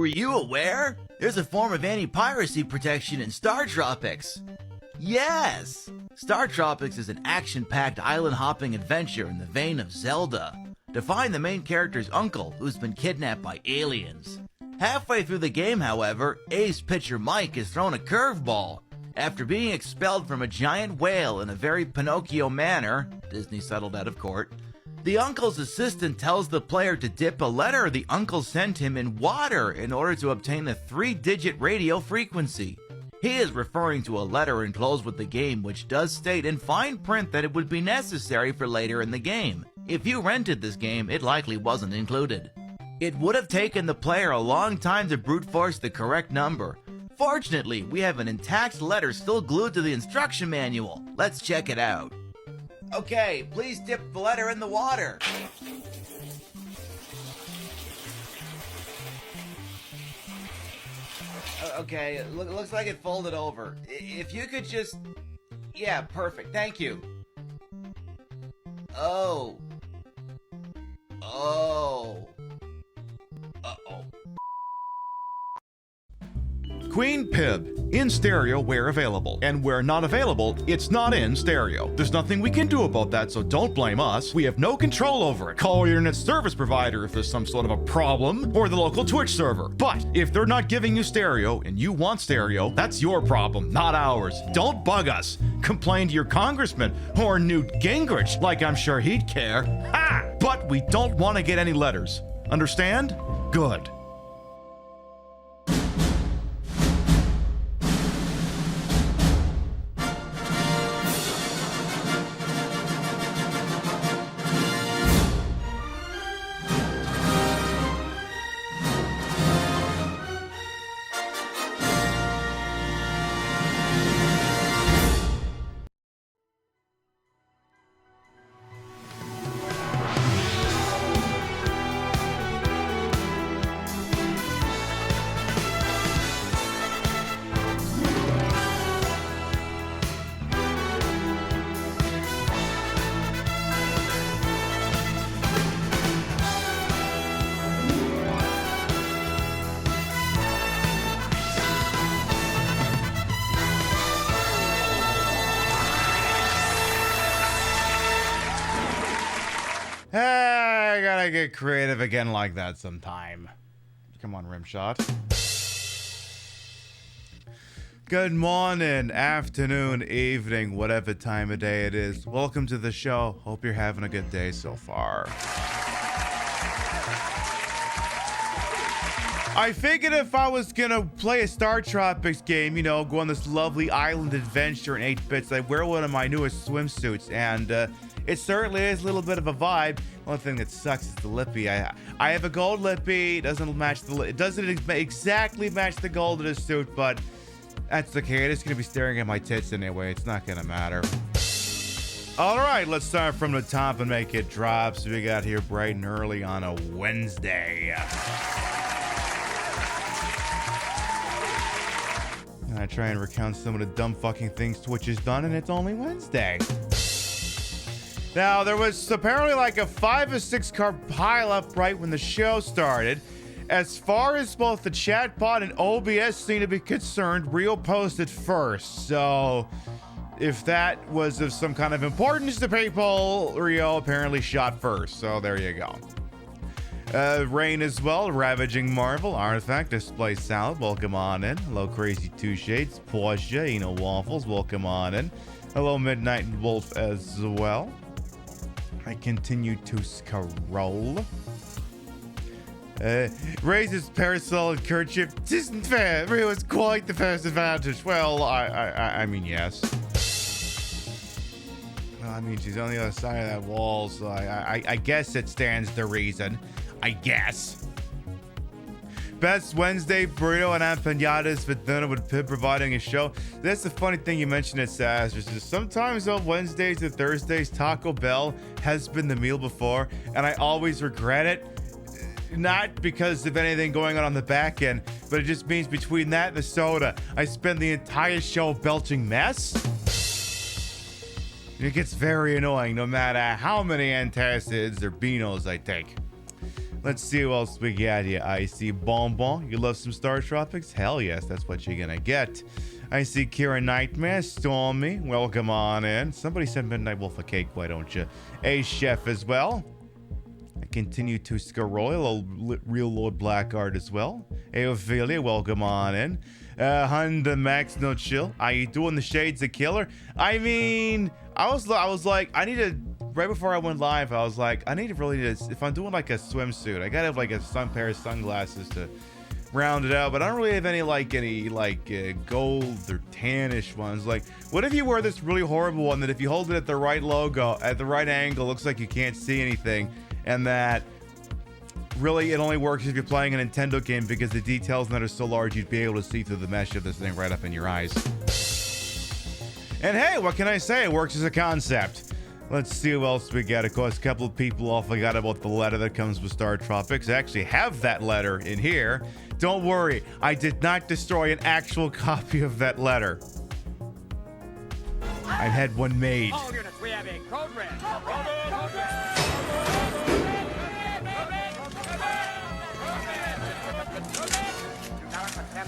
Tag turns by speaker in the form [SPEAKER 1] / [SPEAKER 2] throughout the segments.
[SPEAKER 1] Were you aware? There's a form of anti-piracy protection in StarTropics. Yes! StarTropics is an action-packed island-hopping adventure in the vein of Zelda. To find the main character's uncle, who's been kidnapped by aliens. Halfway through the game, however, ace pitcher Mike is thrown a curveball. After being expelled from a giant whale in a very Pinocchio manner, Disney settled out of court, the uncle's assistant tells the player to dip a letter the uncle sent him in water in order to obtain the 3-digit radio frequency. He is referring to a letter enclosed with the game, which does state in fine print that it would be necessary for later in the game. If you rented this game, it likely wasn't included. It would have taken the player a long time to brute force the correct number. Fortunately, we have an intact letter still glued to the instruction manual. Let's check it out. Okay, please dip the letter in the water. Okay, it looks like it folded over. If you could just... Yeah, perfect. Thank you. Oh. Uh-oh.
[SPEAKER 2] Queen Pib, in stereo where available, and where not available, it's not in stereo. There's nothing we can do about that, so don't blame us. We have no control over it. Call your internet service provider if there's some sort of a problem, or the local Twitch server. But if they're not giving you stereo and you want stereo, that's your problem, not ours. Don't bug us. Complain to your congressman or Newt Gingrich, like I'm sure he'd care. Ha! But we don't want to get any letters. Understand? Good. I gotta get creative again like that sometime. Come on, Rimshot. Good morning, afternoon, evening, whatever time of day it is. Welcome to the show. Hope you're having a good day so far. I figured if I was gonna play a StarTropics game, you know, go on this lovely island adventure in 8 bits, I'd wear one of my newest swimsuits, and it certainly is a little bit of a vibe. One thing that sucks is the lippy. I have a gold lippy. It doesn't match the it doesn't exactly match the gold of the suit, but that's okay. I'm just gonna be staring at my tits anyway. It's not gonna matter. All right, let's start from the top and make it drop. So we got here bright and early on a Wednesday. And I try and recount some of the dumb fucking things Twitch has done, and it's only Wednesday. Now, there was apparently like a 5 or 6 car pileup right when the show started. As far as both the chatbot and OBS seem to be concerned, Rio posted first. So, if that was of some kind of importance to people, Rio apparently shot first. So, there you go. Rain as well, Ravaging Marvel, Artifact, Display Salad, welcome on in. Hello, Crazy Two Shades, Porsche, Waffles, welcome on in. Hello, Midnight Wolf as well. I continue to scroll. Raises parasol and kerchief. This isn't fair. Rio is quite the first advantage. Well, I mean, yes. Well, I mean, she's on the other side of that wall, so I guess it stands to reason. I guess. Best Wednesday burrito and empanadas for dinner with Pib providing a show. That's the funny thing you mentioned it, Saz. Sometimes on Wednesdays and Thursdays, Taco Bell has been the meal before, and I always regret it. Not because of anything going on the back end, but it just means between that and the soda, I spend the entire show belching mess. It gets very annoying no matter how many antacids or beanos I take. Let's see who else we got here. I see Bonbon. You love some StarTropics? Hell yes, that's what you're gonna get. I see Kira Nightmare. Stormy, welcome on in. Somebody send Midnight Wolf a cake, why don't you? A Chef as well. I continue to scroll. Real Lord Blackguard as well. Hey Ophelia, welcome on in. Honda Max No Chill. Are you doing the Shades of Killer? I mean, I was like, I need to. Right before I went live, I was like, I need to really just, if I'm doing like a swimsuit, I gotta have like a pair of sunglasses to round it out. But I don't really have any gold or tannish ones. Like, what if you wear this really horrible one that if you hold it at the right logo, at the right angle, looks like you can't see anything, and that really it only works if you're playing a Nintendo game because the details in that are so large you'd be able to see through the mesh of this thing right up in your eyes. And hey, what can I say? It works as a concept. Let's see who else we got. Of course, a couple of people all forgot about the letter that comes with StarTropics. I actually have that letter in here. Don't worry, I did not destroy an actual copy of that letter. I had one made.
[SPEAKER 3] All units, we have a code red.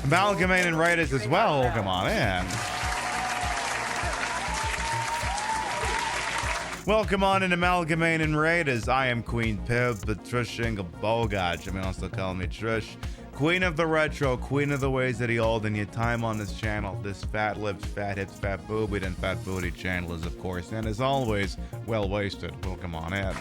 [SPEAKER 2] Amalgamating Raiders as well. Come on in. Welcome on in Amalgamating Raiders. I am Queen Pib, Patricia Bogaj. I mean, also call me Trish. Queen of the Retro, Queen of the Ways that he old, and your time on this channel, this fat lips, fat hips, fat boobied, and fat booty channel is, of course, and as always, well wasted. Welcome on in.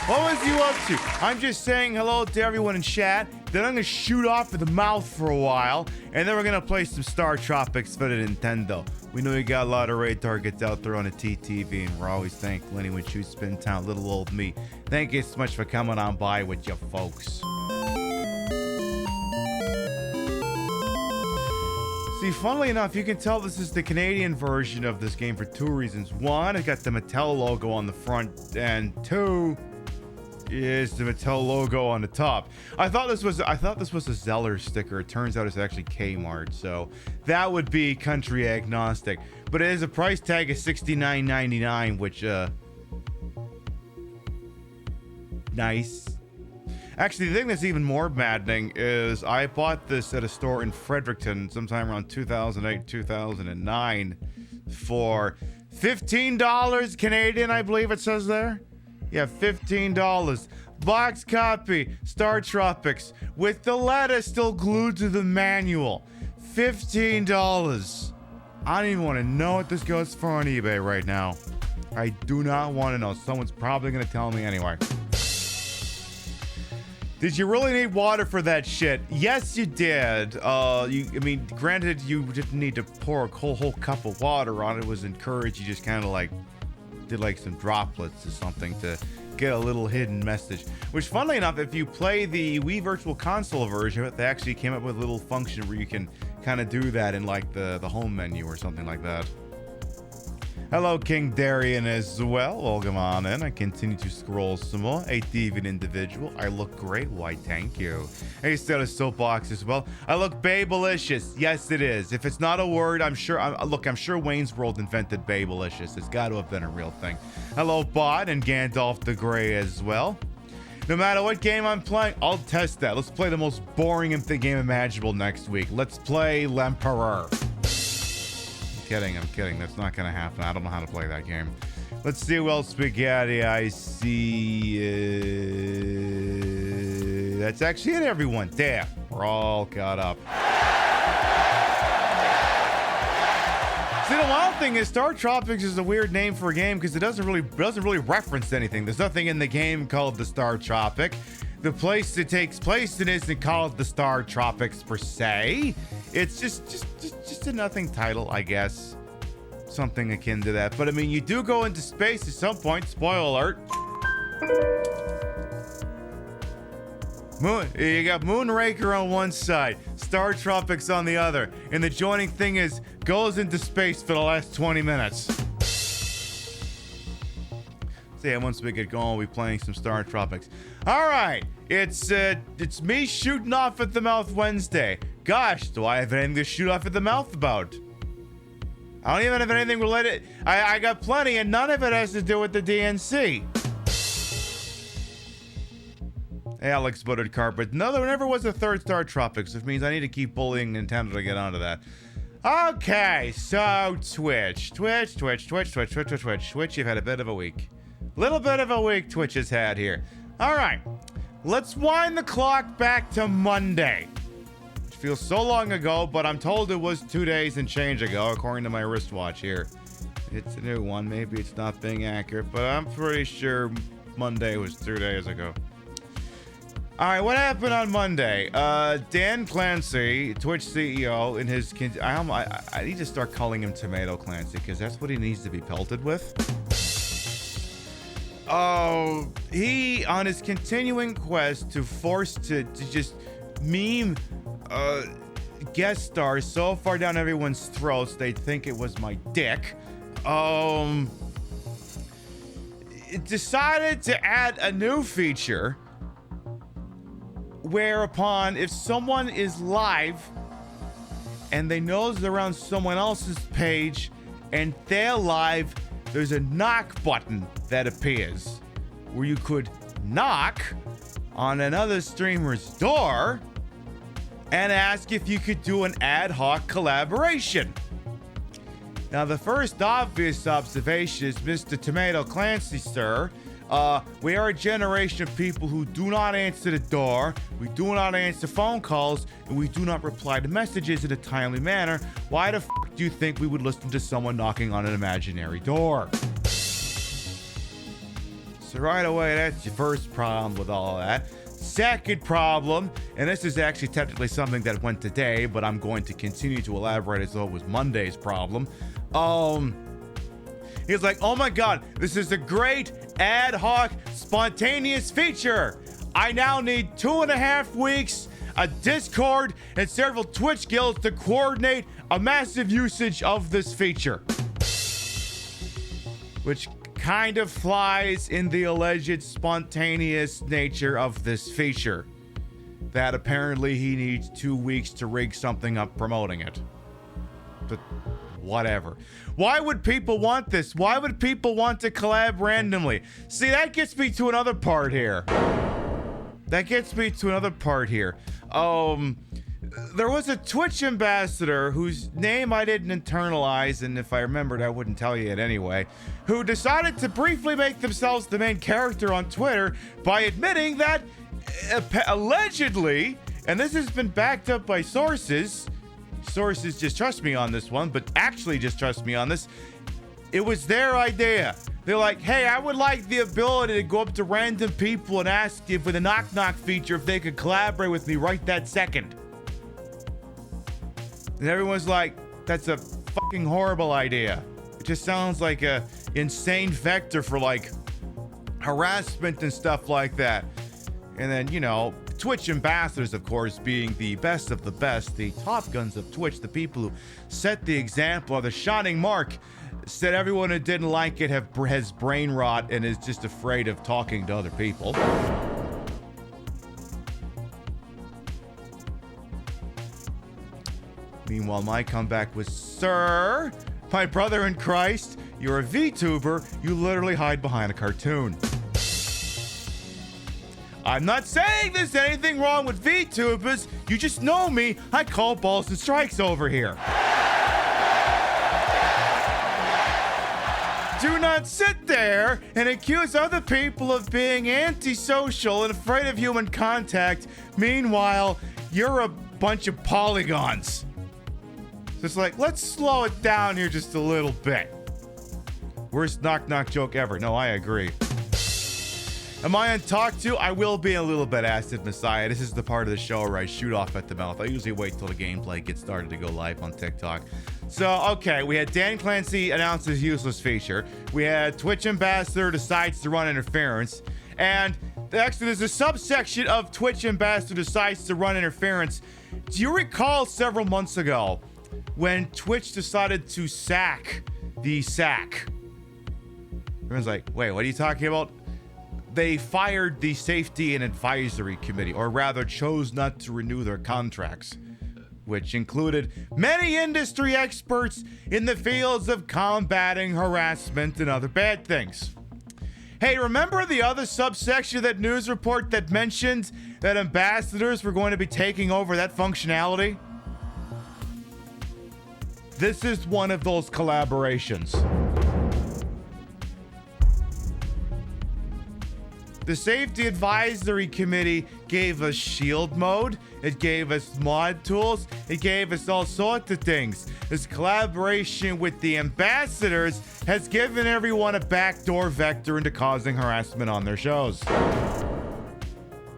[SPEAKER 2] What was you up to? I'm just saying hello to everyone in chat. Then I'm gonna shoot off at the mouth for a while, and then we're gonna play some StarTropics for the Nintendo. We know you got a lot of raid targets out there on the TTV, and we're always thankful anyone shoots Spin Town, little old me. Thank you so much for coming on by with your folks. See, funnily enough, you can tell this is the Canadian version of this game for two reasons. One, it got the Mattel logo on the front, and two, is the Mattel logo on the top. I thought this was a Zeller sticker. It turns out it's actually Kmart, so that would be country agnostic. But it is a price tag of $69.99, which nice. Actually, the thing that's even more maddening is I bought this at a store in Fredericton sometime around 2008, 2009 for $15 Canadian, I believe it says there. Yeah, $15. Box copy, StarTropics, with the letter still glued to the manual. $15. I don't even want to know what this goes for on eBay right now. I do not want to know. Someone's probably going to tell me anyway. Did you really need water for that shit? Yes, you did. I mean, granted, you didn't need to pour a whole cup of water on it. It was encouraged. You just kind of like did like some droplets or something to get a little hidden message. Which, funnily enough, if you play the Wii Virtual Console version of it, they actually came up with a little function where you can kind of do that in like the home menu or something like that. Hello, King Darian as well. Welcome on in. I continue to scroll some more. A deviant individual. I look great. Why, thank you. Hey, still a soapbox as well. I look babelicious. Yes, it is. If it's not a word, I'm sure. I'm sure Wayne's World invented babelicious. It's got to have been a real thing. Hello, Bot and Gandalf the Grey as well. No matter what game I'm playing, I'll test that. Let's play the most boring game imaginable next week. Let's play L'Empereur. I'm kidding. That's not gonna happen. I don't know how to play that game. Let's see who else we got here. I see. That's actually it, everyone. There, we're all caught up. See, the wild thing is, StarTropics is a weird name for a game because it doesn't really reference anything. There's nothing in the game called the StarTropic. The place it takes place in isn't called the StarTropics per se. It's just a nothing title, I guess. Something akin to that. But I mean, you do go into space at some point. Spoiler alert. You got Moonraker on one side, StarTropics on the other, and the joining thing is goes into space for the last 20 minutes. So yeah, once we get going, we'll be playing some StarTropics. All right, it's me shooting off at the mouth Wednesday. Gosh, do I have anything to shoot off at the mouth about? I don't even have anything related. I got plenty, and none of it has to do with the DNC. Alex buttered carpet. No, there never was a third StarTropics, which means I need to keep bullying Nintendo to get onto that. Okay, so Twitch. Twitch, you've had a bit of a week. Little bit of a week Twitch has had here. All right, let's wind the clock back to Monday. Which feels so long ago, but I'm told it was 2 days and change ago, according to my wristwatch here. It's a new one. Maybe it's not being accurate, but I'm pretty sure Monday was 2 days ago. All right, what happened on Monday? Dan Clancy, Twitch CEO, in his... I need to start calling him Tomato Clancy, because that's what he needs to be pelted with. Oh, he, on his continuing quest to force to just meme guest stars so far down everyone's throats they'd think it was my dick, it decided to add a new feature whereupon if someone is live and they know they're on someone else's page and they're live, there's a knock button that appears where you could knock on another streamer's door and ask if you could do an ad hoc collaboration. Now, the first obvious observation is, Mr. Tomato Clancy, sir, we are a generation of people who do not answer the door, we do not answer phone calls, and we do not reply to messages in a timely manner. Why the f*** do you think we would listen to someone knocking on an imaginary door? So right away, that's your first problem with all of that. Second problem, and this is actually technically something that went today, but I'm going to continue to elaborate as though it was Monday's problem. He's like, oh my god, this is a great ad hoc spontaneous feature. I now need 2.5 weeks, a Discord, and several Twitch guilds to coordinate a massive usage of this feature. Which kind of flies in the alleged spontaneous nature of this feature. That apparently he needs 2 weeks to rig something up promoting it. But whatever. Why would people want this? Why would people want to collab randomly? See, that gets me to another part here. There was a Twitch ambassador whose name I didn't internalize, and if I remembered, I wouldn't tell you it anyway, who decided to briefly make themselves the main character on Twitter by admitting that allegedly, and this has been backed up by sources just trust me on this one, but actually just trust me on this, it was their idea. They're like, hey, I would like the ability to go up to random people and ask if with a knock knock feature if they could collaborate with me right that second. And everyone's like, that's a fucking horrible idea. It just sounds like a insane vector for like harassment and stuff like that. And then, you know, Twitch ambassadors, of course, being the best of the best, the top guns of Twitch, the people who set the example, are the shining mark, said everyone who didn't like it has brain rot and is just afraid of talking to other people. Meanwhile, my comeback was, sir, my brother in Christ, you're a VTuber, you literally hide behind a cartoon. I'm not saying there's anything wrong with VTubers, you just know me, I call balls and strikes over here. Do not sit there and accuse other people of being antisocial and afraid of human contact. Meanwhile, you're a bunch of polygons. So it's like, let's slow it down here just a little bit. Worst knock knock joke ever. No, I agree. Am I on talk to? I will be a little bit Acid Messiah. This is the part of the show where I shoot off at the mouth. I usually wait till the gameplay gets started to go live on TikTok. So, okay, we had Dan Clancy announce his useless feature. We had Twitch ambassador decides to run interference. And actually, there's a subsection of Twitch ambassador decides to run interference. Do you recall several months ago when Twitch decided to sack the SAC? Everyone's like, wait, what are you talking about? They fired the Safety and Advisory Committee, or rather chose not to renew their contracts, which included many industry experts in the fields of combating harassment and other bad things. Hey, remember the other subsection of that news report that mentioned that ambassadors were going to be taking over that functionality? This is one of those collaborations. The Safety Advisory Committee gave us shield mode, it gave us mod tools, it gave us all sorts of things. This collaboration with the ambassadors has given everyone a backdoor vector into causing harassment on their shows.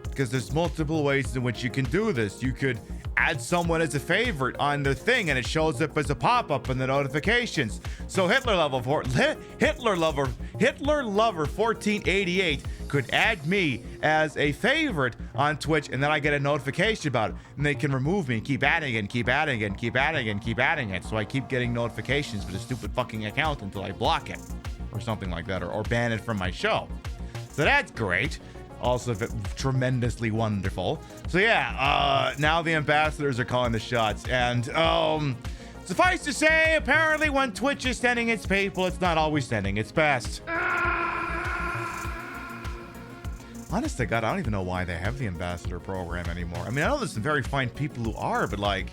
[SPEAKER 2] Because there's multiple ways in which you can do this. You could add someone as a favorite on their thing and it shows up as a pop-up in the notifications. So Hitler Lover 1488 could add me as a favorite on Twitch, and then I get a notification about it, and they can remove me and keep adding it and keep adding it and keep adding it and keep adding it. So I keep getting notifications for the stupid fucking account until I block it or something like that, or ban it from my show. So that's great. Also tremendously wonderful. So yeah, now the ambassadors are calling the shots, and suffice to say, apparently when Twitch is sending its people, it's not always sending its best. Honest to God, I don't even know why they have the ambassador program anymore. I mean, I know there's some very fine people who are, but like,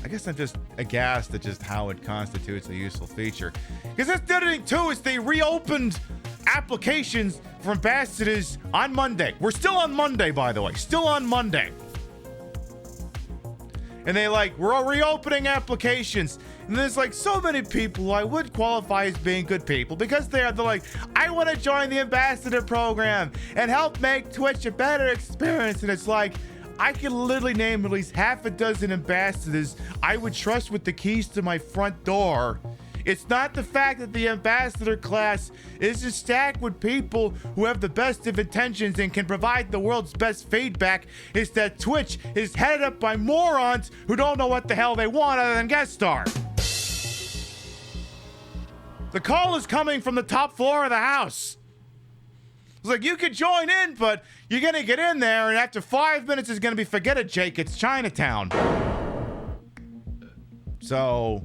[SPEAKER 2] I guess I'm just aghast at just how it constitutes a useful feature. Because that's the other thing too, is they reopened applications for ambassadors on Monday. We're still on Monday, by the way. Still on Monday. And they we're reopening applications. And there's so many people who I would qualify as being good people because they're like, I want to join the ambassador program and help make Twitch a better experience. And it's like, I can literally name at least half a dozen ambassadors I would trust with the keys to my front door. It's not the fact that the ambassador class is just stacked with people who have the best of intentions and can provide the world's best feedback. It's that Twitch is headed up by morons who don't know what the hell they want other than guest star. The call is coming from the top floor of the house. It's like, you could join in, but you're going to get in there, and after 5 minutes, it's going to be, forget it, Jake, it's Chinatown. So...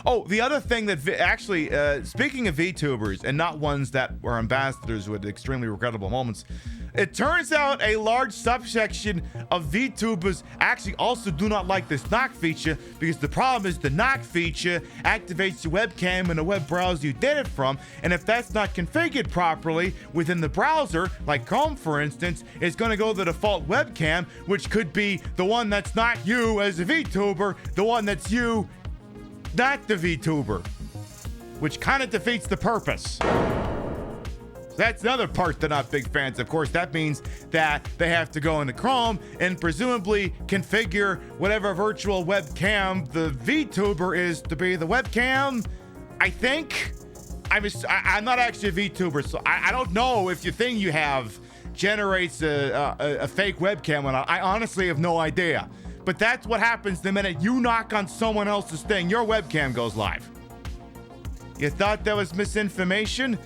[SPEAKER 2] Oh, the other thing that actually, speaking of VTubers, and not ones that were ambassadors with extremely regrettable moments, it turns out a large subsection of VTubers actually also do not like this knock feature, because the problem is the knock feature activates your webcam in a web browser you did it from, and if that's not configured properly within the browser, like Chrome for instance, it's going to go to the default webcam, which could be the one that's not you as a VTuber, the one that's you, not the VTuber, which kind of defeats the purpose. That's another part they're not big fans. Of course, that means that they have to go into Chrome and presumably configure whatever virtual webcam the VTuber is to be the webcam. I think. I'm not actually a VTuber, so I don't know if the thing you have generates a fake webcam or not. I honestly have no idea. But that's what happens the minute you knock on someone else's thing. Your webcam goes live. You thought that was misinformation?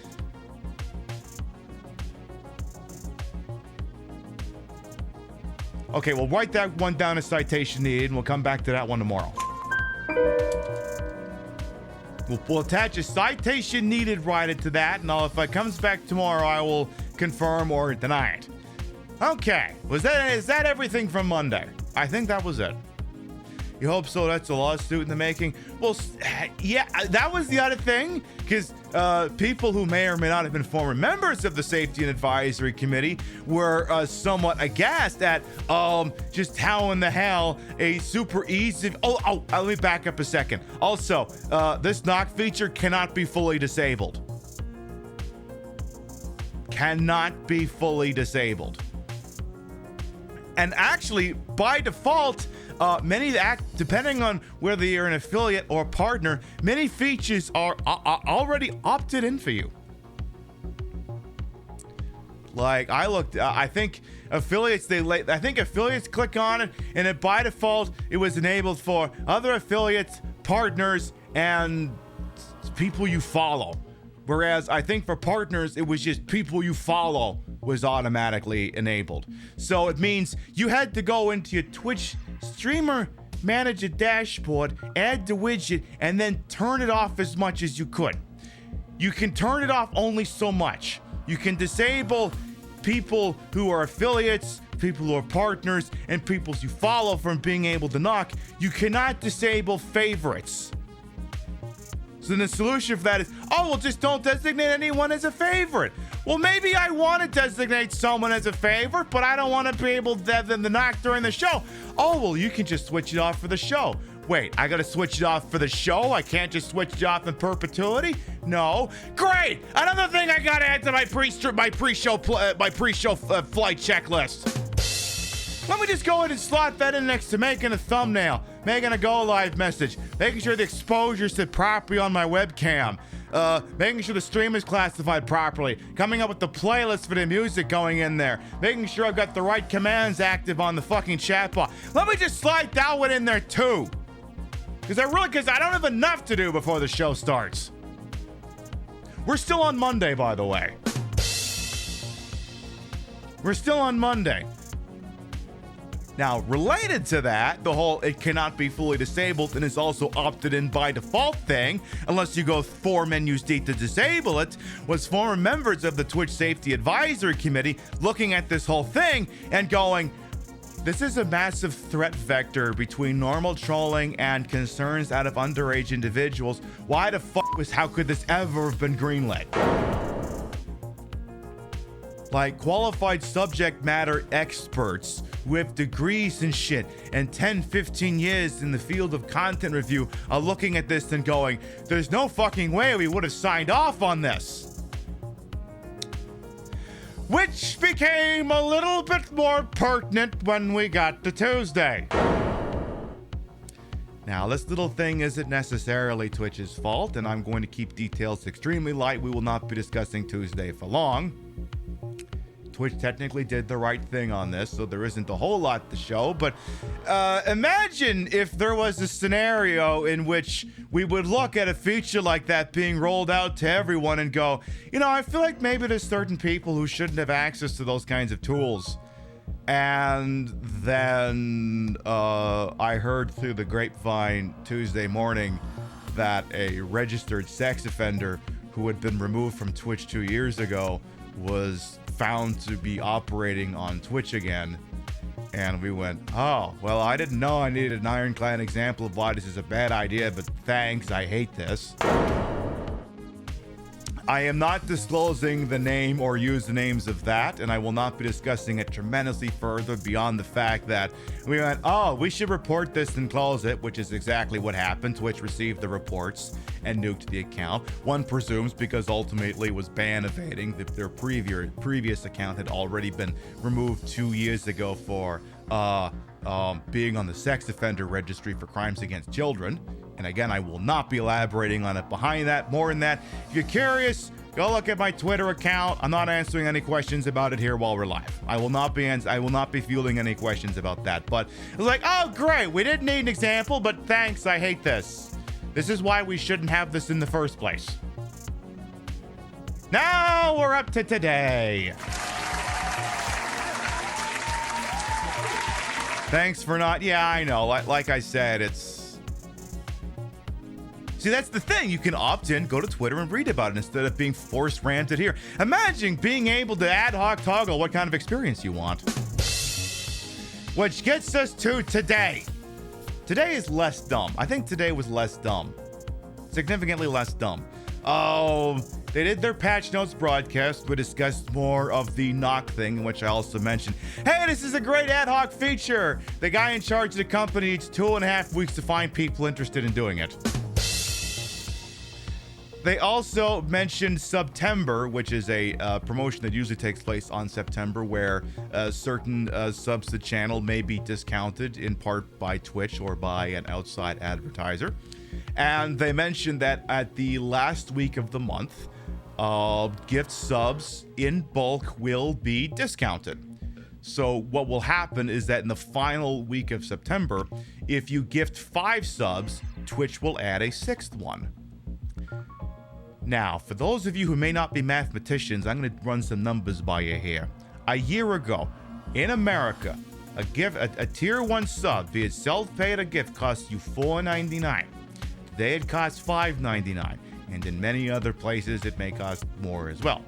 [SPEAKER 2] Okay, we'll write that one down as citation needed, and we'll come back to that one tomorrow. We'll attach a citation needed right into that, and if it comes back tomorrow, I will confirm or deny it. Okay, is that everything from Monday? I think that was it. You hope so? That's a lawsuit in the making. Well, yeah, that was the other thing, because people who may or may not have been former members of the Safety and Advisory Committee were somewhat aghast at just how in the hell a super easy... let me back up a second. Also, this knock feature cannot be fully disabled. Cannot be fully disabled. And actually, by default, depending on whether you're an affiliate or partner, many features are already opted in for you. Like I looked, I think affiliates affiliates click on it, and it by default it was enabled for other affiliates, partners, and people you follow. Whereas I think for partners, it was just people you follow was automatically enabled. So it means you had to go into your Twitch streamer manager dashboard, add the widget, and then turn it off as much as you could. you can turn it off only so much. You can disable people who are affiliates, people who are partners, and people you follow from being able to knock. You cannot disable favorites. So then the solution for that is, oh, well, just don't designate anyone as a favorite. Well, maybe I want to designate someone as a favorite, but I don't want to be able to have them to knock during the show. Oh, well, you can just switch it off for the show. Wait, I got to switch it off for the show? I can't just switch it off in perpetuity? No. Great! Another thing I got to add to my pre-show flight checklist. Let me just go ahead and slot that in next to making a thumbnail, making a go live message, making sure the exposure is set properly on my webcam, making sure the stream is classified properly, coming up with the playlist for the music going in there, making sure I've got the right commands active on the fucking chat bar. Let me just slide that one in there too. Because I don't have enough to do before the show starts. We're still on Monday, by the way. We're still on Monday. Now, related to that, the whole it cannot be fully disabled and is also opted in by default thing, unless you go 4 menus deep to disable it, was former members of the Twitch Safety Advisory Committee looking at this whole thing and going, this is a massive threat vector between normal trolling and concerns out of underage individuals. Why the how could this ever have been greenlit? Like qualified subject matter experts with degrees and shit and 10, 15 years in the field of content review are looking at this and going, there's no fucking way we would have signed off on this. Which became a little bit more pertinent when we got to Tuesday. Now, this little thing isn't necessarily Twitch's fault, and I'm going to keep details extremely light. We will not be discussing Tuesday for long. Twitch technically did the right thing on this, so there isn't a whole lot to show, but imagine if there was a scenario in which we would look at a feature like that being rolled out to everyone and go, you know, I feel like maybe there's certain people who shouldn't have access to those kinds of tools. And then I heard through the grapevine Tuesday morning that a registered sex offender who had been removed from Twitch 2 years ago was found to be operating on Twitch again. And we went, oh, well, I didn't know I needed an ironclad example of why this is a bad idea, but thanks, I hate this. I am not disclosing the name or usernames of that, and I will not be discussing it tremendously further beyond the fact that we went, oh, we should report this and close it, which is exactly what happened. Twitch received the reports and nuked the account. One presumes because ultimately it was ban evading, that their previous account had already been removed 2 years ago for being on the sex offender registry for crimes against children. And again, I will not be elaborating on it behind that. More than that, if you're curious, go look at my Twitter account. I'm not answering any questions about it here while we're live. I will not be fielding any questions about that. But it was like, oh, great. We didn't need an example, but thanks. I hate this. This is why we shouldn't have this in the first place. Now we're up to today. Thanks for not. Yeah, I know. Like I said, it's. See, that's the thing. You can opt in, go to Twitter, and read about it instead of being force ranted here. Imagine being able to ad hoc toggle what kind of experience you want. Which gets us to today. Today is less dumb. I think today was less dumb. Significantly less dumb. They did their patch notes broadcast. We discussed more of the knock thing, in which I also mentioned, hey, this is a great ad hoc feature. The guy in charge of the company needs 2.5 weeks to find people interested in doing it. They also mentioned September, which is a promotion that usually takes place on September, where certain subs to the channel may be discounted in part by Twitch or by an outside advertiser. And they mentioned that at the last week of the month, gift subs in bulk will be discounted. So what will happen is that in the final week of September, if you gift 5 subs, Twitch will add a 6th one. Now, for those of you who may not be mathematicians, I'm going to run some numbers by you here. A year ago, in America, a tier 1 sub, be it self-paid or gift, costs you $4.99. Today it costs $5.99. and in many other places it may cost more as well.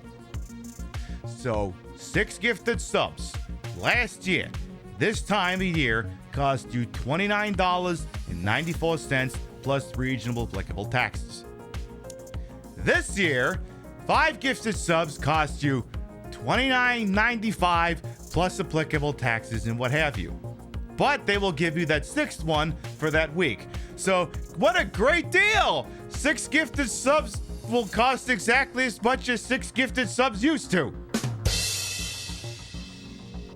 [SPEAKER 2] So 6 gifted subs last year, this time of year, cost you $29.94 plus reasonable applicable taxes. This year, 5 gifted subs cost you $29.95 plus applicable taxes and what have you. But they will give you that 6th one for that week. So what a great deal! 6 gifted subs will cost exactly as much as 6 gifted subs used to.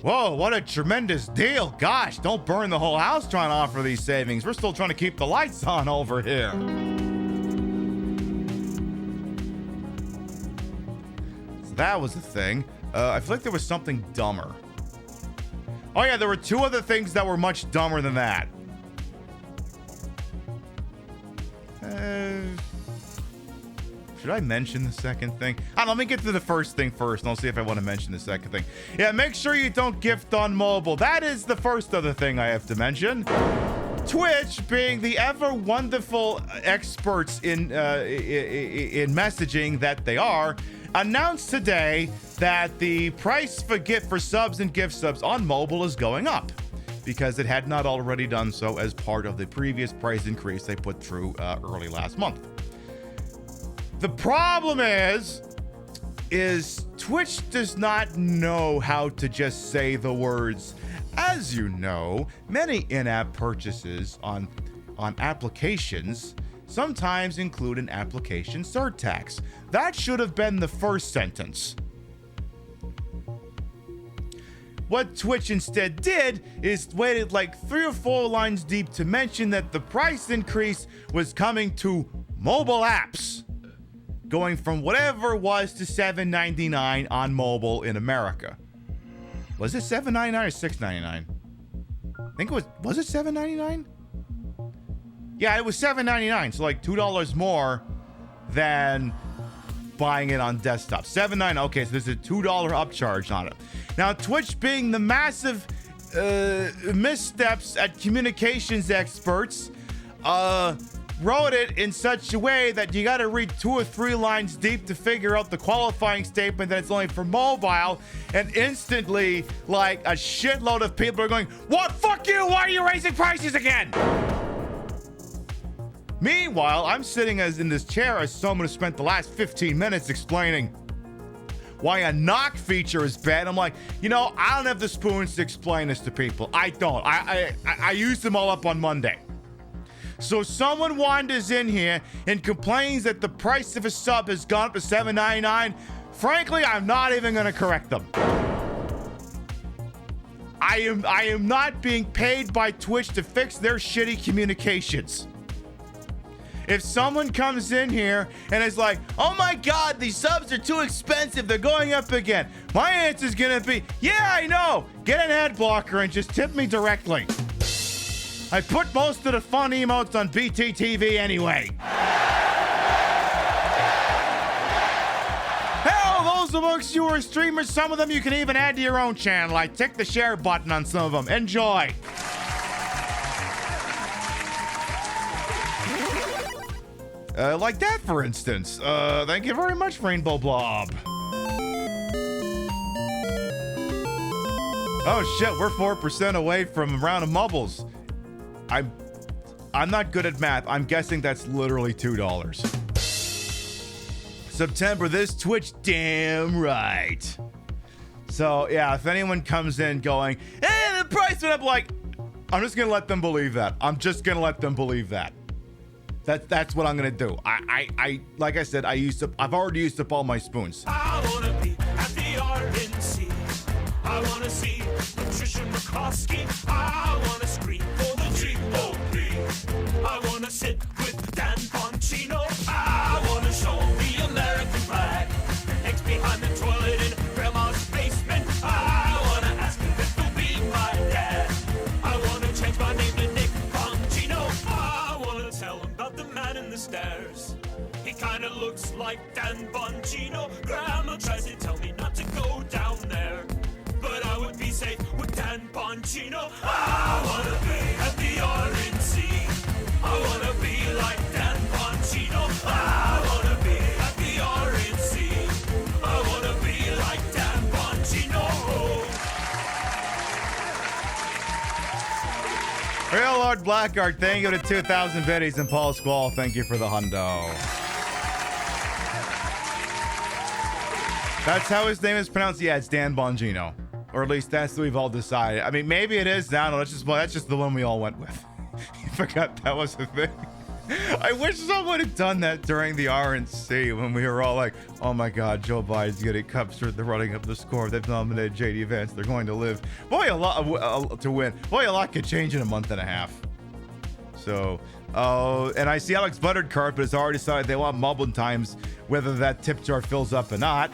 [SPEAKER 2] Whoa, what a tremendous deal. Gosh, don't burn the whole house trying to offer these savings. We're still trying to keep the lights on over here. So that was the thing. I feel like there was something dumber. Oh yeah, there were 2 other things that were much dumber than that. Should I mention the second thing? Let me get to the first thing first, and I'll see if I want to mention the second thing. Yeah, make sure you don't gift on mobile. That is the first other thing I have to mention. Twitch, being the ever wonderful experts in messaging that they are, announced today that the price for subs and gift subs on mobile is going up because it had not already done so as part of the previous price increase they put through early last month. The problem is Twitch does not know how to just say the words. As you know, many in-app purchases on applications sometimes include an application surtax. That should have been the first sentence. What Twitch instead did is waited like 3 or 4 lines deep to mention that the price increase was coming to mobile apps, going from whatever it was to $7.99 on mobile in America. Was it $7.99 or $6.99? I think it was it $7.99? Yeah, it was $7.99, so like $2 more than buying it on desktop. $7.99, okay, so there's a $2 upcharge on it. Now, Twitch, being the massive missteps at communications experts, wrote it in such a way that you got to read 2 or 3 lines deep to figure out the qualifying statement that it's only for mobile, and instantly, like, a shitload of people are going, "What? Fuck you! Why are you raising prices again?" Meanwhile, I'm sitting in this chair as someone who spent the last 15 minutes explaining why a knock feature is bad. I'm like, I don't have the spoons to explain this to people. I don't. I used them all up on Monday. So someone wanders in here and complains that the price of a sub has gone up to $7.99. Frankly, I'm not even going to correct them. I am not being paid by Twitch to fix their shitty communications. If someone comes in here and is like, "Oh my God, these subs are too expensive, they're going up again," my answer is going to be, "Yeah, I know. Get an ad blocker and just tip me directly. I put most of the fun emotes on BTTV anyway." Hell, those amongst you who are streamers, some of them you can even add to your own channel. I tick the share button on some of them. Enjoy. Like that, for instance. Thank you very much, Rainbow Blob. Oh shit, we're 4% away from a round of mubbles. I'm not good at math. I'm guessing that's literally $2. September, this Twitch, damn right. So yeah, if anyone comes in going, "Hey, the price went up," like, I'm just gonna let them believe that. I'm just gonna let them believe that. That's what I'm gonna do. I like I said, I've already used up all my spoons.
[SPEAKER 3] I wanna be at the RNC. I wanna see Patricia McCloskey. I wanna scream for the GOP. I wanna sit with Dan Bongino. I wanna show the American flag. Eggs behind the toilet in Grandma's basement. I wanna ask him if he'll be my dad. I wanna change my name to Nick Bongino. I wanna tell him about the man in the stairs. He kinda looks like Dan Bongino. Grandma tries to tell me not to go down there, but I would be safe with Dan Bongino. I wanna be at the RNC. I wanna be like Dan Bongino. I wanna be
[SPEAKER 2] Real Lord Blackguard, thank you to 2,000 biddies, and Paul Squall, thank you for the hundo. That's how his name is pronounced. Yeah, it's Dan Bongino. Or at least that's what we've all decided. I mean, maybe it is now. No, that's just the one we all went with. You forgot that was the thing. I wish someone had done that during the RNC when we were all like, oh my God, Joe Biden's getting cups for the running up the score. They've nominated J.D. Vance. They're going to live. Boy, a lot to win. Boy, a lot could change in a month and a half. So, and I see Alex Buttered Carpet has already decided they want mumbling times, whether that tip jar fills up or not.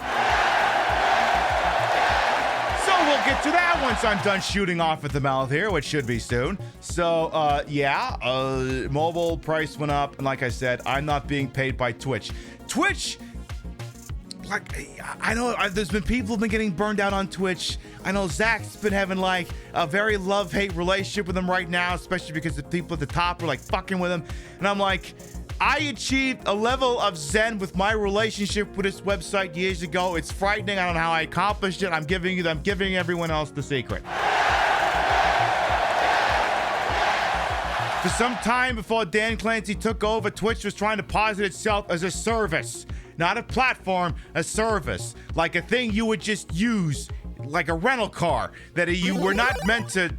[SPEAKER 2] We'll get to that once I'm done shooting off at the mouth here, which should be soon. So, mobile price went up. And like I said, I'm not being paid by Twitch. Twitch, like, I know there's been people who've been getting burned out on Twitch. I know Zach's been having, like, a very love-hate relationship with him right now, especially because the people at the top are, like, fucking with him. And I'm like, I achieved a level of zen with my relationship with this website years ago. It's frightening. I don't know how I accomplished it. I'm giving everyone else the secret. For some time before Dan Clancy took over, Twitch was trying to posit itself as a service, not a platform, a service, like a thing you would just use, like a rental car that you were not meant to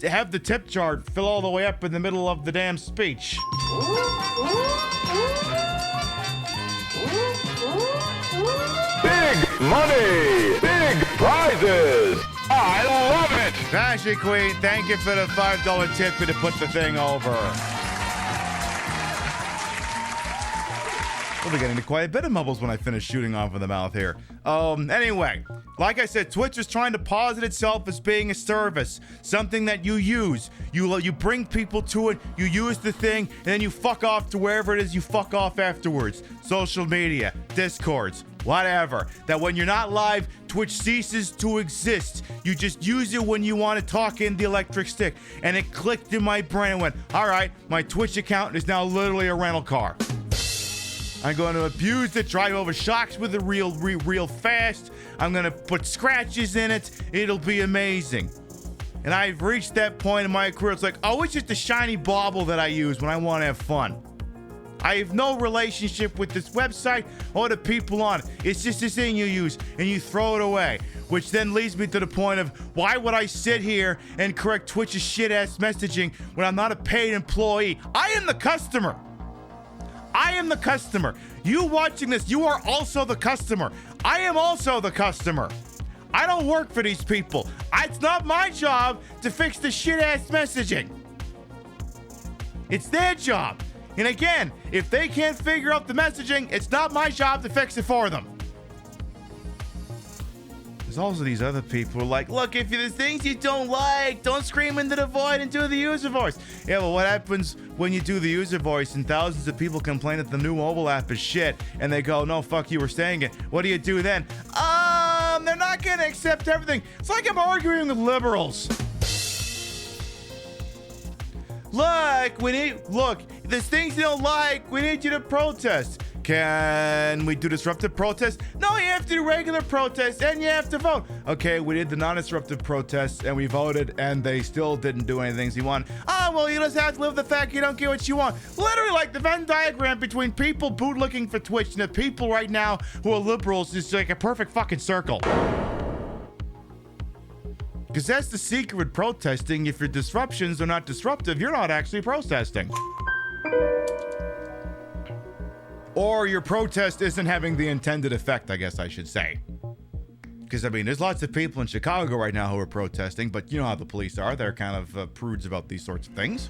[SPEAKER 2] have the tip jar fill all the way up in the middle of the damn speech.
[SPEAKER 4] Big money, big prizes. I love it.
[SPEAKER 2] Fashion Queen, thank you for the $5 tip to put the thing over. We'll be getting to quite a bit of mumbles when I finish shooting off in the mouth here. Anyway, like I said, Twitch is trying to posit itself as being a service, something that you use. You bring people to it, you use the thing, and then you fuck off to wherever it is you fuck off afterwards. Social media, Discords, whatever. That when you're not live, Twitch ceases to exist. You just use it when you want to talk in the electric stick. And it clicked in my brain and went, all right, my Twitch account is now literally a rental car. I'm going to abuse it, drive over shocks with it real fast. I'm going to put scratches in it. It'll be amazing. And I've reached that point in my career. It's like, oh, it's just a shiny bauble that I use when I want to have fun. I have no relationship with this website or the people on it. It's just this thing you use and you throw it away. Which then leads me to the point of, why would I sit here and correct Twitch's shit-ass messaging when I'm not a paid employee? I am the customer. I am the customer. You watching this, you are also the customer. I am also the customer. I don't work for these people. It's not my job to fix the shit-ass messaging. It's their job. And again, if they can't figure out the messaging, it's not my job to fix it for them. There's also these other people who are like, look, if there's things you don't like, don't scream into the void and do the user voice. Yeah, well, what happens when you do the user voice and thousands of people complain that the new mobile app is shit and they go, no, fuck you, we're saying it. What do you do then? They're not going to accept everything. It's like I'm arguing with liberals. Look, if there's things you don't like, we need you to protest. Can we do disruptive protest? No, you have to do regular protests and you have to vote. Okay, we did the non-disruptive protests and we voted and they still didn't do anything you want. Well, you just have to live with the fact you don't get what you want. Literally, like the Venn diagram between people bootlicking for Twitch and the people right now who are liberals is like a perfect fucking circle. Because that's the secret with protesting. If your disruptions are not disruptive, you're not actually protesting. Or your protest isn't having the intended effect, I guess I should say. Because, I mean, there's lots of people in Chicago right now who are protesting, but you know how the police are. They're kind of prudes about these sorts of things.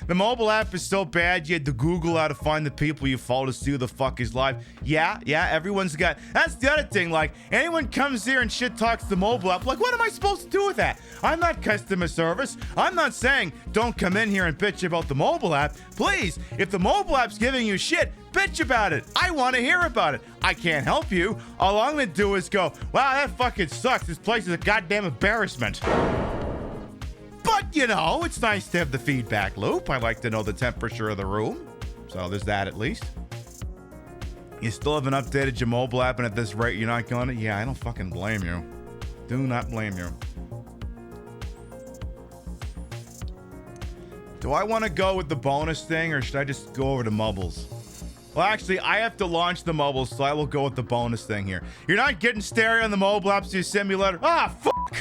[SPEAKER 2] The mobile app is so bad, you had to Google how to find the people you follow to see who the fuck is live. Yeah, everyone's got... That's the other thing, like, anyone comes here and shit talks the mobile app, like, what am I supposed to do with that? I'm not customer service. I'm not saying don't come in here and bitch about the mobile app. Please, if the mobile app's giving you shit, bitch about it. I want to hear about it. I can't help you. All I'm going to do is go, wow, that fucking sucks. This place is a goddamn embarrassment. But, you know, it's nice to have the feedback loop. I like to know the temperature of the room. So there's that at least. You still haven't updated your mobile app, and at this rate, you're not going to? Yeah, I don't fucking blame you. Do not blame you. Do I want to go with the bonus thing, or should I just go over to Mubbles? Well, actually, I have to launch the Mubbles, so I will go with the bonus thing here. You're not getting stereo on the Mobile Apps Simulator. Ah, fuck!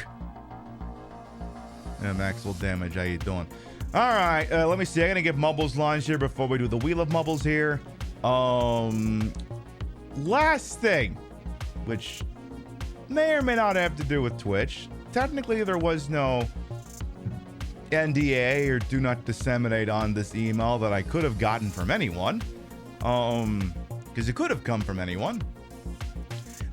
[SPEAKER 2] Yeah, Maxwell Damage, how you doing? All right, let me see. I'm gonna get Mubbles launched here before we do the Wheel of Mubbles here. Last thing, which may or may not have to do with Twitch. Technically, there was no NDA or do not disseminate on this email that I could have gotten from anyone. Because it could have come from anyone.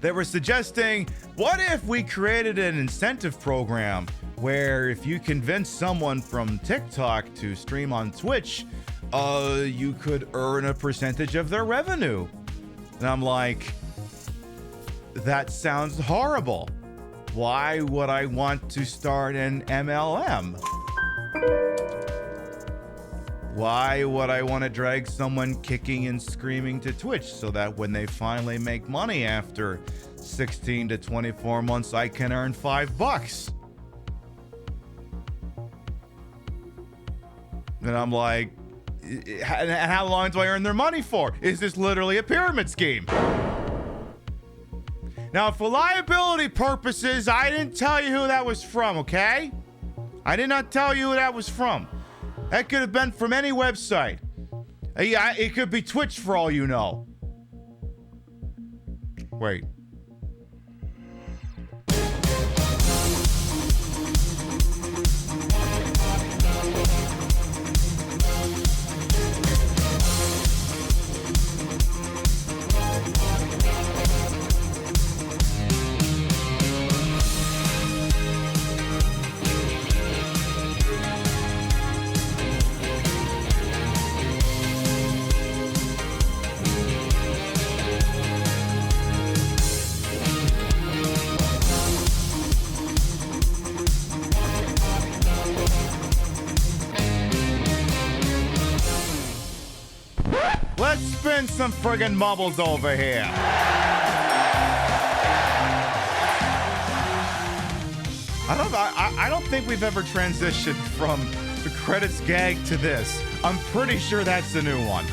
[SPEAKER 2] They were suggesting, what if we created an incentive program where if you convince someone from TikTok to stream on Twitch, you could earn a percentage of their revenue. And I'm like, that sounds horrible. Why would I want to start an MLM? Why would I want to drag someone kicking and screaming to Twitch so that when they finally make money after 16 to 24 months, I can earn $5? And I'm like, and how long do I earn their money for? Is this literally a pyramid scheme? Now, for liability purposes, I didn't tell you who that was from, okay? I did not tell you who that was from. That could have been from any website. It could be Twitch for all you know. Wait. Let's spin some friggin' Mubbles over here. I don't think we've ever transitioned from the credits gag to this. I'm pretty sure that's the new one.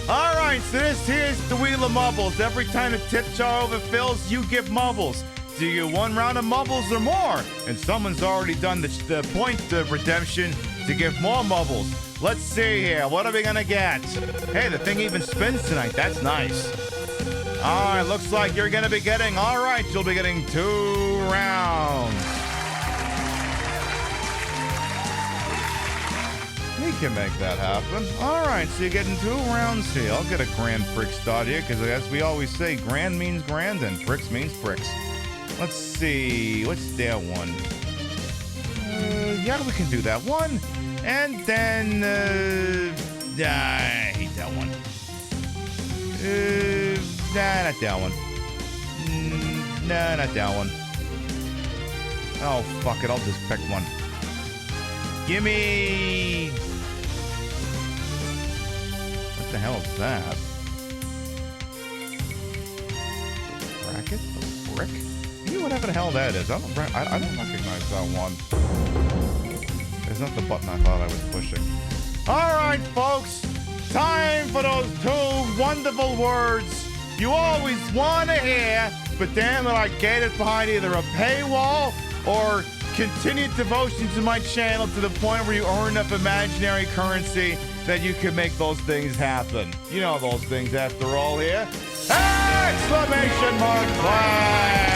[SPEAKER 2] All right, so this here's the Wheel of Mubbles. Every time the tip jar overfills, you give Mubbles. Do you get one round of Mubbles or more? And someone's already done the point of redemption to give more Mubbles. Let's see here. What are we gonna get? Hey, the thing even spins tonight. That's nice. All right, looks like you're gonna be getting. All right, you'll be getting 2 rounds. We can make that happen. All right, so you're getting 2 rounds here. I'll get a grand prick start here because, as we always say, grand means grand and pricks means pricks. Let's see. What's that one? Yeah, we can do that one. And then, I hate that one. Nah, not that one. Nah, not that one. Oh, fuck it. I'll just pick one. Gimme. What the hell is that? A bracket? A brick? You know, whatever the hell that is. I don't recognize that one. It's not the button I thought I was pushing. All right, folks. Time for those 2 wonderful words you always want to hear, but damn it, I get it behind either a paywall or continued devotion to my channel to the point where you earn enough imaginary currency that you can make those things happen. You know those things after all here. Exclamation mark play!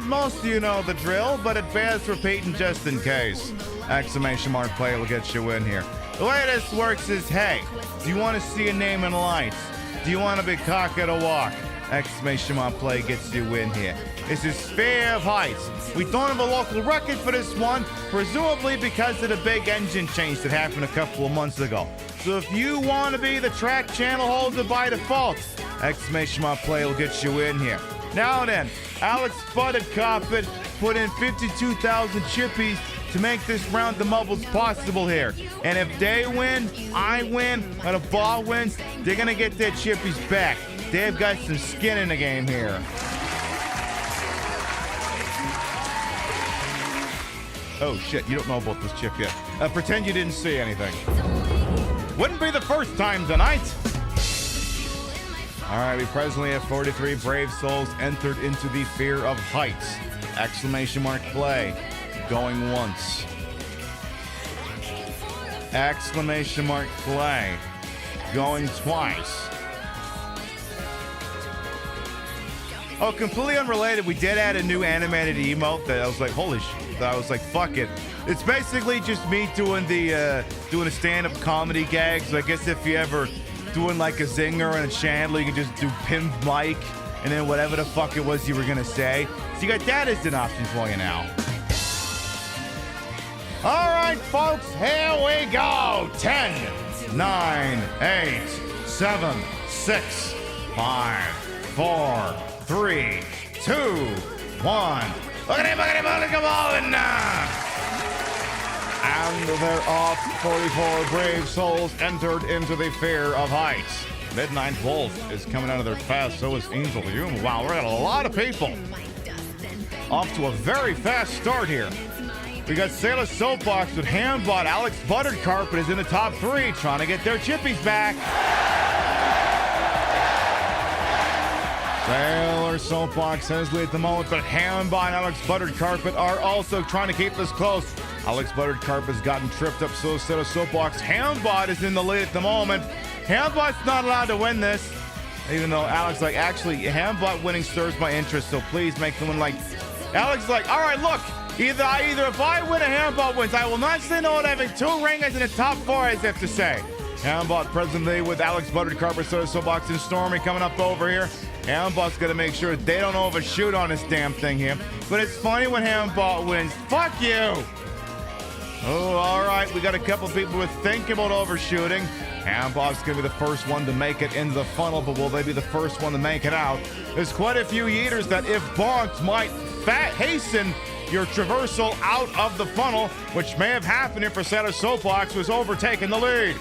[SPEAKER 2] Most of you know the drill, but it bears repeating just in case. Exclamation mark play will get you in here. The way this works is, hey, do you want to see a name in lights? Do you want to be cock at a walk? Exclamation mark play gets you in here. This is Sphere of Heights. We don't have a local record for this one, presumably because of the big engine change that happened a couple of months ago. So if you want to be the track channel holder by default, exclamation mark play will get you in here. Now then, Alex Sputted Carpet put in 52,000 chippies to make this round of Mubbles possible here. And if they win, I win, and if Ball wins, they're going to get their chippies back. Dave got some skin in the game here. Oh shit, you don't know about this chick yet. Pretend you didn't see anything. Wouldn't be the first time tonight. All right, we presently have 43 brave souls entered into the fear of heights. Exclamation mark play. Going once. Exclamation mark play. Going twice. Oh, completely unrelated, we did add a new animated emote that I was like, holy shit. I was like, fuck it. It's basically just me doing the doing a stand-up comedy gag. So I guess if you ever doing like a zinger and a chandler, you can just do pin mic and then whatever the fuck it was you were gonna say. So you got that as an option for you now. All right, folks, here we go. 10, 9, 8, 7, 6, 5, 4, 3, 2, 1. Look at it, come on! And they're off. 44 brave souls entered into the fear of heights. Midnight Wolf is coming out of their fast, so is Angel Hume. Wow, we're got a lot of people. Off to a very fast start here. We got Sailor Soapbox with Hambot. Alex Buttered Carpet is in the top 3, trying to get their chippies back. Sailor Soapbox has lead at the moment, but Hambot and Alex Buttered Carpet are also trying to keep this close. Alex Buttered Carpet has gotten tripped up, so Sailor Soapbox. Hambot is in the lead at the moment. Hambot's not allowed to win this, even though Alex like, actually, Hambot winning stirs my interest, so please make them win. Like, Alex is like, all right, look, either if I win or Hambot wins, I will not say no to having 2 ringers in the top 4, as if to say. Hambot presently with Alex Buttered Carpet, Sailor Soapbox, and Stormy coming up over here. Hambot's gonna make sure they don't overshoot on this damn thing here. But it's funny when Hambot wins. Fuck you! Oh, all right. We got a couple people who are thinking about overshooting. Hambot's gonna be the first one to make it into the funnel, but will they be the first one to make it out? There's quite a few yeeters that, if bonked, might hasten your traversal out of the funnel, which may have happened here for Sailor Soapbox, who's overtaken the lead.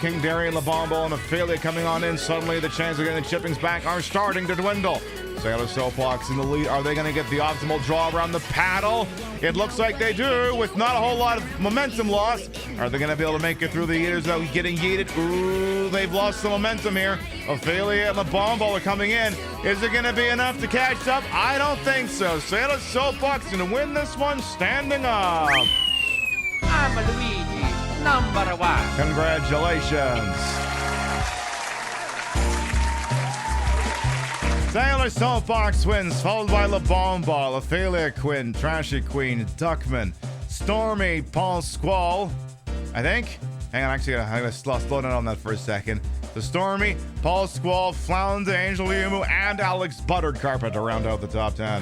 [SPEAKER 2] King Darian, LaBombo, and Ophelia coming on in. Suddenly, the chances of getting the chippings back are starting to dwindle. Sailor Soapbox in the lead. Are they going to get the optimal draw around the paddle? It looks like they do, with not a whole lot of momentum loss. Are they going to be able to make it through the yeeters without getting yeeted? Ooh, they've lost some momentum here. Ophelia and LaBombo are coming in. Is it going to be enough to catch up? I don't think so. Sailor Soapbox going to win this one standing up.
[SPEAKER 5] I'm Luigi, number 1.
[SPEAKER 2] Congratulations. Sailor Soapbox wins, followed by LaBombo, Ophelia Quinn, Trashy Queen, Duckman, Stormy, Paul Squall, I think. Hang on, actually, I'm going to slow down on that for a second. So Stormy, Paul Squall, Flounder, Angel Yumu, and Alex Buttered Carpet to round out the top 10.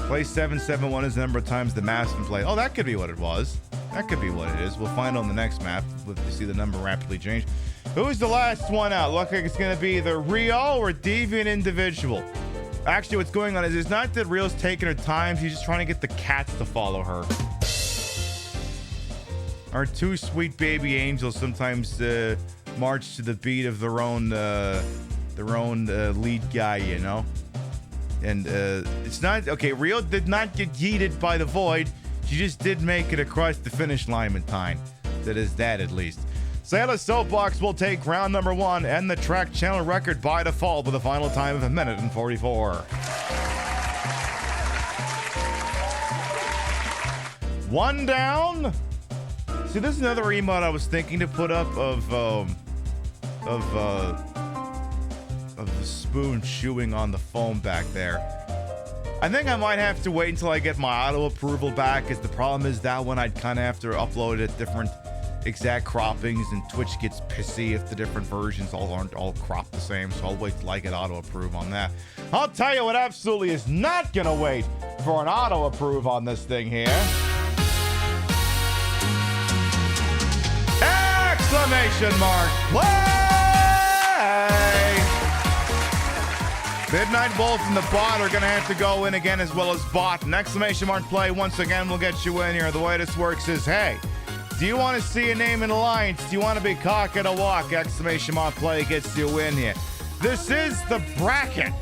[SPEAKER 2] Play 771 is the number of times the map's been played. Oh, that could be what it was. That could be what it is. We'll find on the next map if you see the number rapidly change. Who's the last one out? Looks like it's going to be either Rio or Deviant Individual. Actually, what's going on is it's not that Rio's taking her time. She's just trying to get the cats to follow her. Our 2 sweet baby angels sometimes march to the beat of their own lead guy, you know? And it's not... Okay, Rio did not get yeeted by the void. She just did make it across the finish line in time. That is that, at least. Sailor Soapbox will take round number 1 and the track channel record by default with a final time of 1:44. 1 down. See, this is another emote I was thinking to put up of the spoon chewing on the foam back there. I think I might have to wait until I get my auto approval back, because the problem is that one I'd kind of have to upload it different exact croppings, and Twitch gets pissy if the different versions aren't all cropped the same, so I'll wait till I get auto approve on that. I'll tell you what absolutely is not gonna wait for an auto approve on this thing here. Exclamation mark play! Midnight Wolf and the bot are going to have to go in again, as well as bot. An exclamation mark play once again will get you in here. The way this works is, hey, Do you want to see a name in Alliance? Do you want to be cock at a walk? Exclamation mark play gets you a win here. This is the bracket.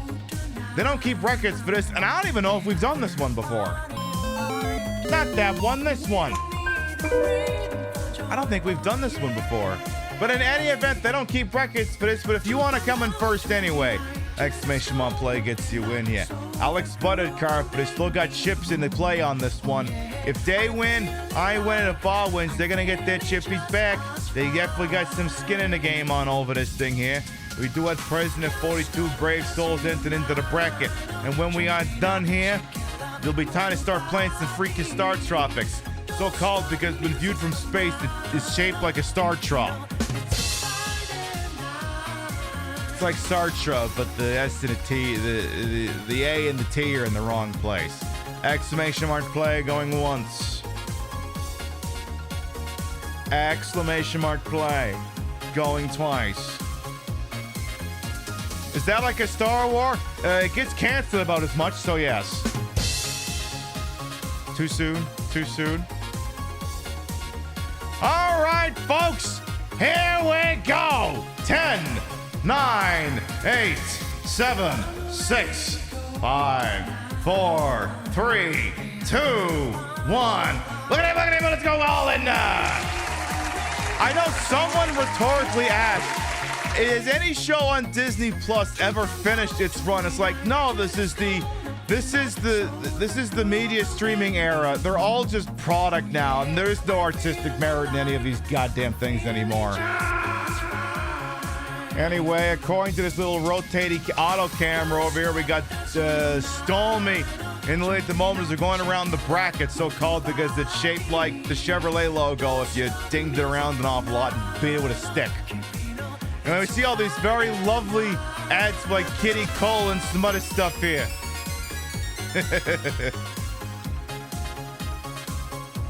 [SPEAKER 2] They don't keep records for this, and I don't even know if we've done this one before. Not that one, this one. I don't think we've done this one before. But in any event, they don't keep records for this, but if you want to come in first anyway, exclamation mark play gets you in here. Alex butted car, but they still got chips in the play on this one. If they win, I win, and if Ball wins, they're going to get their chippies back. They definitely got some skin in the game on over this thing here. We do have President 42 brave souls entered into the bracket. And when we are done here, it'll be time to start playing some freaking StarTropics. So called because when viewed from space, it is shaped like a star trop. It's like Sartre, but the S and the T, the A and the T are in the wrong place. Exclamation mark play going once. Exclamation mark play going twice. Is that like a Star War? It gets canceled about as much, so yes. Too soon, too soon. All right, folks, here we go. 10, 9, 8, 7, 6, 5, 4, 3, 2, 1. Look at him, let's go all in. I know someone rhetorically asked, has any show on Disney Plus ever finished its run? It's like, no, this is the media streaming era. They're all just product now, and there's no artistic merit in any of these goddamn things anymore. Anyway, according to this little rotating auto camera over here, we got Stormy in the lead at the moment as they're going around the bracket, so-called, because it's shaped like the Chevrolet logo if you dinged it around an awful lot and beat it with a stick. And we see all these very lovely ads like Kitty Cole and some other stuff here.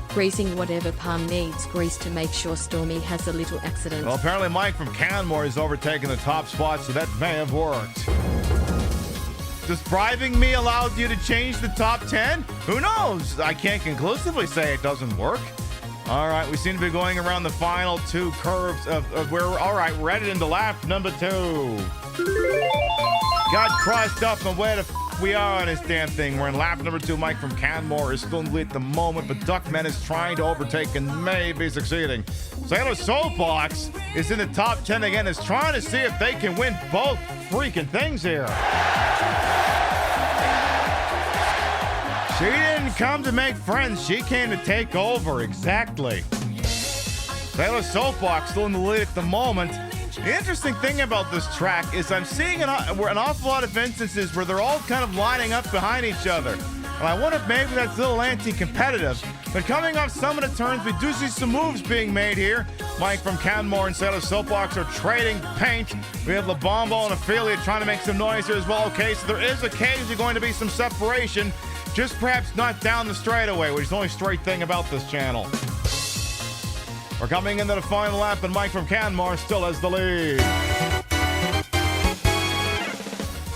[SPEAKER 6] Greasing whatever palm needs grease to make sure Stormy has a little accident.
[SPEAKER 2] Well, apparently Mike from Canmore is overtaking the top spot, so that may have worked. Does bribing me allow you to change the top 10? Who knows? I can't conclusively say it doesn't work. All right, we seem to be going around the final two curves of where all right, we're headed into lap number 2. Got crossed up and where the we are on this damn thing. We're in lap number 2. Mike from Canmore is still in the lead at the moment, but Duckman is trying to overtake and may be succeeding. Sailor Soapbox is in the top 10 again, is trying to see if they can win both freaking things here. She didn't come to make friends. She came to take over. Exactly. Sailor Soapbox still in the lead at the moment. The interesting thing about this track is I'm seeing an awful lot of instances where they're all kind of lining up behind each other. And I wonder if maybe that's a little anti-competitive. But coming off some of the turns, we do see some moves being made here. Mike from Canmore and Sailor Soapbox are trading paint. We have LaBombo and Ophelia trying to make some noise here as well. Okay, so there is occasionally going to be some separation. Just perhaps not down the straightaway, which is the only straight thing about this channel. We're coming into the final lap, and Mike from Canmore still has the lead.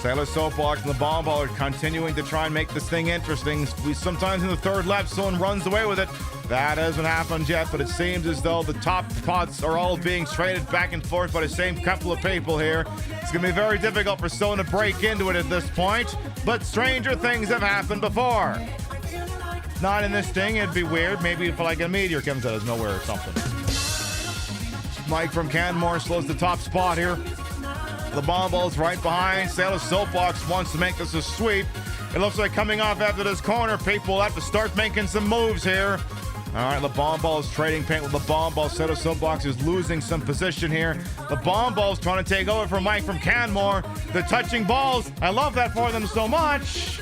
[SPEAKER 2] Sailor Soapbox and the Bombo are continuing to try and make this thing interesting. Sometimes in the third lap, someone runs away with it. That hasn't happened yet, but it seems as though the top spots are all being traded back and forth by the same couple of people here. It's going to be very difficult for someone to break into it at this point, but stranger things have happened before. Not in this thing, it'd be weird. Maybe if like a meteor comes out of nowhere or something. Mike from Canmore slows the top spot here. The Bombo's right behind. Sailor Soapbox wants to make this a sweep. It looks like coming off after this corner, people will have to start making some moves here. All right, the Bombo is trading paint with the Bombo. Sailor Soapbox is losing some position here. The Bombo's trying to take over from Mike from Canmore. They're touching balls. I love that for them so much.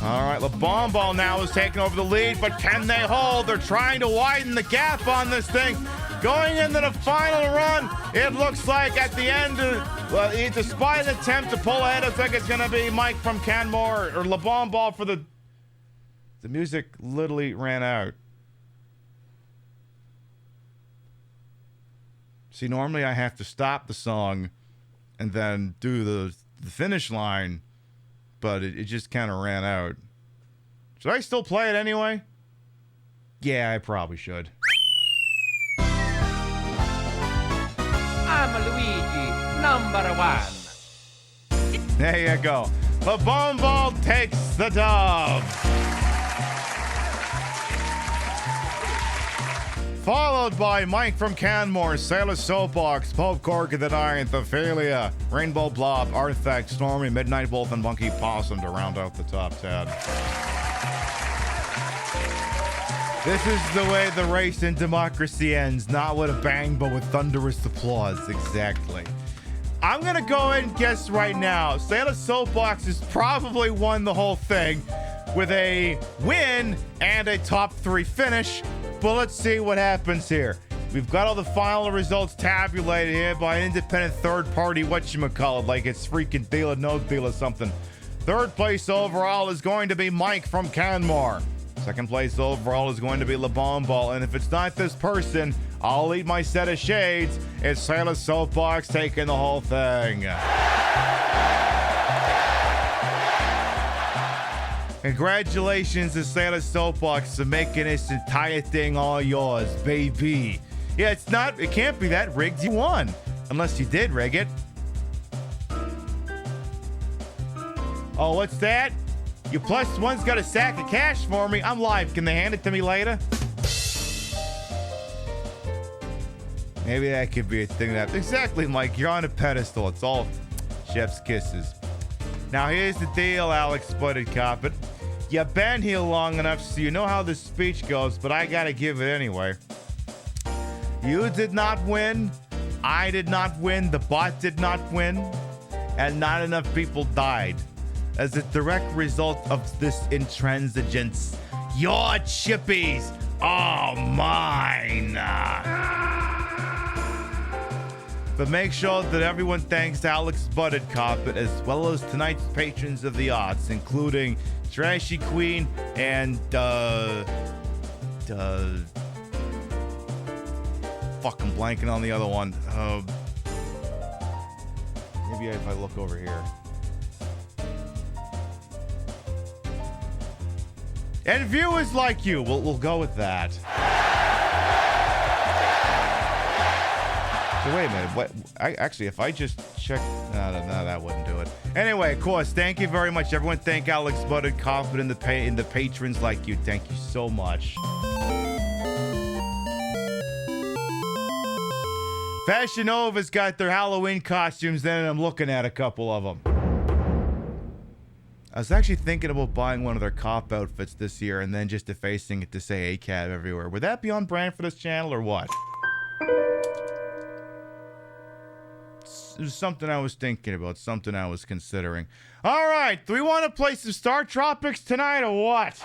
[SPEAKER 2] All right, LaBombo now is taking over the lead, but can they hold? They're trying to widen the gap on this thing. Going into the final run, it looks like at the end, despite an attempt to pull ahead, I think it's going to be Mike from Canmore or LaBombo for the... The music literally ran out. See, normally I have to stop the song and then do the finish line, but it just kind of ran out. Should I still play it anyway? Yeah, I probably should.
[SPEAKER 5] I'm Luigi, number one.
[SPEAKER 2] There you go. The Bomb Ball takes the dub. Followed by Mike from Canmore, Sailor Soapbox, Pope Cork the Ninth, Ophelia, Rainbow Blob, Arthak, Stormy, Midnight Wolf, and Monkey Possum to round out the top 10. This is the way the race in democracy ends, not with a bang, but with thunderous applause. Exactly. I'm gonna go ahead and guess right now, Sailor Soapbox has probably won the whole thing with a win and a top 3 finish. But let's see what happens here. We've got all the final results tabulated here by an independent third party, whatchamacallit, like it's freaking Deal or No Deal or something. Third place overall is going to be Mike from Canmore. Second place overall is going to be LaBomball. And if it's not this person, I'll eat my set of shades. It's Sailor Soapbox taking the whole thing. Congratulations to Sailor Soapbox for making this entire thing all yours, baby. Yeah, it can't be that rigged. You won. Unless you did rig it. Oh, what's that? Your plus one's got a sack of cash for me. I'm live. Can they hand it to me later? Maybe that could be a thing that... Exactly, Mike. You're on a pedestal. It's all chef's kisses. Now, here's the deal, Alex Sputted Carpet. You've been here long enough so you know how this speech goes, but I gotta give it anyway. You did not win. I did not win. The bot did not win. And not enough people died. As a direct result of this intransigence, your chippies are mine. But make sure that everyone thanks Alex Butted Carpet as well as tonight's patrons of the arts, including Trashy Queen and fucking blanking on the other one. Maybe if I look over here. And viewers like you, we'll go with that. So wait a minute. What? If I just check, no, that wouldn't do it. Anyway, of course, thank you very much, everyone. Thank Alex Butted Carpet and the patrons like you. Thank you so much. Fashion Nova's got their Halloween costumes in, and I'm looking at a couple of them. I was actually thinking about buying one of their cop outfits this year and then just defacing it to say ACAB everywhere. Would that be on brand for this channel or what? It was something I was thinking about, something I was considering. All right, do we want to play some StarTropics tonight or what?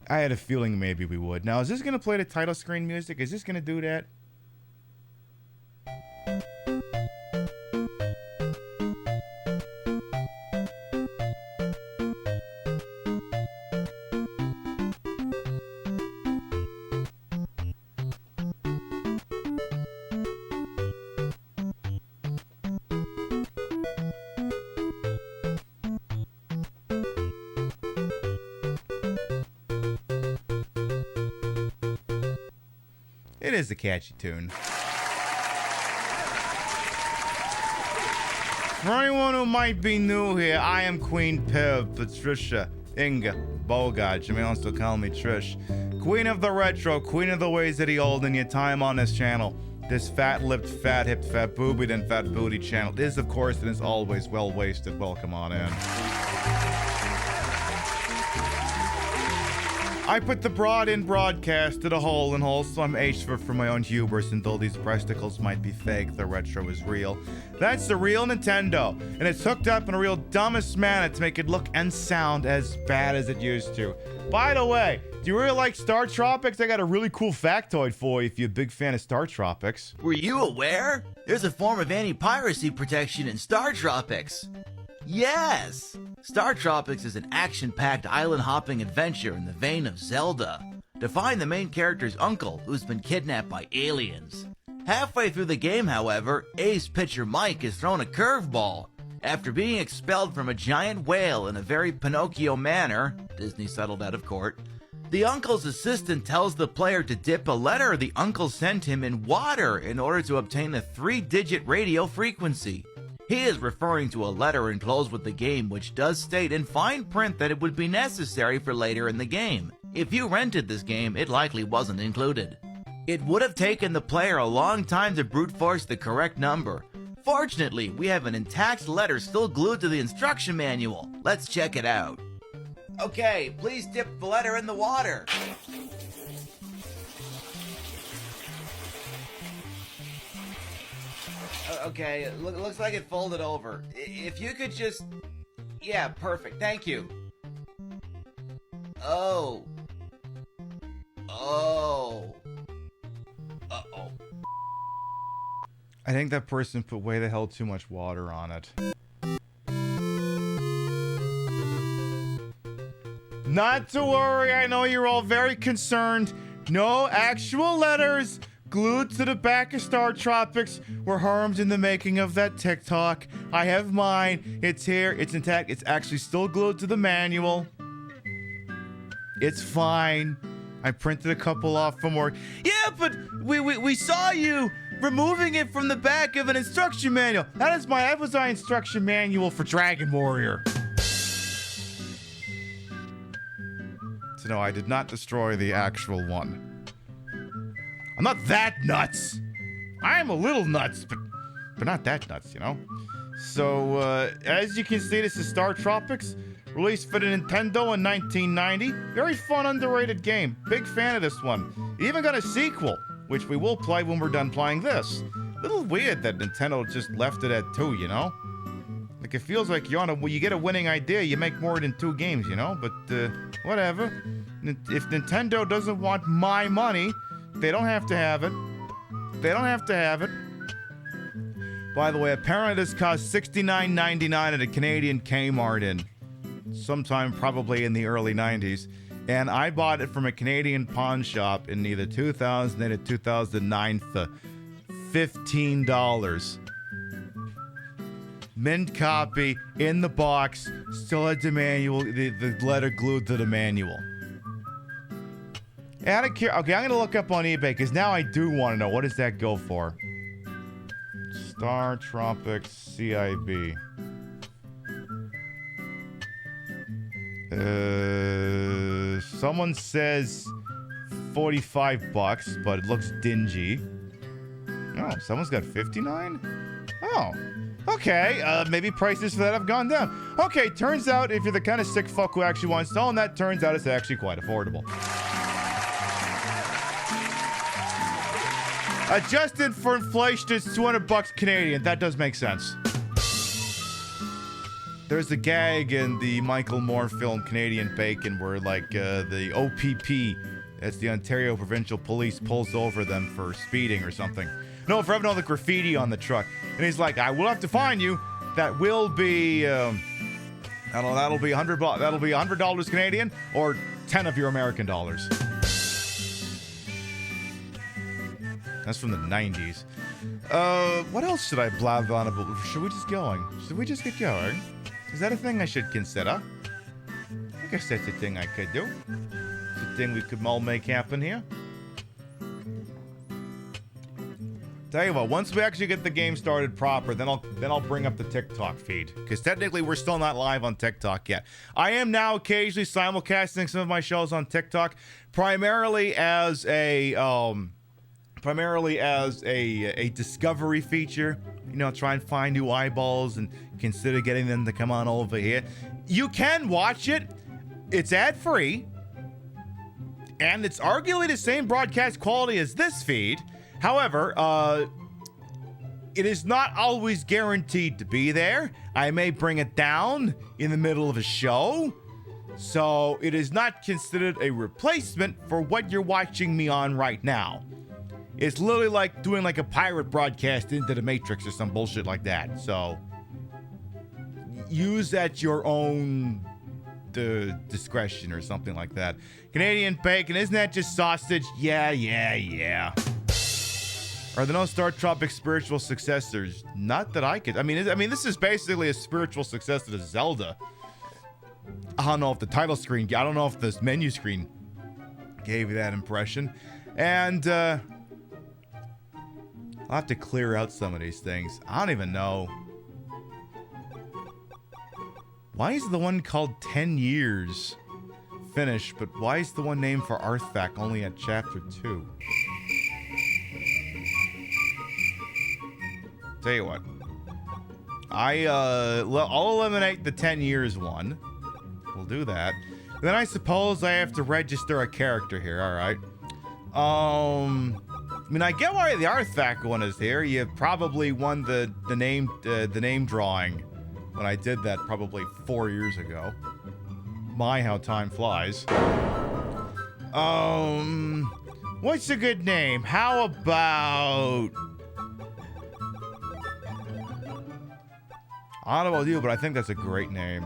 [SPEAKER 2] I had a feeling maybe we would. Now, is this going to play the title screen music? Is this going to do that? It is a catchy tune. For anyone who might be new here, I am Queen Piv, Patricia, Inga, Bogart. You may also call me Trish. Queen of the retro, queen of the ways of the old, and your time on this channel. This fat-lipped, fat-hipped, fat-boobied, and fat-booty channel is, of course, and is always well-wasted. Welcome on in. I put the broad in broadcast to the hole and wholesome H for my own hubris, and though these breasticles might be fake, the retro is real. That's the real Nintendo, and it's hooked up in a real dumbest manner to make it look and sound as bad as it used to. By the way, do you really like StarTropics? I got a really cool factoid for you if you're a big fan of StarTropics.
[SPEAKER 1] Were you aware? There's a form of anti-piracy protection in StarTropics. Yes! StarTropics is an action-packed island-hopping adventure in the vein of Zelda. To find the main character's uncle, who's been kidnapped by aliens. Halfway through the game, however, ace pitcher Mike is thrown a curveball, After being expelled from a giant whale in a very Pinocchio manner, Disney settled out of court, the uncle's assistant tells the player to dip a letter the uncle sent him in water in order to obtain a 3-digit radio frequency. He is referring to a letter enclosed with the game which does state in fine print that it would be necessary for later in the game. If you rented this game, it likely wasn't included. It would have taken the player a long time to brute force the correct number. Fortunately, we have an intact letter still glued to the instruction manual. Let's check it out. Okay, please dip the letter in the water. Okay, looks like it folded over. If you could just... Yeah, perfect. Thank you. Oh. Uh-oh.
[SPEAKER 2] I think that person put way the hell too much water on it. Not to worry, I know you're all very concerned. No actual letters glued to the back of StarTropics were harmed in the making of that TikTok. I have mine. It's here. It's intact. It's actually still glued to the manual. It's fine. I printed a couple off from work. Yeah, but we saw you removing it from the back of an instruction manual. That was my instruction manual for Dragon Warrior. So no, I did not destroy the actual one. I'm not that nuts. I'm a little nuts, but not that nuts, you know? So, as you can see, this is StarTropics, released for the Nintendo in 1990. Very fun, underrated game. Big fan of this one. It even got a sequel, which we will play when we're done playing this. Little weird that Nintendo just left it at 2, you know? Like, it feels like you get a winning idea, you make more than 2 games, you know? But, whatever. If Nintendo doesn't want my money, they don't have to have it. They don't have to have it. By the way, apparently this cost $69.99 at a Canadian Kmart in sometime probably in the early 90s. And I bought it from a Canadian pawn shop in either 2008 or 2009 for $15. Mint copy, in the box, still had the manual, the letter glued to the manual. Out of care. Okay, I'm going to look up on eBay because now I do want to know. What does that go for? StarTropics CIB. Someone says $45, but it looks dingy. Oh, someone's got 59? Oh. Okay, maybe prices for that have gone down. Okay, turns out if you're the kind of sick fuck who actually wants to own that, turns out it's actually quite affordable. Adjusted for inflation, it's $200 Canadian. That does make sense. There's a gag in the Michael Moore film Canadian Bacon where, like, the OPP, that's the Ontario Provincial Police, pulls over them for speeding or something. No, for having all the graffiti on the truck. And he's like, I will have to fine you. That will be, I don't know, that'll be $100 Canadian or 10 of your American dollars. That's from the 90s. What else should I blab on about? Should we just get going? Is that a thing I should consider? I guess that's a thing I could do. It's a thing we could all make happen here. Tell you what, once we actually get the game started proper, then I'll bring up the TikTok feed. Because technically we're still not live on TikTok yet. I am now occasionally simulcasting some of my shows on TikTok, primarily as a discovery feature. You know, try and find new eyeballs and consider getting them to come on over here. You can watch it. It's ad-free. And it's arguably the same broadcast quality as this feed. However, it is not always guaranteed to be there. I may bring it down in the middle of a show. So it is not considered a replacement for what you're watching me on right now. It's literally like doing like a pirate broadcast into the Matrix or some bullshit like that. So use at your own discretion or something like that. Canadian bacon, isn't that just sausage? Yeah. Are there no StarTropics spiritual successors? Not that I could. I mean, this is basically a spiritual successor to Zelda. I don't know if the title screen, I don't know if this menu screen gave you that impression. And I'll have to clear out some of these things. I don't even know. Why is the one called 10 Years finished, but why is the one named for Arthak only at chapter 2? Tell you what. I'll eliminate the 10 years one. We'll do that. Then I suppose I have to register a character here, alright. I mean, I get why the Arthak one is here. You probably won the name drawing when I did that probably 4 years ago. My, how time flies. What's a good name? How about... I don't know about you, but I think that's a great name.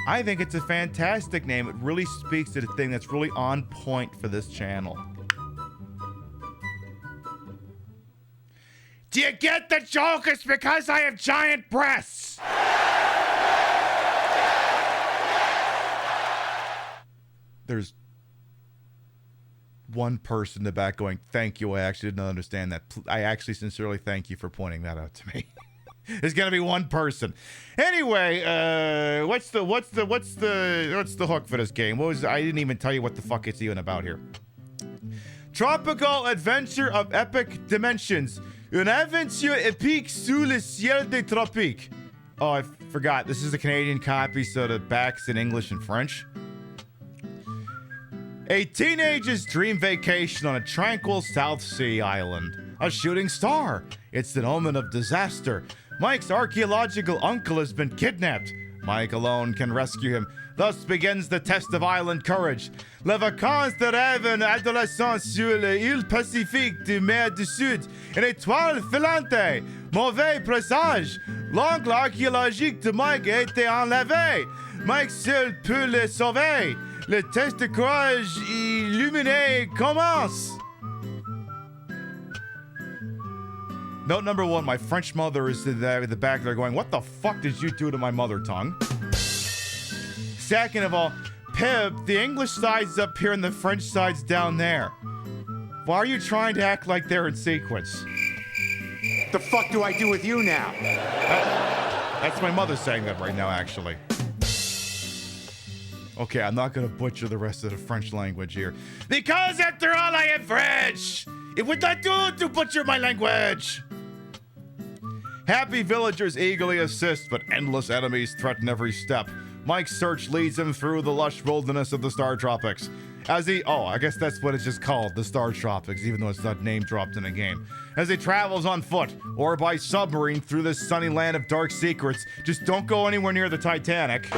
[SPEAKER 2] I think it's a fantastic name. It really speaks to the thing that's really on point for this channel. Do you get the joke? It's because I have giant breasts. There's one person in the back going, thank you. I actually didn't understand that. I actually sincerely thank you for pointing that out to me. There's gonna be one person. Anyway, what's the hook for this game? I didn't even tell you what the fuck it's even about here. Tropical adventure of epic dimensions. Une aventure épique sous le ciel des tropiques. Oh, I forgot. This is a Canadian copy, so the back's in English and French. A teenager's dream vacation on a tranquil South Sea island. A shooting star. It's an omen of disaster. Mike's archaeological uncle has been kidnapped. Mike alone can rescue him. Thus begins the test of island courage. Les vacances de rêve un adolescent sur l'île Pacifique de mer du Sud. Une étoile filante. Mauvais présage. L'oncle archéologique de Mike a été enlevé. Mike seul peut le sauver. Le test de courage illuminé commence. Note number one, my French mother is in the back there going, what the fuck did you do to my mother tongue? Second of all, Pib, the English side's up here and the French side's down there. Why are you trying to act like they're in sequence?
[SPEAKER 7] The fuck do I do with you now?
[SPEAKER 2] That's my mother saying that right now, actually. Okay, I'm not gonna butcher the rest of the French language here. Because after all, I am French! It would not do to butcher my language! Happy villagers eagerly assist, but endless enemies threaten every step. Mike's search leads him through the lush wilderness of the StarTropics. As he... Oh, I guess that's what it's just called, the StarTropics, even though it's not name-dropped in the game. As he travels on foot, or by submarine through this sunny land of dark secrets, just don't go anywhere near the Titanic.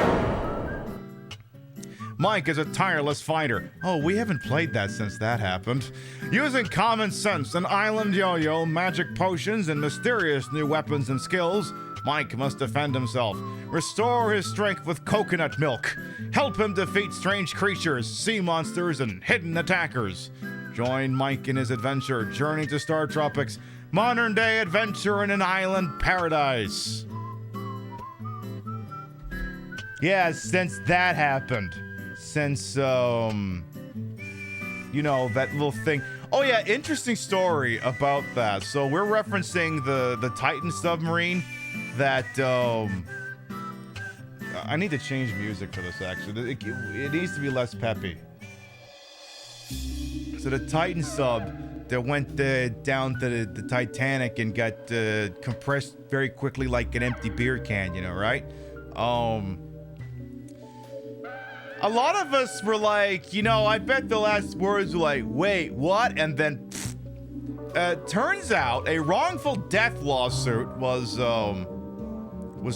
[SPEAKER 2] Mike is a tireless fighter. Oh, we haven't played that since that happened. Using common sense, an island yo-yo, magic potions, and mysterious new weapons and skills, Mike must defend himself. Restore his strength with coconut milk. Help him defeat strange creatures, sea monsters, and hidden attackers. Join Mike in his adventure, Journey to StarTropics, modern-day adventure in an island paradise. Yeah, since that happened. Since, you know, that little thing. Oh, yeah, interesting story about that. So we're referencing the Titan submarine that, I need to change music for this, actually. It needs to be less peppy. So the Titan sub that went down to the Titanic and got compressed very quickly like an empty beer can, you know, right? A lot of us were like, you know, I bet the last words were like, wait, what? And then, turns out a wrongful death lawsuit was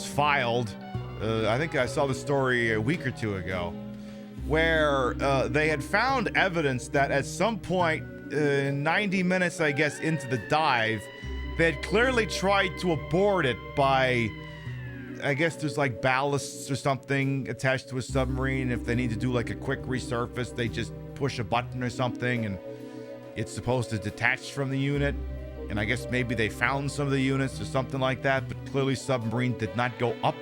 [SPEAKER 2] filed. I think I saw the story a week or two ago, where they had found evidence that at some point, 90 minutes, I guess, into the dive, they had clearly tried to abort it by... I guess there's like ballasts or something attached to a submarine. If they need to do like a quick resurface, they just push a button or something and it's supposed to detach from the unit. And I guess maybe they found some of the units or something like that, but clearly submarine did not go up.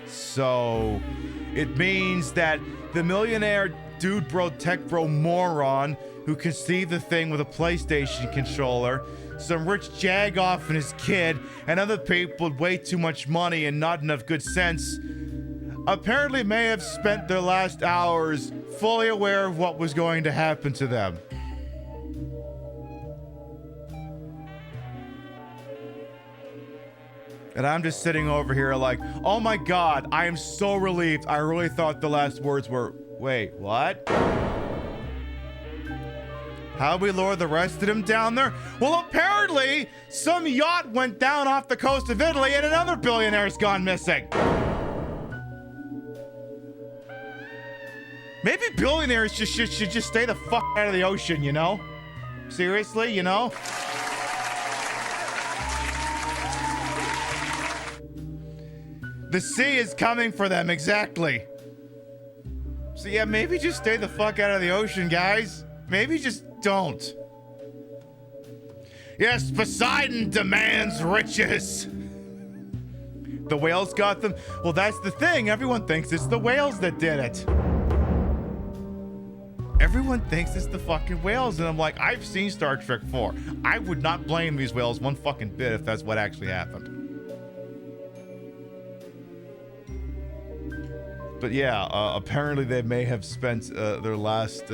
[SPEAKER 2] So it means that the millionaire dude bro tech bro moron who conceived the thing with a PlayStation controller, some rich jagoff and his kid, and other people with way too much money and not enough good sense apparently may have spent their last hours fully aware of what was going to happen to them. And I'm just sitting over here like, oh my God, I am so relieved. I really thought the last words were, wait, what? How do we lure the rest of them down there? Well, apparently some yacht went down off the coast of Italy and another billionaire's gone missing. Maybe billionaires should just stay the fuck out of the ocean, you know? Seriously, you know? The sea is coming for them, exactly. So yeah, maybe just stay the fuck out of the ocean, guys. Maybe just don't. Yes, Poseidon demands riches. The whales got them? Well, that's the thing. Everyone thinks it's the whales that did it. Everyone thinks it's the fucking whales, and I'm like, I've seen Star Trek 4. I would not blame these whales one fucking bit if that's what actually happened. But yeah, apparently they may have spent their last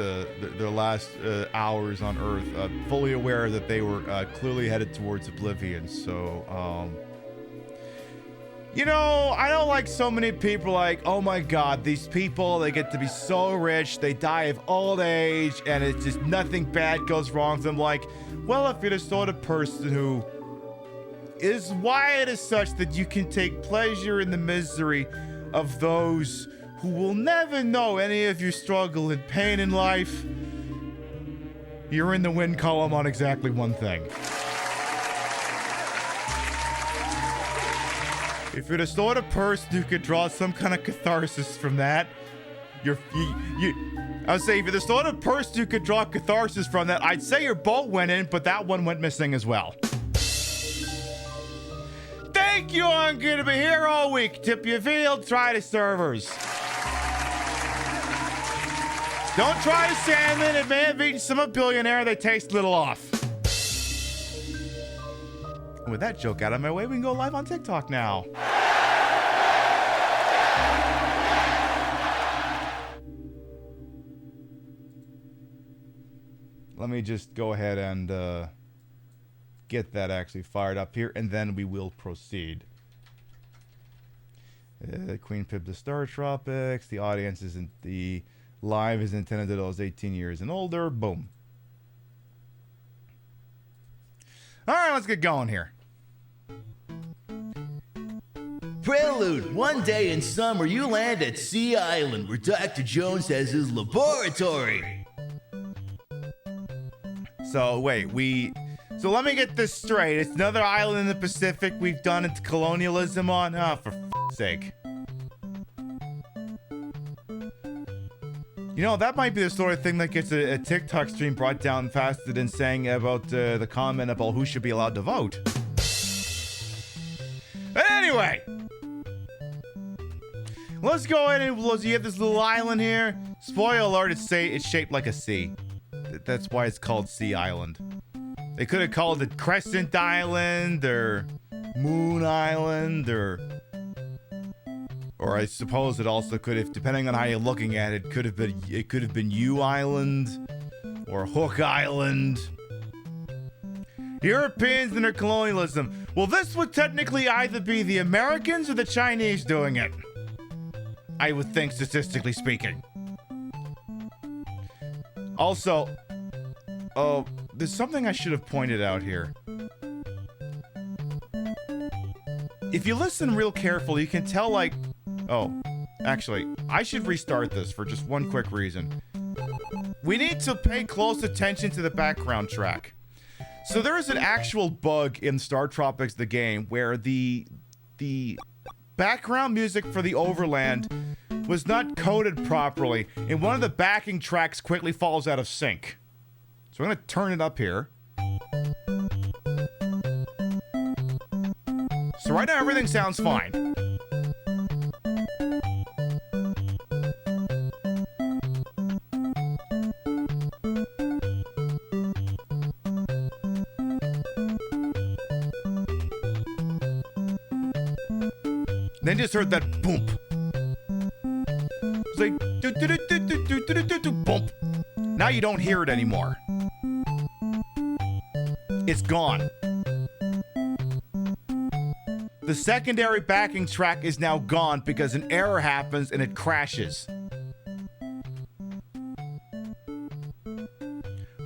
[SPEAKER 2] hours on Earth fully aware that they were clearly headed towards oblivion. So, you know, I don't like so many people like, oh my God, these people, they get to be so rich, they die of old age, and it's just nothing bad goes wrong with them. Like, well, if you're the sort of person who is wired as such that you can take pleasure in the misery of those who will never know any of your struggle and pain in life, you're in the win column on exactly one thing. If you're the sort of person who could draw some kind of catharsis from that, I would say if you're the sort of person who could draw catharsis from that, I'd say your boat went in, but that one went missing as well. Thank you, I'm gonna be here all week. Tip your field, try the servers. Don't try the salmon, it may have eaten some a billionaire, they taste a little off. And with that joke out of my way, we can go live on TikTok now. Let me just go ahead and get that actually fired up here, and then we will proceed. Queen Pip the StarTropics. The audience isn't the live is intended to those 18 years and older. Boom. All right, let's get going here.
[SPEAKER 1] Prelude. One day in summer, you land at Sea Island, where Dr. Jones has his laboratory.
[SPEAKER 2] So, wait, So let me get this straight. It's another island in the Pacific we've done into colonialism on? Oh, for f***'s sake. You know, that might be the sort of thing that gets a TikTok stream brought down faster than saying about the comment about who should be allowed to vote. But anyway, let's go ahead and you have this little island here. Spoiler alert, it's shaped like a C. That's why it's called Sea Island. They could have called it Crescent Island or Moon Island or I suppose it also could have, depending on how you're looking at it, it could have been U Island or Hook Island. Europeans and their colonialism. Well, this would technically either be the Americans or the Chinese doing it, I would think, statistically speaking. Also, there's something I should have pointed out here. If you listen real carefully, you can tell, like... Oh, actually, I should restart this for just one quick reason. We need to pay close attention to the background track. So there is an actual bug in StarTropics the game where the background music for the Overland was not coded properly, and one of the backing tracks quickly falls out of sync. So I'm going to turn it up here. So right now everything sounds fine. Then just heard that boom. It's like do do do do do do do do do boom. Now you don't hear it anymore. It's gone. The secondary backing track is now gone because an error happens and it crashes.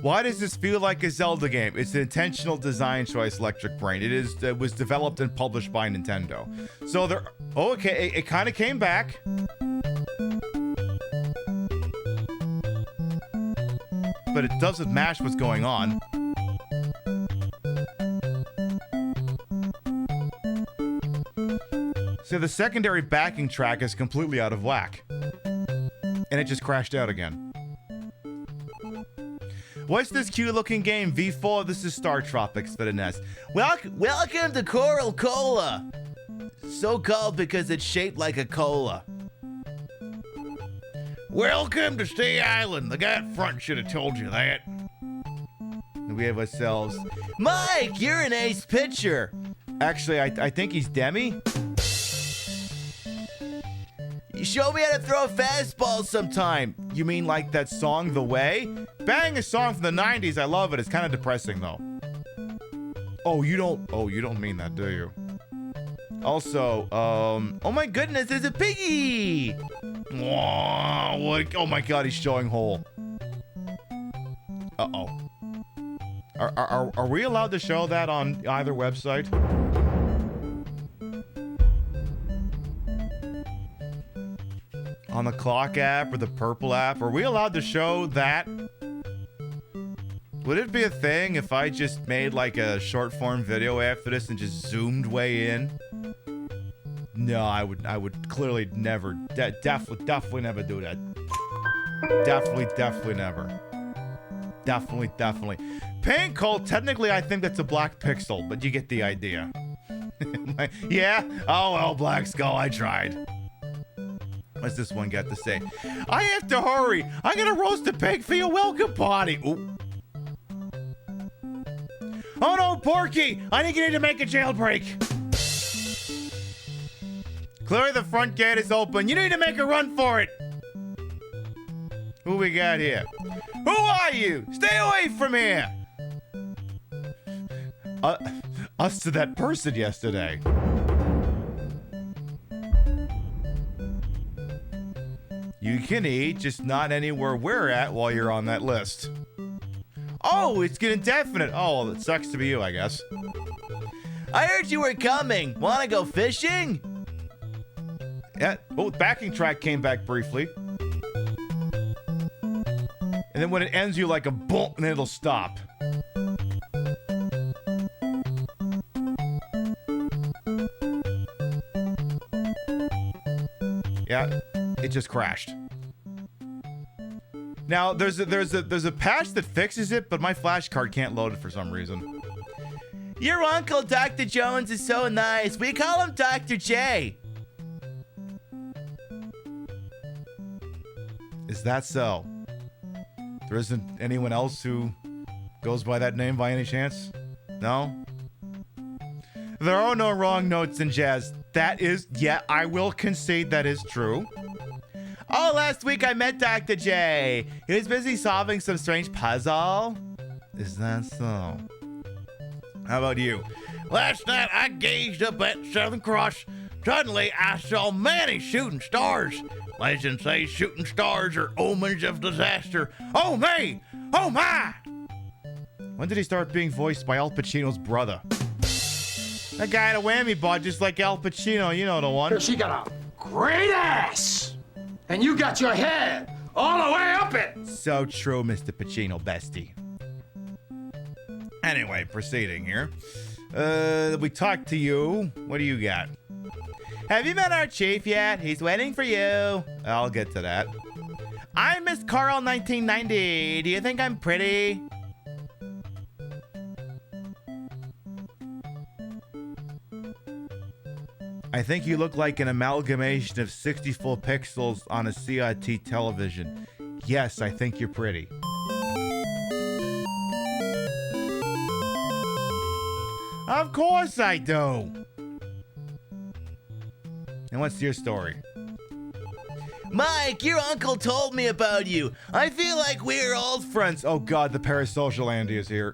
[SPEAKER 2] Why does this feel like a Zelda game? It's an intentional design choice, Electric Brain. It was developed and published by Nintendo. So there, okay, it kind of came back. But it doesn't match what's going on. So the secondary backing track is completely out of whack. And it just crashed out again. What's this cute looking game? V4, this is StarTropics for the NES.
[SPEAKER 1] Welcome to Coral Cola. So called because it's shaped like a cola. Welcome to Stay Island. The guy up front should have told you that.
[SPEAKER 2] And we have ourselves.
[SPEAKER 1] Mike, you're an ace pitcher.
[SPEAKER 2] Actually, I think he's Demi.
[SPEAKER 1] You show me how to throw a fastball sometime.
[SPEAKER 2] You mean like that song, The Way? Bang, a song from the 90s. I love it. It's kind of depressing, though. Oh, you don't mean that, do you? Also,
[SPEAKER 1] oh my goodness, there's a piggy.
[SPEAKER 2] Whoa, what? Oh my God, he's showing hole. Uh-oh. Are we allowed to show that on either website? On the Clock app or the Purple app? Are we allowed to show that? Would it be a thing if I just made like a short form video after this and just zoomed way in? No, I would clearly never, definitely never do that. Definitely never. Definitely. Paint Cold, technically I think that's a black pixel, but you get the idea. Yeah? Oh well, Black Skull, I tried. What's this one got to say? I have to hurry. I'm gonna roast a pig for your welcome party. Ooh. Oh no, Porky! I think you need to make a jailbreak. Clearly the front gate is open. You need to make a run for it. Who we got here? Who are you? Stay away from here. Us to that person yesterday. You can eat, just not anywhere we're at while you're on that list. Oh, it's getting definite. Oh, well, it sucks to be you, I guess.
[SPEAKER 1] I heard you were coming. Wanna go fishing?
[SPEAKER 2] Yeah. Oh, the backing track came back briefly. And then when it ends, you like a boom, and then it'll stop. Yeah, it just crashed. Now there's a patch that fixes it, but my flash card can't load it for some reason.
[SPEAKER 1] Your uncle, Dr. Jones, is so nice. We call him Dr. J.
[SPEAKER 2] Is that so? There isn't anyone else who goes by that name by any chance? No? There are no wrong notes in jazz. That is, yeah, I will concede that is true.
[SPEAKER 1] Oh, last week I met Dr. J. He was busy solving some strange puzzle.
[SPEAKER 2] Is that so? How about you?
[SPEAKER 3] Last night I gazed up at Southern Cross. Suddenly I saw many shooting stars. Legends say shooting stars are omens of disaster. Oh me! Oh my!
[SPEAKER 2] When did he start being voiced by Al Pacino's brother? That guy had a whammy bod just like Al Pacino, you know the one.
[SPEAKER 7] She got a great ass, and you got your head all the way up it.
[SPEAKER 2] So true, Mr. Pacino bestie. Anyway, proceeding here. We talked to you. What do you got? Have you met our chief yet? He's waiting for you. I'll get to that. I'm Miss Carl 1990. Do you think I'm pretty? I think you look like an amalgamation of 64 pixels on a CRT television. Yes, I think you're pretty. Of course I do. And what's your story?
[SPEAKER 1] Mike, your uncle told me about you. I feel like we're old
[SPEAKER 2] Friends. Oh God, the parasocial Andy is here.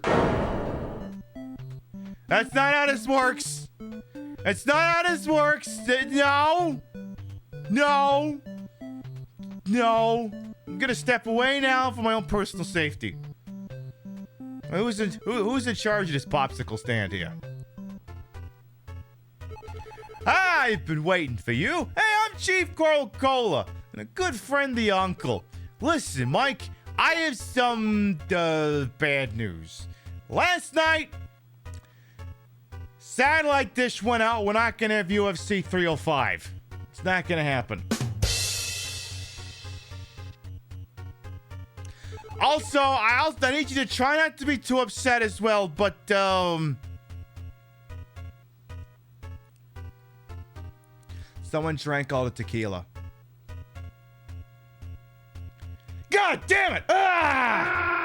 [SPEAKER 2] That's not how this works. It's not how this works. No. No. No. I'm gonna step away now for my own personal safety. Who's in charge of this popsicle stand here? I've been waiting for you. Hey, I'm Chief Coca-Cola and a good friend of the uncle. Listen, Mike, I have some bad news. Last night, satellite dish went out. We're not gonna have UFC 305. It's not gonna happen. Also, I need you to try not to be too upset as well, but, someone drank all the tequila. God damn it! Ah!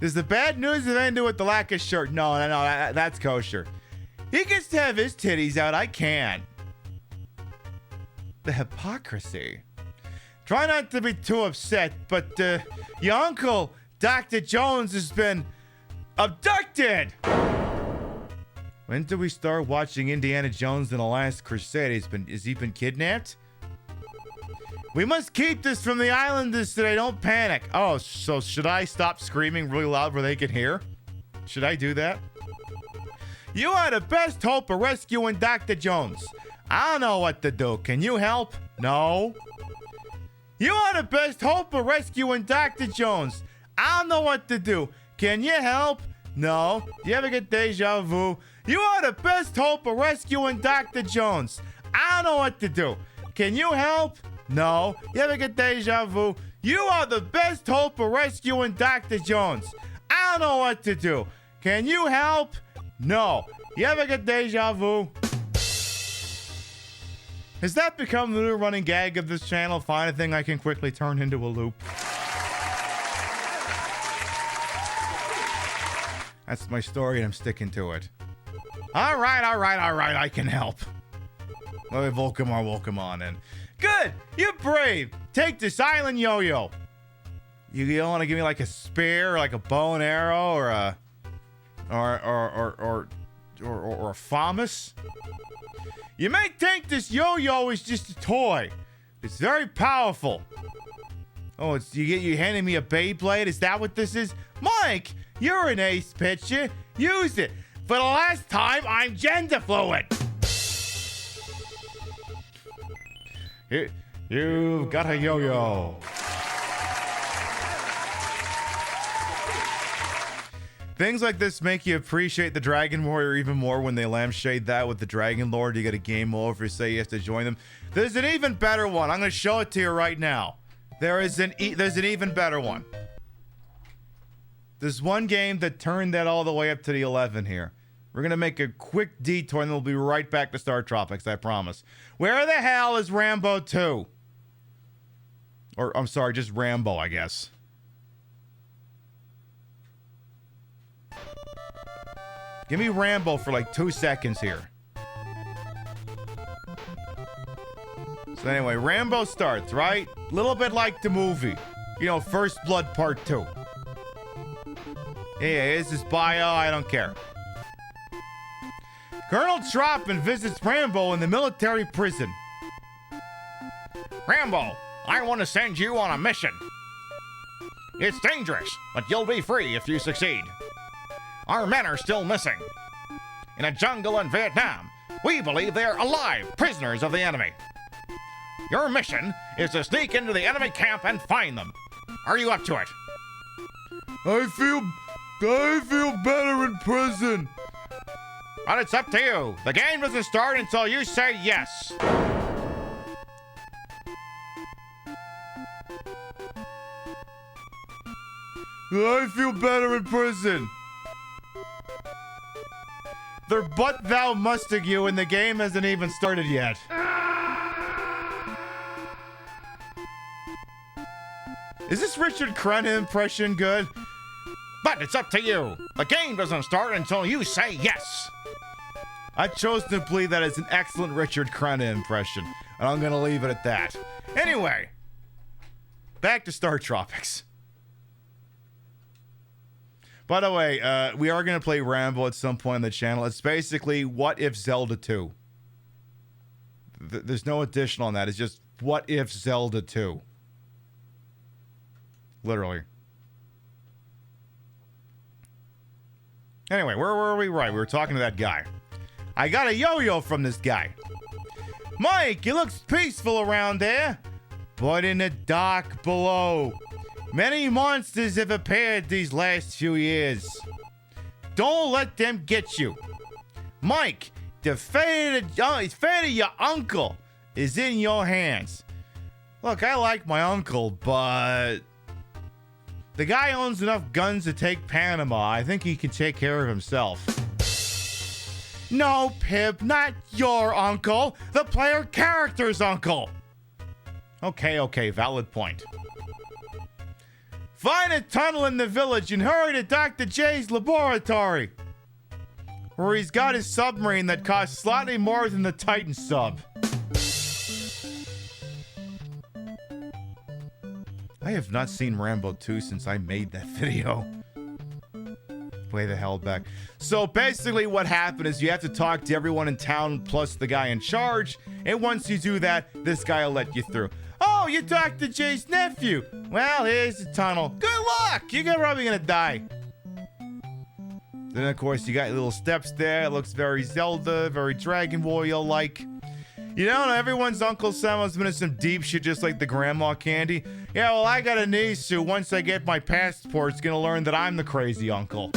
[SPEAKER 2] Is the bad news have anything to do with the lack of shirt? No, that's kosher. He gets to have his titties out, I can't. The hypocrisy. Try not to be too upset, but your uncle, Dr. Jones, has been abducted. When did we start watching Indiana Jones and the Last Crusade? Has he been kidnapped? We must keep this from the islanders so they don't panic. Oh, so should I stop screaming really loud where they can hear? Should I do that? You are the best hope of rescuing Dr. Jones. I don't know what to do. Can you help? No. You are the best hope of rescuing Dr. Jones. I don't know what to do. Can you help? No. You ever get deja vu? You are the best hope of rescuing Dr. Jones. I don't know what to do. Can you help? No. You ever get deja vu? You are the best hope of rescuing Dr. Jones. I don't know what to do. Can you help? No. You ever get deja vu? Has that become the new running gag of this channel? Find a thing I can quickly turn into a loop. That's my story and I'm sticking to it. All right, I can help. Welcome on in. Good, you're brave. Take this island yo-yo. You don't want to give me like a spear, or like a bow and arrow, or a FAMAS? You may think this yo-yo is just a toy. It's very powerful. Oh, you handing me a Beyblade? Is that what this is? Mike, you're an ace pitcher. Use it. For the last time, I'm gender fluid. You've got a yo-yo. Things like this make you appreciate the Dragon Warrior even more when they lampshade that with the Dragon Lord. You get a game over, say you have to join them. There's an even better one. I'm going to show it to you right now. There's an even better one. There's one game that turned that all the way up to the 11 here. We're going to make a quick detour and then we'll be right back to StarTropics, I promise. Where the hell is Rambo 2? Or, I'm sorry, just Rambo, I guess. Give me Rambo for like 2 seconds here. So anyway, Rambo starts, right? A little bit like the movie. You know, First Blood Part 2. Yeah, here's his bio, I don't care. Colonel Troppin visits Rambo in the military prison. Rambo, I want to send you on a mission. It's dangerous, but you'll be free if you succeed. Our men are still missing. In a jungle in Vietnam, we believe they're alive prisoners of the enemy. Your mission is to sneak into the enemy camp and find them. Are you up to it? I feel better in prison. But it's up to you. The game doesn't start until you say yes. I feel better in prison. They're but thou musting you and the game hasn't even started yet. Is this Richard Crenna impression good? But it's up to you. The game doesn't start until you say yes. I chose to believe that is an excellent Richard Crenna impression, and I'm going to leave it at that. Anyway, back to StarTropics. By the way, we are going to play Rambo at some point on the channel. It's basically What If Zelda 2. There's no additional on that. It's just What If Zelda 2. Literally. Anyway, where were we? Right, we were talking to that guy. I got a yo-yo from this guy. Mike, it looks peaceful around there. But in the dark below, many monsters have appeared these last few years. Don't let them get you. Mike, the fate of your uncle is in your hands. Look, I like my uncle, but the guy owns enough guns to take Panama. I think he can take care of himself. No, Pib, not your uncle. The player character's uncle. Okay, valid point. Find a tunnel in the village and hurry to Dr. J's laboratory, where he's got his submarine that costs slightly more than the Titan sub. I have not seen Rambo 2 since I made that video. Way the hell back. So basically what happened is you have to talk to everyone in town plus the guy in charge, and once you do that, this guy will let you through. Oh, you're Dr. J's nephew. Well, here's the tunnel. Good luck. You're probably gonna die. Then, of course, you got little steps there. It looks very Zelda, very Dragon Warrior-like. You know, everyone's Uncle Sam has been in some deep shit just like the grandma candy. Yeah, well, I got a niece who, once I get my passport, is gonna learn that I'm the crazy uncle.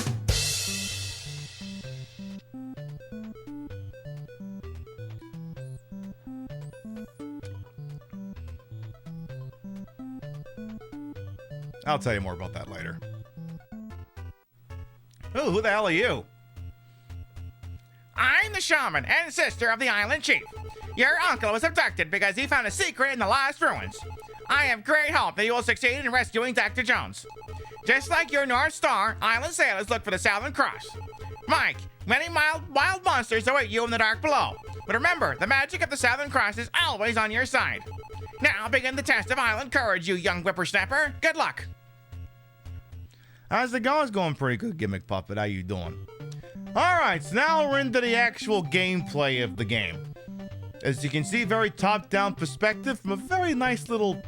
[SPEAKER 2] I'll tell you more about that later. Ooh, who the hell are you?
[SPEAKER 8] I'm the shaman and sister of the island chief. Your uncle was abducted because he found a secret in the lost ruins. I have great hope that you will succeed in rescuing Dr. Jones. Just like your North Star, island sailors look for the Southern Cross. Mike, many wild monsters await you in the dark below. But remember, the magic of the Southern Cross is always on your side. Now begin the test of island courage, you young whippersnapper. Good luck.
[SPEAKER 2] How's it going? It's going pretty good, Gimmick Puppet. How you doing? Alright, so now we're into the actual gameplay of the game. As you can see, very top-down perspective from a very nice little,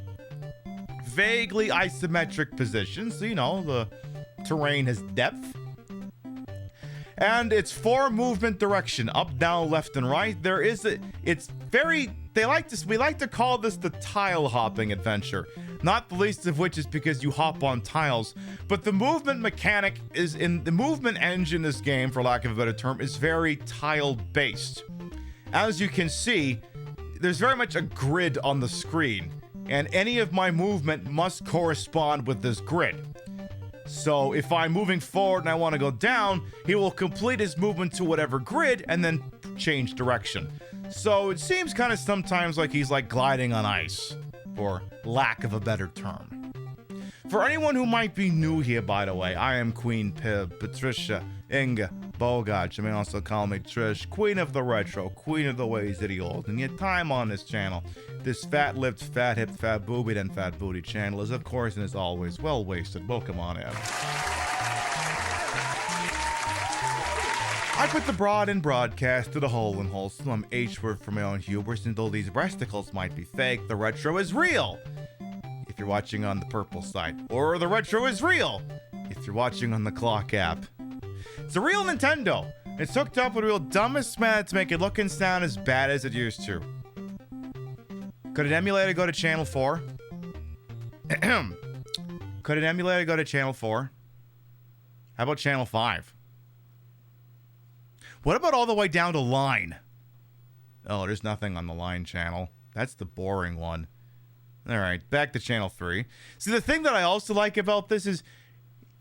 [SPEAKER 2] vaguely isometric position. So, you know, the terrain has depth. And it's 4 movement direction, up, down, left, and right. It's very, we like to call this the tile hopping adventure. Not the least of which is because you hop on tiles. But the movement mechanic is in the movement engine in this game, for lack of a better term, is very tile-based. As you can see, there's very much a grid on the screen, and any of my movement must correspond with this grid. So if I'm moving forward and I want to go down, he will complete his movement to whatever grid and then change direction. So it seems kind of sometimes like he's like gliding on ice, for lack of a better term. For anyone who might be new here, by the way, I am Queen Pib, Patricia, Inga, Bogart. You may also call me Trish, Queen of the Retro, Queen of the Ways of the Old. And your time on this channel, this fat-lipped, fat-hipped, fat-boobied, and fat-booty channel is, of course, and as always, well-wasted. Welcome on in. I put the broad in broadcast to the whole and wholesome. I'm H-word for my own hubris, and though these breasticles might be fake, the retro is real. If you're watching on the purple side, or the retro is real if you're watching on the clock app. It's a real Nintendo. It's hooked up with a real dumbest mat to make it look and sound as bad as it used to. Could an emulator go to channel 4? Could an emulator go to channel 4? How about channel 5? What about all the way down to line? Oh, there's nothing on the line channel. That's the boring one. All right, back to channel 3. See, the thing that I also like about this is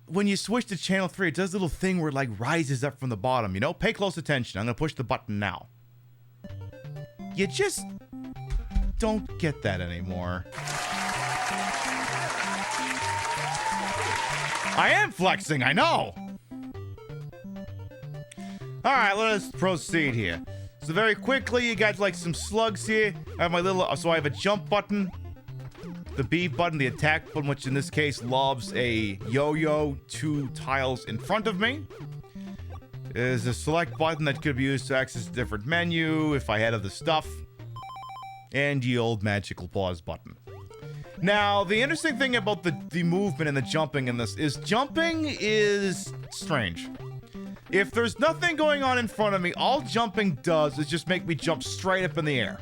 [SPEAKER 2] when you switch to channel 3, it does a little thing where it like rises up from the bottom, you know? Pay close attention. I'm going to push the button now. You just don't get that anymore. I am flexing, I know. All right, let us proceed here. So very quickly, you got like some slugs here. I have my little, so I have a jump button, the B button, the attack button, which in this case lobs a yo-yo 2 tiles in front of me. There's a select button that could be used to access a different menu if I had other stuff. And the old magical pause button. Now, the interesting thing about the movement and the jumping in this is jumping is strange. If there's nothing going on in front of me, all jumping does is just make me jump straight up in the air.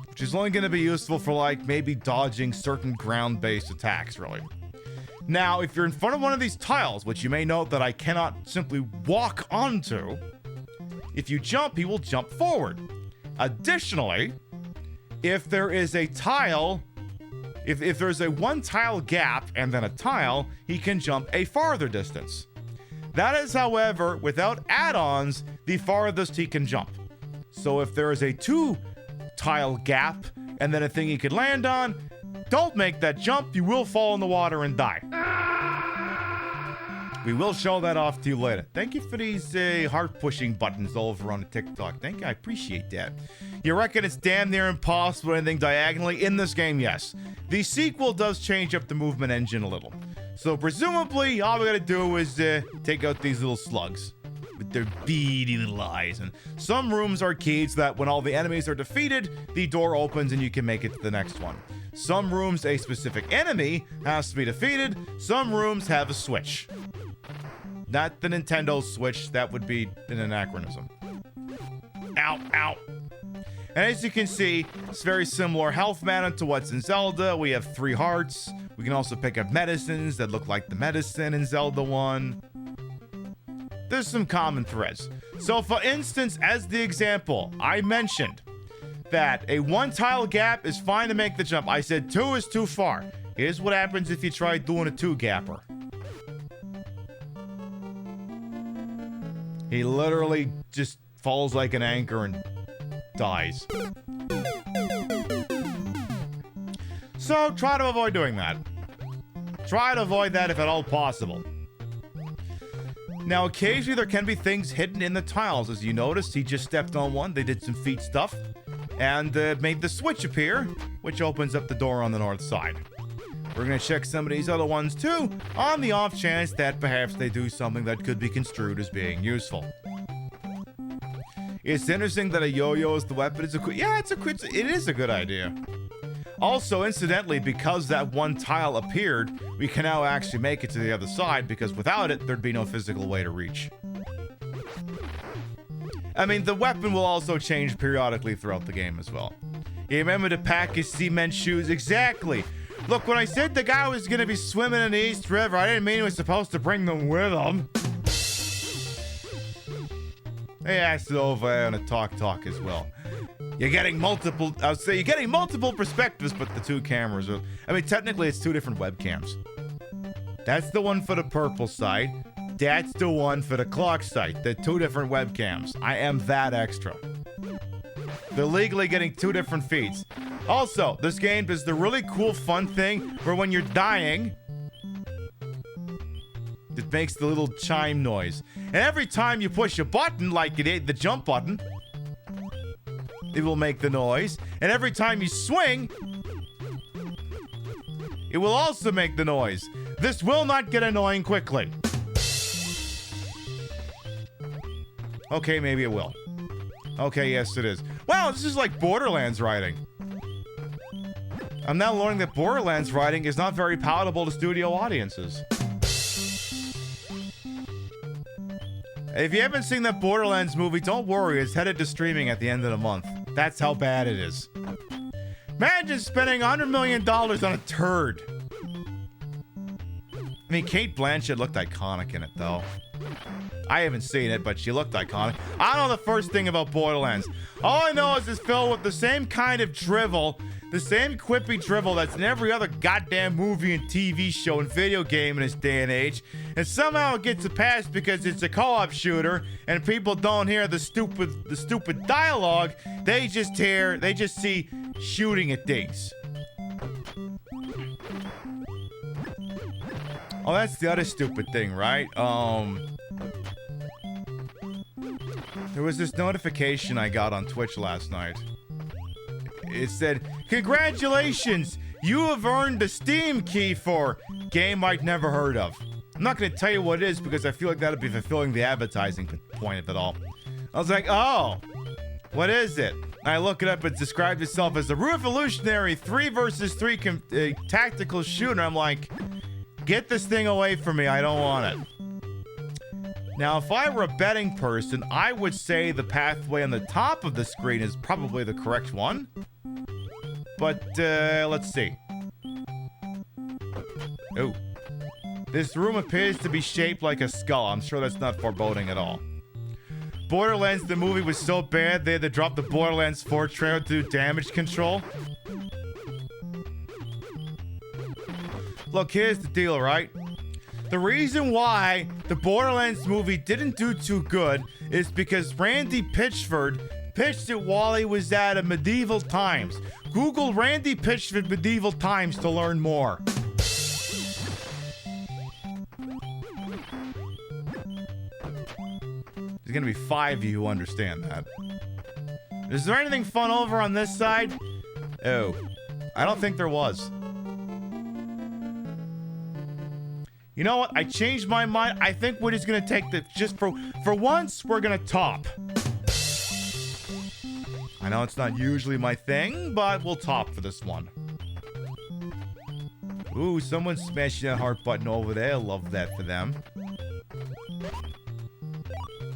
[SPEAKER 2] Which is only going to be useful for, like, maybe dodging certain ground-based attacks, really. Now, if you're in front of one of these tiles, which you may note that I cannot simply walk onto, if you jump, he will jump forward. Additionally, if there is a tile... If there's a 1 tile gap and then a tile, he can jump a farther distance. That is, however, without add-ons, the farthest he can jump. So if there is a 2 tile gap and then a thing he could land on, don't make that jump. You will fall in the water and die. We will show that off to you later. Thank you for these heart-pushing buttons over on TikTok. Thank you. I appreciate that. You reckon it's damn near impossible anything diagonally? In this game, yes. The sequel does change up the movement engine a little. So presumably, all we gotta do is take out these little slugs with their beady little eyes. And some rooms are keyed so that when all the enemies are defeated, the door opens and you can make it to the next one. Some rooms, a specific enemy has to be defeated. Some rooms have a switch. Not the Nintendo Switch. That would be an anachronism. Ow, ow. And as you can see, it's very similar health mana to what's in Zelda. We have 3 hearts. We can also pick up medicines that look like the medicine in Zelda 1. There's some common threads. So for instance, as the example, I mentioned that a 1 tile gap is fine to make the jump. I said 2 is too far. Here's what happens if you try doing a 2 gapper. He literally just falls like an anchor and dies. So try to avoid doing that. Try to avoid that if at all possible. Now, occasionally there can be things hidden in the tiles. As you noticed, he just stepped on one. They did some feet stuff and made the switch appear, which opens up the door on the north side. We're going to check some of these other ones too, on the off chance that perhaps they do something that could be construed as being useful. It's interesting that a yo-yo is the weapon. It is a good idea. Also, incidentally, because that 1 tile appeared, we can now actually make it to the other side, because without it, there'd be no physical way to reach. I mean, the weapon will also change periodically throughout the game as well. You remember to pack his cement shoes? Exactly! Look, when I said the guy was gonna be swimming in the East River, I didn't mean he was supposed to bring them with him. They asked it over there on a talk as well. You're getting multiple, I would say you're getting multiple perspectives, but the 2 cameras are, I mean, technically it's 2 different webcams. That's the one for the purple site. That's the one for the clock site. They're 2 different webcams. I am that extra. They're legally getting 2 different feeds. Also, this game does the really cool fun thing where when you're dying, it makes the little chime noise. And every time you push a button, like it did the jump button, it will make the noise. And every time you swing, it will also make the noise. This will not get annoying quickly. Okay, maybe it will. Okay, yes it is. Wow, this is like Borderlands riding. I'm now learning that Borderlands riding is not very palatable to studio audiences. If you haven't seen that Borderlands movie, don't worry, it's headed to streaming at the end of the month. That's how bad it is. Imagine spending $100 million on a turd. I mean, Kate Blanchett looked iconic in it, though. I haven't seen it, but she looked iconic. I don't know the first thing about Borderlands. All I know is it's filled with the same kind of drivel, the same quippy drivel that's in every other goddamn movie and TV show and video game in this day and age. And somehow it gets a pass because it's a co-op shooter and people don't hear the stupid dialogue. They just see shooting at things. Oh, that's the other stupid thing, right? There was this notification I got on Twitch last night. It said, "Congratulations! You have earned the Steam key for game I'd never heard of." I'm not going to tell you what it is because I feel like that'll be fulfilling the advertising point of it all. I was like, oh, what is it? I look it up. It described itself as a revolutionary 3 versus 3 tactical shooter. I'm like, get this thing away from me. I don't want it. Now, if I were a betting person, I would say the pathway on the top of the screen is probably the correct one. But, let's see. Oh. This room appears to be shaped like a skull. I'm sure that's not foreboding at all. Borderlands, the movie, was so bad they had to drop the Borderlands 4 trailer to do damage control. Look, here's the deal, right? The reason why the Borderlands movie didn't do too good is because Randy Pitchford pitched it while he was at medieval times. Google Randy Pitchford medieval times to learn more. There's gonna be 5 of you who understand that. Is there anything fun over on this side? Oh, I don't think there was. You know what? I changed my mind. I think we're just gonna take the for once. We're gonna top. I know it's not usually my thing, but we'll top for this one. Ooh, someone's smashing that heart button over there. Love that for them.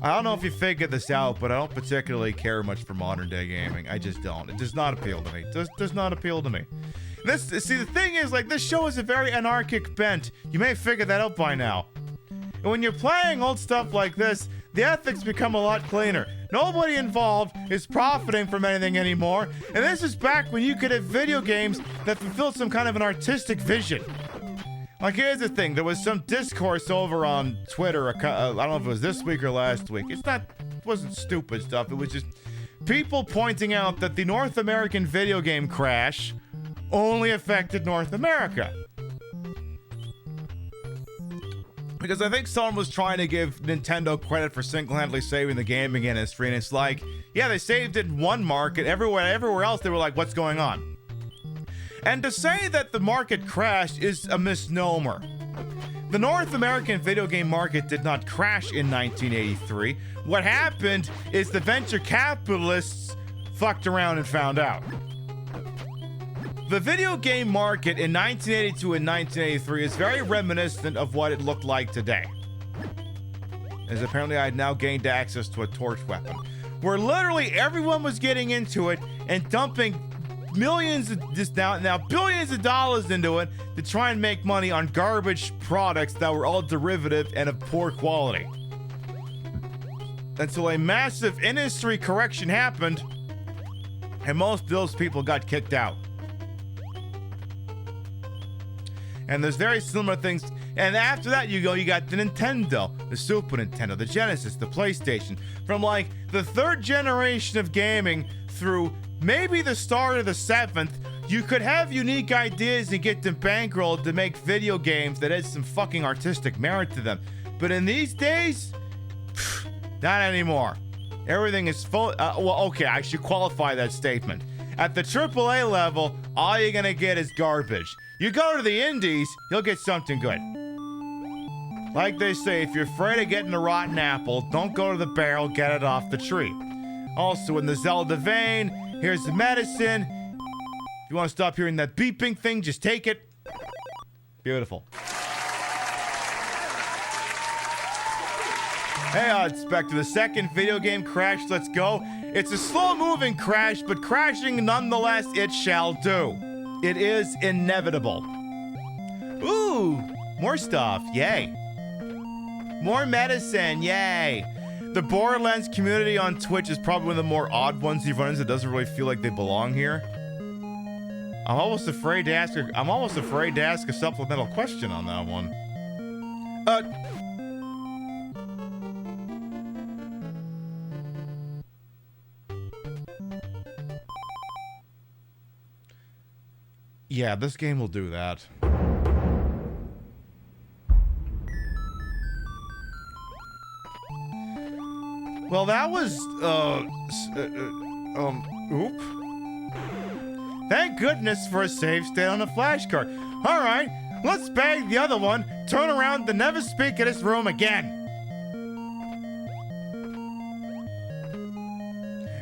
[SPEAKER 2] I don't know if you figured this out, but I don't particularly care much for modern day gaming. I just don't. It does not appeal to me. It does not appeal to me. See, the thing is, like, this show is a very anarchic bent. You may have figured that out by now. And when you're playing old stuff like this, the ethics become a lot cleaner. Nobody involved is profiting from anything anymore. And this is back when you could have video games that fulfilled some kind of an artistic vision. Like, here's the thing. There was some discourse over on Twitter. I don't know if it was this week or last week. It wasn't stupid stuff. It was just people pointing out that the North American video game crash only affected North America. Because I think someone was trying to give Nintendo credit for single-handedly saving the gaming industry, and it's like, yeah, they saved it in one market. Everywhere else, they were like, what's going on? And to say that the market crashed is a misnomer. The North American video game market did not crash in 1983. What happened is the venture capitalists fucked around and found out. The video game market in 1982 and 1983 is very reminiscent of what it looked like today. As apparently I had now gained access to a torch weapon, where literally everyone was getting into it and dumping billions of dollars into it to try and make money on garbage products that were all derivative and of poor quality. Until a massive industry correction happened, and most of those people got kicked out. And there's very similar things. And after that, you got the Nintendo, the Super Nintendo, the Genesis, the PlayStation. From like the 3rd generation of gaming through maybe the start of the 7th, you could have unique ideas and get them bankrolled to make video games that had some fucking artistic merit to them. But in these days, not anymore. Everything is full. Well, okay, I should qualify that statement. At the AAA level, all you're gonna get is garbage. You go to the indies, you'll get something good. Like they say, if you're afraid of getting a rotten apple, don't go to the barrel, get it off the tree. Also, in the Zelda vein, here's the medicine. If you want to stop hearing that beeping thing, just take it. Beautiful. Hey, it's back to the second video game crash. Let's go. It's a slow-moving crash, but crashing nonetheless it shall do. It is inevitable. Ooh, More stuff. Yay. More medicine. Yay. The Borderlands community on Twitch is probably one of the more odd ones you've run into that doesn't really feel like they belong here. I'm almost afraid to ask a supplemental question on that one. Yeah, this game will do that. Well, that was, oop. Thank goodness for a save state on a flashcard. All right, let's bag the other one, turn around, and never speak in this room again.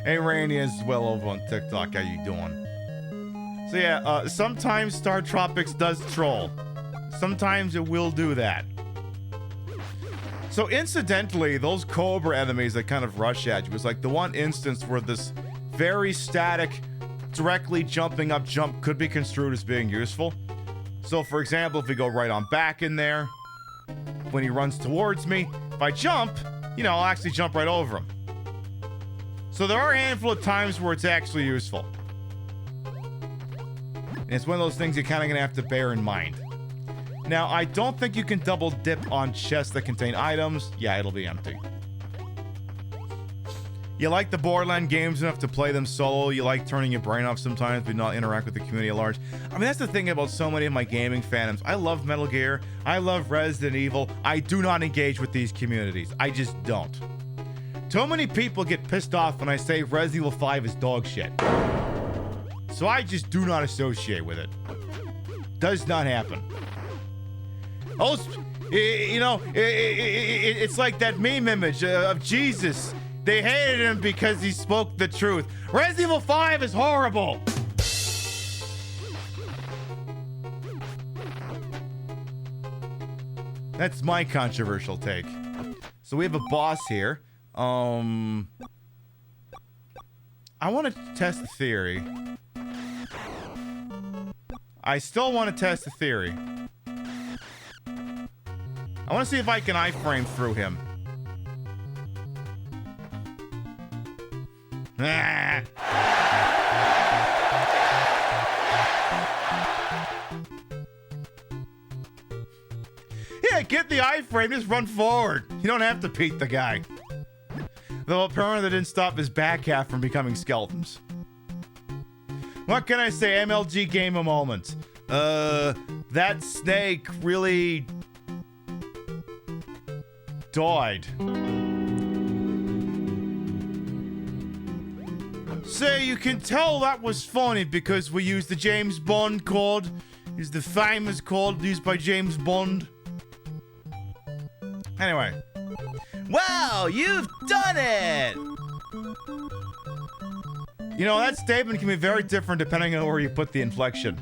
[SPEAKER 2] Hey, Rainy is well over on TikTok. How you doing? So yeah, sometimes StarTropics does troll. Sometimes it will do that. So incidentally, those Cobra enemies that kind of rush at you was like the one instance where this very static, directly jumping up jump could be construed as being useful. So for example, if we go right on back in there, when he runs towards me, if I jump, you know, I'll actually jump right over him. So there are a handful of times where it's actually useful. And it's one of those things you're kind of going to have to bear in mind. Now, I don't think you can double dip on chests that contain items. Yeah, it'll be empty. You like the Borderlands games enough to play them solo. You like turning your brain off sometimes, but not interact with the community at large. I mean, that's the thing about so many of my gaming fandoms. I love Metal Gear. I love Resident Evil. I do not engage with these communities. I just don't. Too many people get pissed off when I say Resident Evil 5 is dog shit. So I just do not associate with it. Does not happen. You know, it's like that meme image of Jesus. They hated him because he spoke the truth. Resident Evil 5 is horrible. That's my controversial take. So we have a boss here. I want to test the theory. I still want to test the theory. I want to see if I can iframe through him. Ah. Yeah, get the iframe, just run forward. You don't have to beat the guy. Though apparently that didn't stop his back half from becoming skeletons. What can I say? MLG gamer moment. That snake really died. Say, you can tell that was funny because we used the James Bond code. It's the famous code used by James Bond. Anyway.
[SPEAKER 1] Wow, you've done it!
[SPEAKER 2] You know, that statement can be very different depending on where you put the inflection.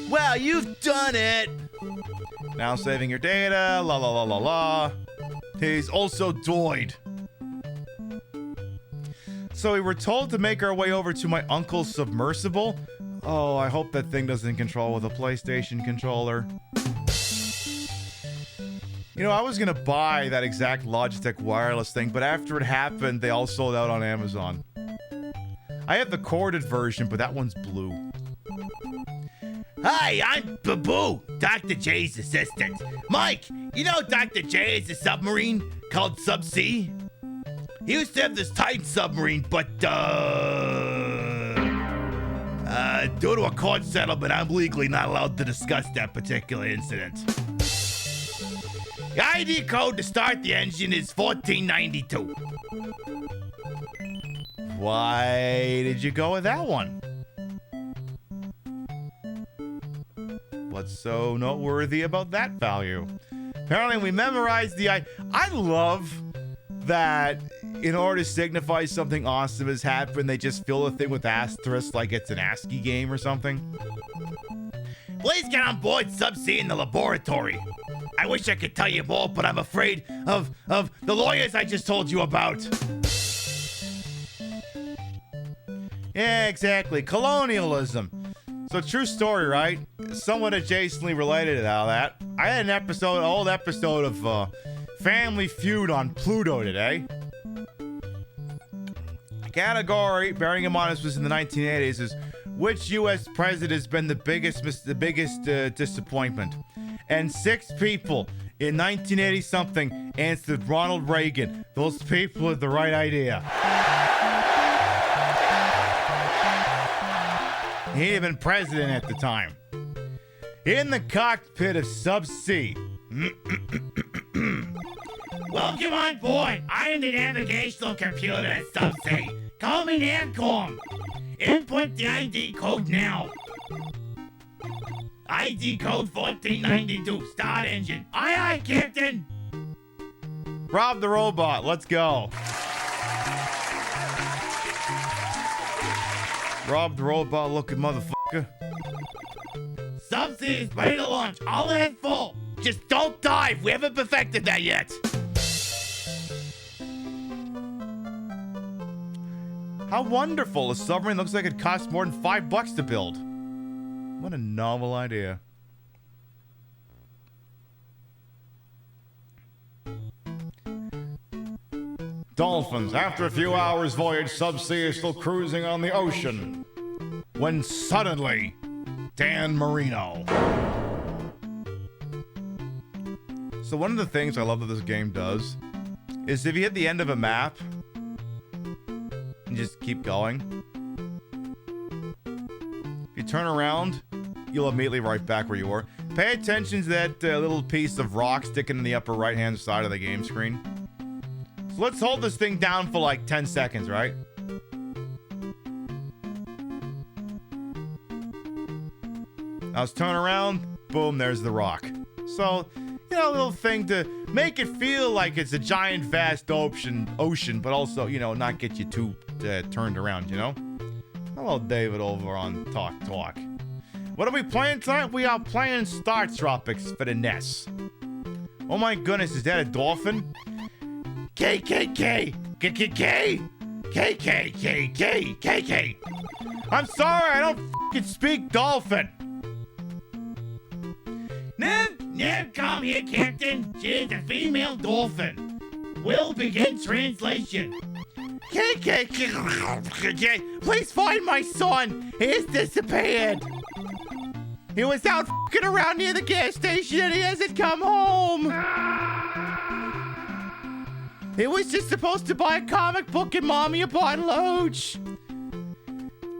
[SPEAKER 1] Wow, you've done it!
[SPEAKER 2] Now saving your data, la la la la la. He's also died. So we were told to make our way over to my uncle's submersible. Oh, I hope that thing doesn't control with a PlayStation controller. You know, I was gonna buy that exact Logitech wireless thing, but after it happened, they all sold out on Amazon. I have the corded version, but that one's blue.
[SPEAKER 1] Hi, I'm Babu, Dr. J's assistant. Mike, you know Dr. J is a submarine called Subsea? He used to have this Titan submarine, but, due to a court settlement, I'm legally not allowed to discuss that particular incident. The ID code to start the engine is 1492.
[SPEAKER 2] Why did you go with that one? What's so noteworthy about that value? Apparently we memorized the I love that in order to signify something awesome has happened, they just fill the thing with asterisks like it's an ASCII game or something.
[SPEAKER 1] Please get on board Subsea in the laboratory. I wish I could tell you more, but I'm afraid of the lawyers I just told you about.
[SPEAKER 2] Yeah, exactly. Colonialism. So true story, right? Somewhat adjacently related to all that. I had an old episode of Family Feud on Pluto today. Category, bearing in mind this was in the 1980s, is which U.S. president has been the biggest disappointment? And 6 people in 1980 something answered Ronald Reagan. Those people had the right idea. He had been president at the time. In the cockpit of Sub-C.
[SPEAKER 8] Welcome on board. I am the navigational computer at Sub-C. Call me Navcom. Input the ID code now. ID code 1492. Start engine. Aye, aye, Captain.
[SPEAKER 2] Rob the robot. Let's go. Rob the robot looking motherfucker.
[SPEAKER 8] Sub-C is ready to launch. All hands full. Just don't dive. We haven't perfected that yet.
[SPEAKER 2] How wonderful. A submarine looks like it costs more than $5 to build. What a novel idea. Dolphins. After a few hours voyage, Sub-C is still cruising on the ocean. When suddenly, Dan Marino. So one of the things I love that this game does is if you hit the end of a map and just keep going, if you turn around, you'll immediately right back where you were. Pay attention to that little piece of rock sticking in the upper right-hand side of the game screen. So let's hold this thing down for like 10 seconds, right? Now let's turn around. Boom, there's the rock. So, you know, a little thing to make it feel like it's a giant, vast ocean, but also, you know, not get you too turned around, you know? Hello, David, over on Talk. What are we playing tonight? We are playing StarTropics for the NES. Oh my goodness, is that a dolphin? KKK! I'm sorry, I don't f***ing speak dolphin!
[SPEAKER 8] Nav, come here, Captain. She is a female dolphin. We'll begin translation.
[SPEAKER 2] KKK! Please find my son! He has disappeared! He was out f***ing around near the gas station and he hasn't come home! He was just supposed to buy a comic book and mommy a bottle of hooch!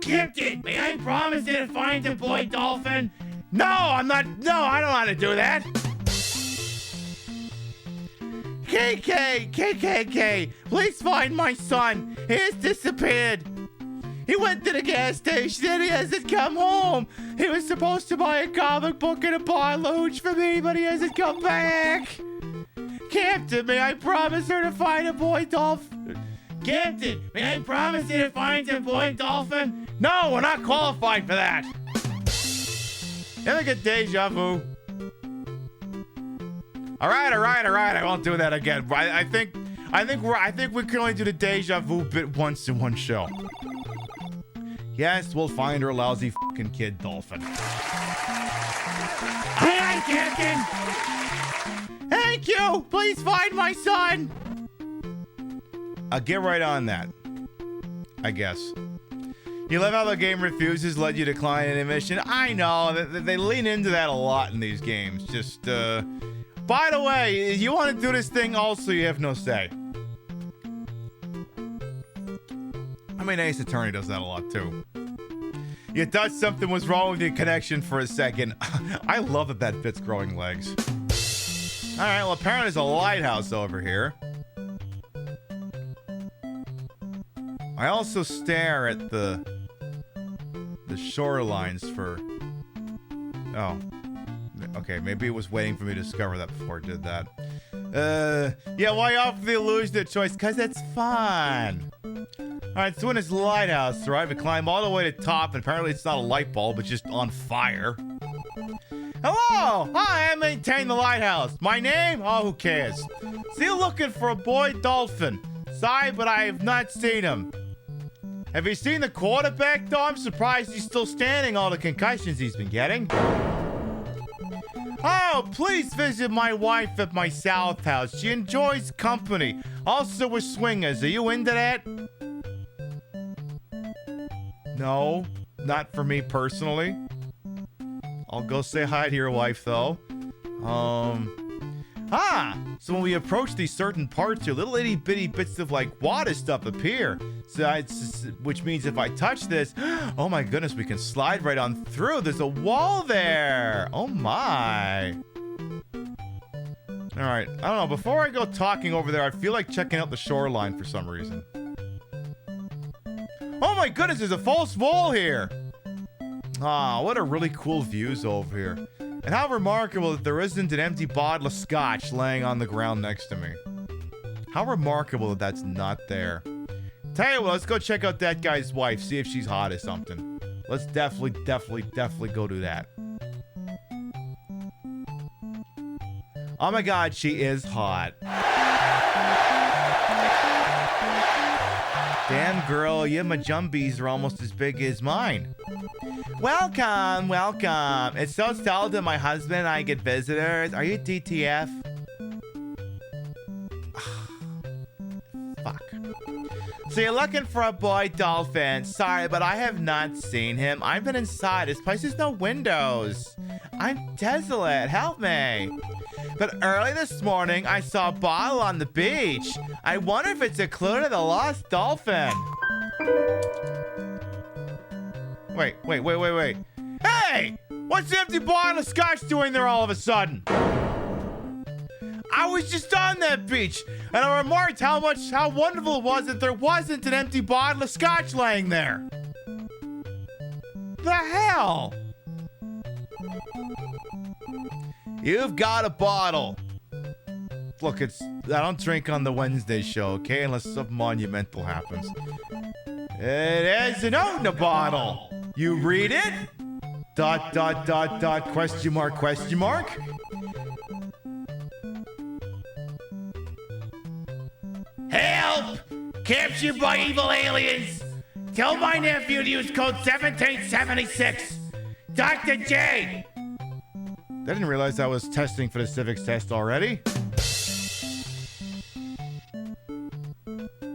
[SPEAKER 8] Captain, may I promise you to find the boy dolphin?
[SPEAKER 2] No, I don't know how to do that! KKK, please find my son! He has disappeared! He went to the gas station and he hasn't come home! He was supposed to buy a comic book and a bottle of hooch for me, but he hasn't come back! Captain, may I promise her to find a boy dolphin?
[SPEAKER 8] Captain, may I promise you to find the boy dolphin?
[SPEAKER 2] No, we're not qualified for that! Ever get deja vu? All right. I won't do that again. I think we can only do the deja vu bit once in one show. Yes, we'll find her lousy fucking kid dolphin.
[SPEAKER 8] Aye, Captain.
[SPEAKER 2] Thank you. Please find my son. I'll get right on that, I guess. You love how the game refuses to let you decline an mission? I know, they lean into that a lot in these games. Just, by the way, if you want to do this thing also, you have no say. I mean, Ace Attorney does that a lot, too. You thought something was wrong with your connection for a second. I love that fits growing legs. Alright, well, apparently there's a lighthouse over here. I also stare at the shorelines for... Oh. Okay, maybe it was waiting for me to discover that before it did that. Yeah, why offer the illusion of choice? Because it's fun. Alright, so in this lighthouse, right? We climb all the way to the top, and apparently it's not a light bulb, it's just on fire. Hello! Hi, I maintain the lighthouse. My name? Oh, who cares? Still looking for a boy dolphin. Sorry, but I have not seen him. Have you seen the quarterback, though? I'm surprised he's still standing, all the concussions he's been getting. Oh, please visit my wife at my South house. She enjoys company. Also with swingers. Are you into that? No, not for me personally. I'll go say hi to your wife, though. So when we approach these certain parts here, little itty bitty bits of like water stuff appear. So which means if I touch this, oh my goodness, we can slide right on through. There's a wall there. Oh my. All right, I don't know. Before I go talking over there, I feel like checking out the shoreline for some reason. Oh my goodness, there's a false wall here. Ah, what a really cool views over here. And how remarkable that there isn't an empty bottle of scotch laying on the ground next to me. How remarkable that that's not there. Tell you what, let's go check out that guy's wife, see if she's hot or something. Let's definitely go do that. Oh my god, she is hot. Damn girl, your majumbies are almost as big as mine. Welcome, welcome. It's so seldom my husband and I get visitors. Are you DTF? Fuck. So you're looking for a boy dolphin. Sorry, but I have not seen him. I've been inside. This place has no windows. I'm desolate. Help me. But early this morning, I saw a bottle on the beach. I wonder if it's a clue to the lost dolphin. Wait. Hey! What's the empty bottle of scotch doing there all of a sudden? I was just on that beach, and I remarked how wonderful it was that there wasn't an empty bottle of scotch laying there. The hell? You've got a bottle. Look, I don't drink on the Wednesday show, okay? Unless something monumental happens. It is a note in the bottle. You read it? ... question mark. Help! Captured by evil aliens! Tell my nephew to use code 1776. Dr. J! I didn't realize I was testing for the civics test already.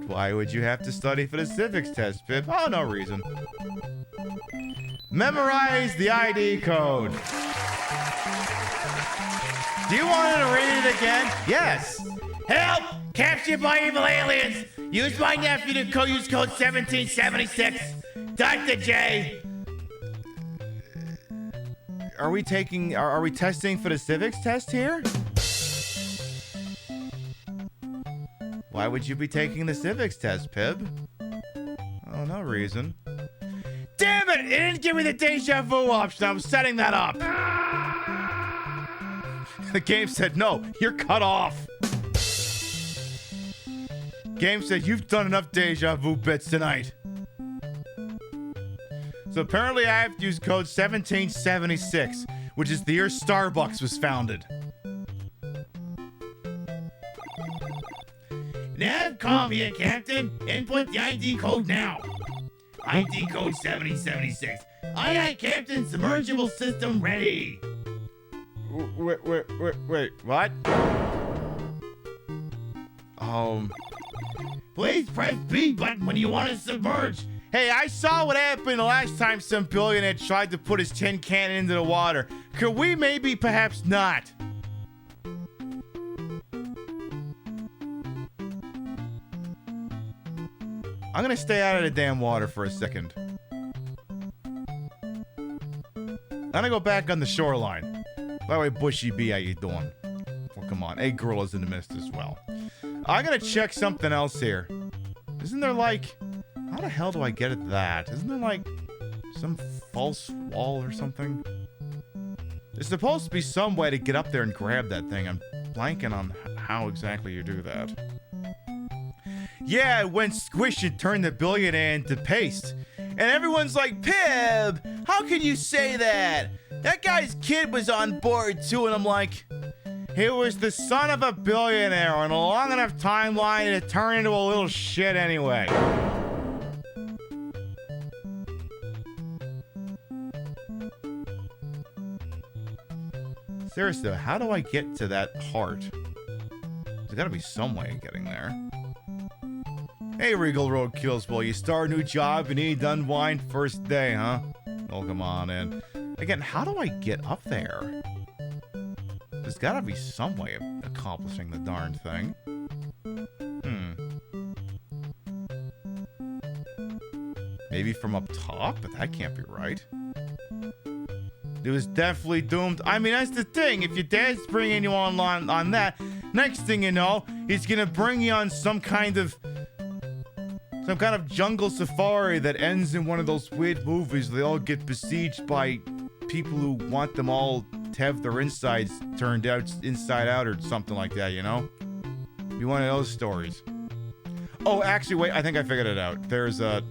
[SPEAKER 2] Why would you have to study for the civics test, Pip? Oh, no reason. Memorize the ID code. Do you want to read it again? Yes. Help! Captured by evil aliens! Use my nephew to use code 1776. Dr. J! Are we testing for the civics test here? Why would you be taking the civics test, Pib? Oh, no reason. Damn it! It didn't give me the deja vu option. I was setting that up. The game said, no, you're cut off. Game said, you've done enough deja vu bits tonight. So apparently I have to use code 1776, which is the year Starbucks was founded. Nav, come here, Captain. Input the ID code now. ID code 7076. Aye, Captain. Submergible system ready. Wait, what? Please press B button when you want to submerge. Hey, I saw what happened the last time some billionaire tried to put his tin can into the water. Could we maybe perhaps not? I'm gonna stay out of the damn water for a second. I'm gonna go back on the shoreline. By the way, Bushy B, how you doing? Well, come on. Egg Girl is in the mist as well. I'm gonna check something else here. Isn't there like... How the hell do I get at that? Isn't there like some false wall or something? There's supposed to be some way to get up there and grab that thing. I'm blanking on how exactly you do that. Yeah, it went squish and turned the billionaire into paste. And everyone's like, Pib, how can you say that? That guy's kid was on board too. And I'm like, he was the son of a billionaire on a long enough timeline to turn into a little shit anyway. Seriously, how do I get to that heart? There's gotta be some way of getting there. Hey, Regal Roadkills, will you start a new job and need unwind first day, huh? Oh, come on in. Again, how do I get up there? There's gotta be some way of accomplishing the darn thing. Maybe from up top, but that can't be right. It was definitely doomed. I mean, that's the thing. If your dad's bringing you on that, next thing you know, he's gonna bring you on some kind of jungle safari that ends in one of those weird movies. They all get besieged by people who want them all to have their insides turned out inside out or something like that, you know? Be one of those stories. Oh, actually, wait, I think I figured it out. There's a...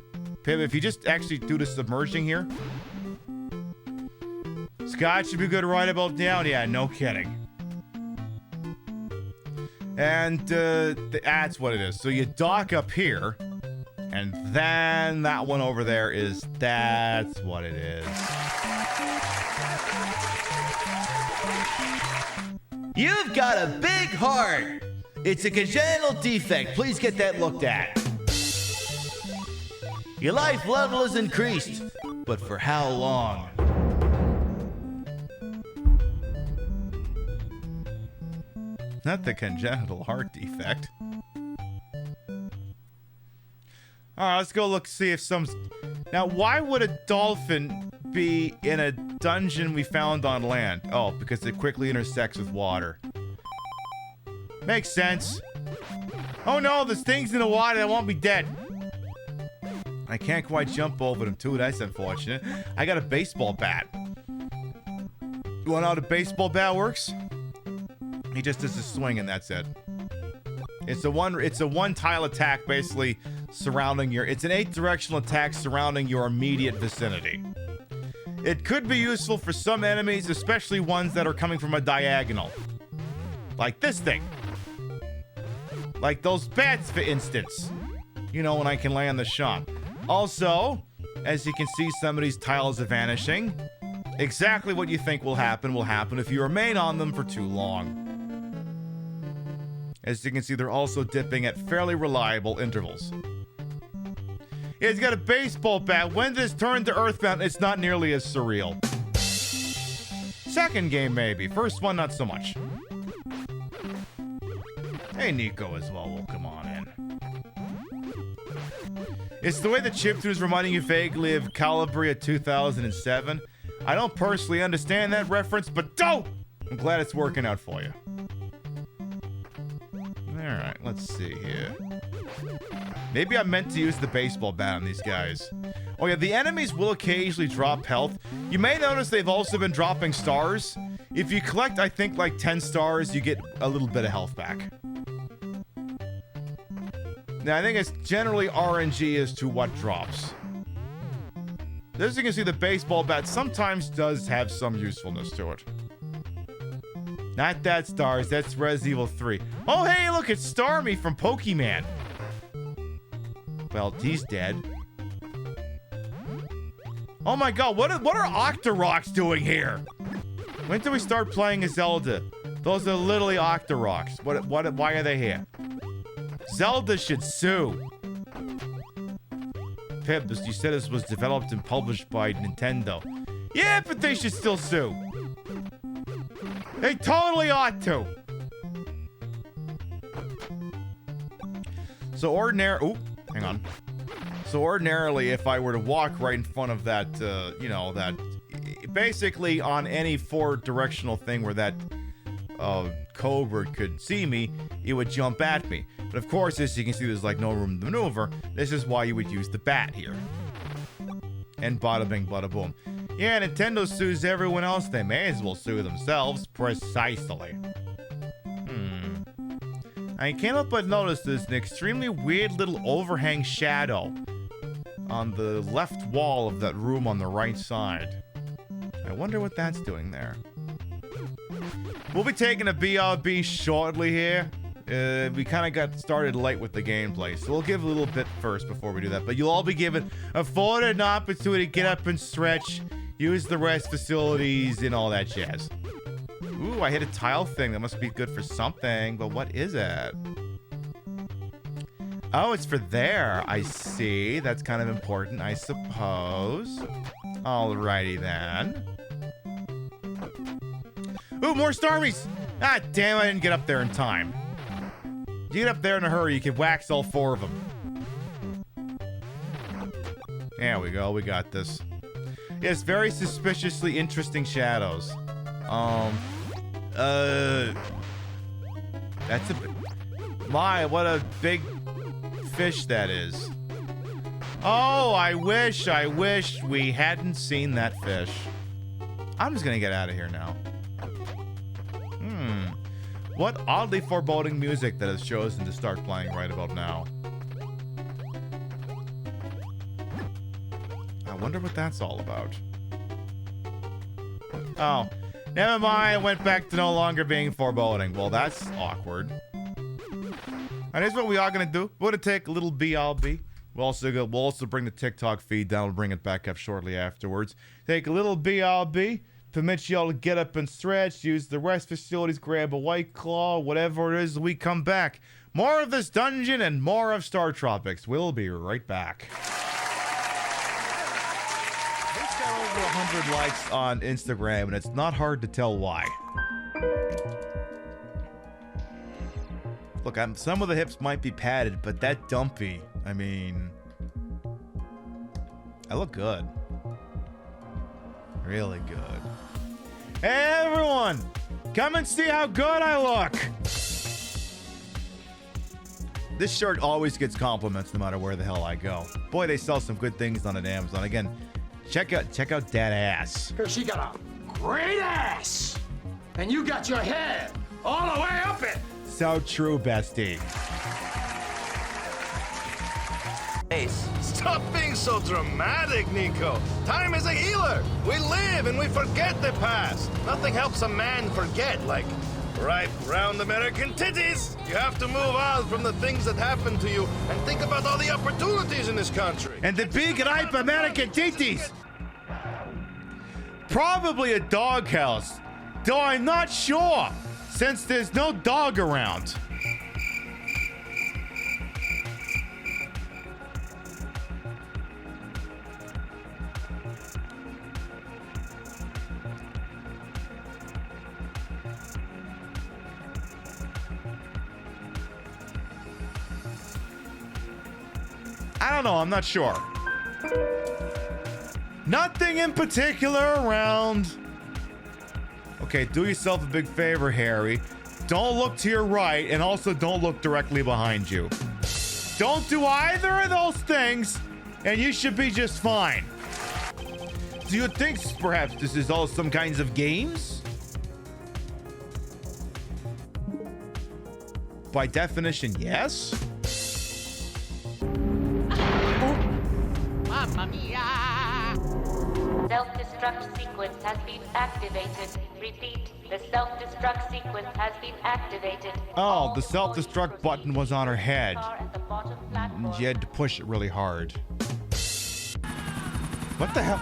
[SPEAKER 2] Pib, if you just actually do the submerging here. Scott should be good right about down. Yeah, no kidding. And that's what it is. So you dock up here. And then that one over there is... That's what it is.
[SPEAKER 1] You've got a big heart. It's a congenital defect. Please get that looked at. Your life level is increased, but for how long?
[SPEAKER 2] Not the congenital heart defect. Alright, let's go look, see if some... Now, why would a dolphin be in a dungeon we found on land? Oh, because it quickly intersects with water. Makes sense. Oh no, there's things in the water that won't be dead. I can't quite jump over them too, that's unfortunate. I got a baseball bat. You wanna know how the baseball bat works? He just does a swing and that's it. It's a one tile attack basically surrounding your... It's an 8-directional attack surrounding your immediate vicinity. It could be useful for some enemies, especially ones that are coming from a diagonal. Like this thing. Like those bats, for instance. You know, when I can land the shot. Also, as you can see, some of these tiles are vanishing. Exactly what you think will happen if you remain on them for too long. As you can see, they're also dipping at fairly reliable intervals. Yeah, he's got a baseball bat. When this turned to Earthbound, it's not nearly as surreal. Second game, maybe. First one, not so much. Hey, Nico as well. Welcome on in. It's the way the chiptune is reminding you vaguely of Calabria 2007. I don't personally understand that reference, but don't! I'm glad it's working out for you. Alright, let's see here. Maybe I meant to use the baseball bat on these guys. Oh yeah, the enemies will occasionally drop health. You may notice they've also been dropping stars. If you collect, I think, like 10 stars, you get a little bit of health back. Now, I think it's generally RNG as to what drops. As you can see, the baseball bat sometimes does have some usefulness to it. Not that stars, that's Resident Evil 3. Oh, hey, look, it's Starmie from Pokemon. Well, he's dead. Oh my god, what are Octoroks doing here? When do we start playing as Zelda? Those are literally Octoroks. Why are they here? Zelda should sue. Pip, you said this was developed and published by Nintendo. Yeah, but they should still sue. They totally ought to. So hang on. So ordinarily, if I were to walk right in front of that, basically on any 4-directional thing where that cobra could see me, it would jump at me. But of course, as you can see, there's like no room to maneuver. This is why you would use the bat here. And bada bing, bada boom. Yeah, Nintendo sues everyone else. They may as well sue themselves. Precisely. I can't help but notice there's an extremely weird little overhang shadow on the left wall of that room on the right side. I wonder what that's doing there. We'll be taking a BRB shortly here. We kind of got started late with the gameplay, so we'll give a little bit first before we do that. But you'll all be given afforded an opportunity to get up and stretch, use the rest facilities, and all that jazz. Ooh, I hit a tile thing. That must be good for something. But what is it? Oh, it's for there. I see. That's kind of important, I suppose. Alrighty then. Ooh, more Starmies! Ah, damn, I didn't get up there in time. You get up there in a hurry, you can wax all 4 of them. There we go, we got this. Yes, very suspiciously interesting shadows. That's a... My, what a big fish that is. Oh, I wish we hadn't seen that fish. I'm just gonna get out of here now. What oddly foreboding music that has chosen to start playing right about now. I wonder what that's all about. Oh, never mind. It went back to no longer being foreboding. Well, that's awkward. And here's what we are gonna do. We're gonna take a little BLB. We'll also bring the TikTok feed down. We'll bring it back up shortly afterwards. Take a little BLB. Permit y'all to get up and stretch, use the rest facilities, grab a White Claw, whatever it is, we come back. More of this dungeon and more of StarTropics. We'll be right back. This got over 100 likes on Instagram, and it's not hard to tell why. Look, some of the hips might be padded, but that dumpy, I mean... I look good. Really good. Hey everyone! Come and see how good I look! This shirt always gets compliments no matter where the hell I go. Boy, they sell some good things on Amazon. Again, check out that ass.
[SPEAKER 7] Because she got a great ass. And you got your head all the way up it.
[SPEAKER 2] So true, bestie.
[SPEAKER 4] Stop being so dramatic, Nico. Time is a healer. We live and we forget the past. Nothing helps a man forget, like ripe, round American titties. You have to move on from the things that happened to you and think about all the opportunities in this country.
[SPEAKER 2] And the big, ripe American titties. Probably a doghouse, though I'm not sure, since there's no dog around. I don't know, I'm not sure. Nothing in particular around. Okay, do yourself a big favor, Harry. Don't look to your right, and also don't look directly behind you. Don't do either of those things, and you should be just fine. Do you think perhaps this is all some kinds of games? By definition, yes.
[SPEAKER 5] Mamma mia!
[SPEAKER 9] Self-destruct sequence has been activated. Repeat, the self-destruct sequence has been activated.
[SPEAKER 2] Oh, the self-destruct button was on her head.
[SPEAKER 9] At the bottom platform.
[SPEAKER 2] She had to push it really hard. What the hell?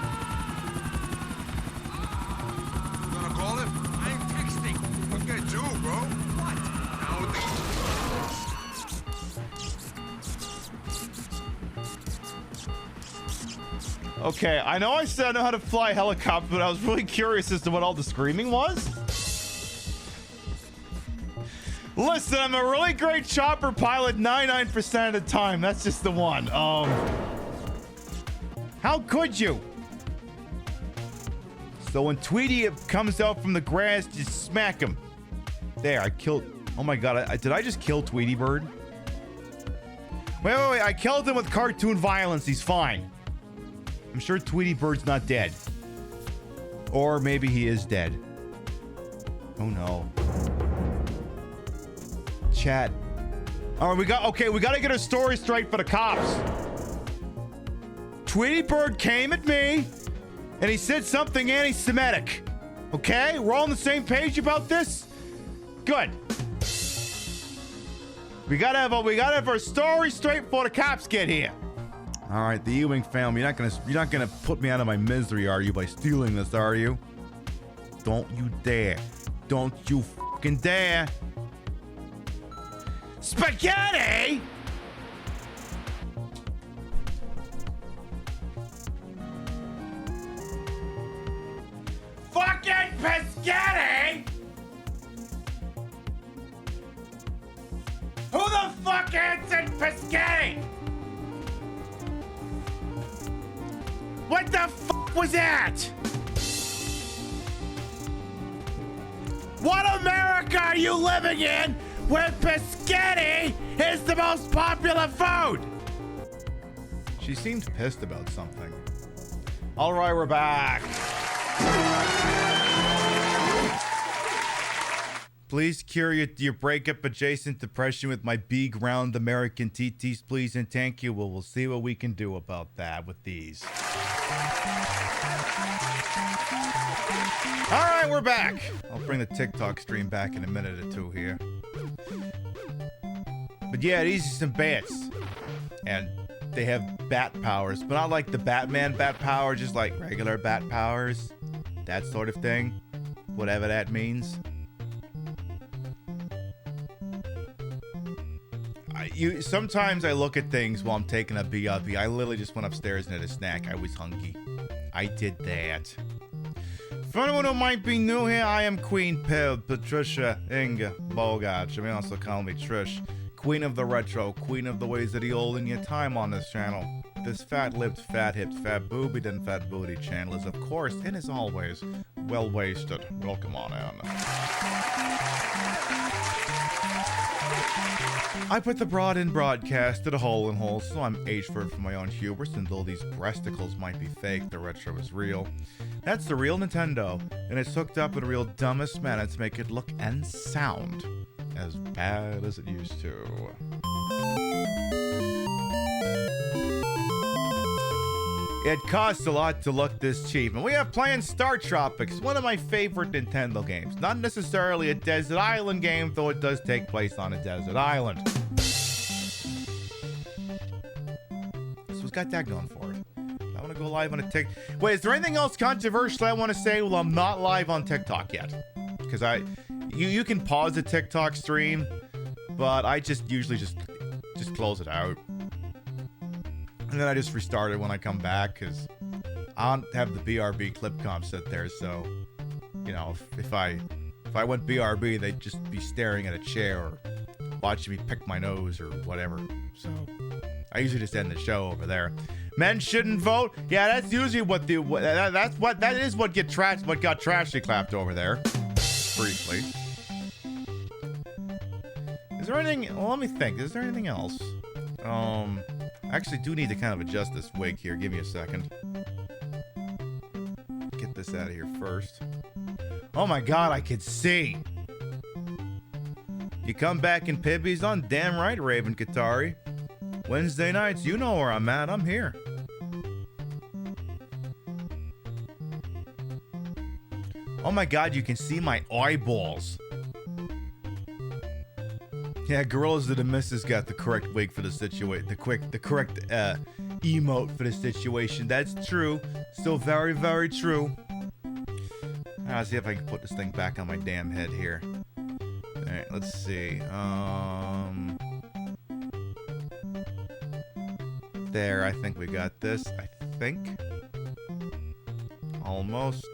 [SPEAKER 10] You gonna call him? I'm texting. Okay, too, bro. What?
[SPEAKER 2] Okay, I know I said I know how to fly a helicopter, but I was really curious as to what all the screaming was. Listen, I'm a really great chopper pilot 99% of the time. That's just the one. How could you? So when Tweety comes out from the grass, just smack him. There, I killed... Oh my god, did I just kill Tweety Bird? Wait, I killed him with cartoon violence. He's fine. I'm sure Tweety Bird's not dead. Or maybe he is dead. Oh no. Chat. All right, we got to get our story straight for the cops. Tweety Bird came at me and he said something anti-Semitic. Okay? We're all on the same page about this? Good. We gotta have our story straight before the cops get here. All right, the Ewing family, you're not gonna put me out of my misery, are you, by stealing this, are you? Don't you dare. Don't you fucking dare. Spaghetti? Fucking pescetti? Who the fuck answered pescetti? What the fuck was that? What America are you living in where pescetti is the most popular food? She seemed pissed about something. All right, we're back. Please cure your breakup adjacent depression with my big round American TTs, please, and thank you. We'll see what we can do about that with these. All right, we're back. I'll bring the TikTok stream back in a minute or two here. But yeah, these are some bats. And they have bat powers, but not like the Batman bat power, just like regular bat powers. That sort of thing. Whatever that means. Sometimes I look at things while I'm taking a BRB. I literally just went upstairs and had a snack. I was hungry. I did that. For anyone who might be new here, I am Queen Pib, Patricia Inga Bogart. You may also call me Trish. Queen of the retro, queen of the ways of the old in your time on this channel. This fat-lipped, fat-hipped, fat-boobied, and fat-booty channel is, of course, and as always, well-wasted. Welcome on in. I put the broad in broadcast to the hole in hole, so I'm H-word for my own hubris, and though these breasticles might be fake, the retro is real. That's the real Nintendo, and it's hooked up with a real dumbest manner to make it look and sound as bad as it used to. It costs a lot to look this cheap, and we have playing StarTropics, one of my favorite Nintendo games. Not necessarily a desert island game, though it does take place on a desert island. So it's got that going for it. I want to go live on a TikTok. Wait, is there anything else controversial I want to say? Well, I'm not live on TikTok yet. Because you can pause a TikTok stream, but I just usually just close it out. And then I just restart it when I come back, because I don't have the BRB clip comp set there, so, you know, if I went BRB, they'd just be staring at a chair or watching me pick my nose or whatever. So I usually just end the show over there. Men shouldn't vote. Yeah, that's usually what that is what got trashly clapped over there. Briefly. Is there anything? Well, let me think. Is there anything else? I actually do need to kind of adjust this wig here. Give me a second. Get this out of here first. Oh my god, I can see. You come back in Pibbies on? Damn right, Raven Katari. Wednesday nights, you know where I'm at. I'm here. Oh my god, you can see my eyeballs. Yeah, Gorillas of the Mist has got the correct wig for the situation. The correct emote for the situation. That's true. Still very, very true. I'll see if I can put this thing back on my damn head here. Alright, let's see. There, I think we got this. I think. Almost.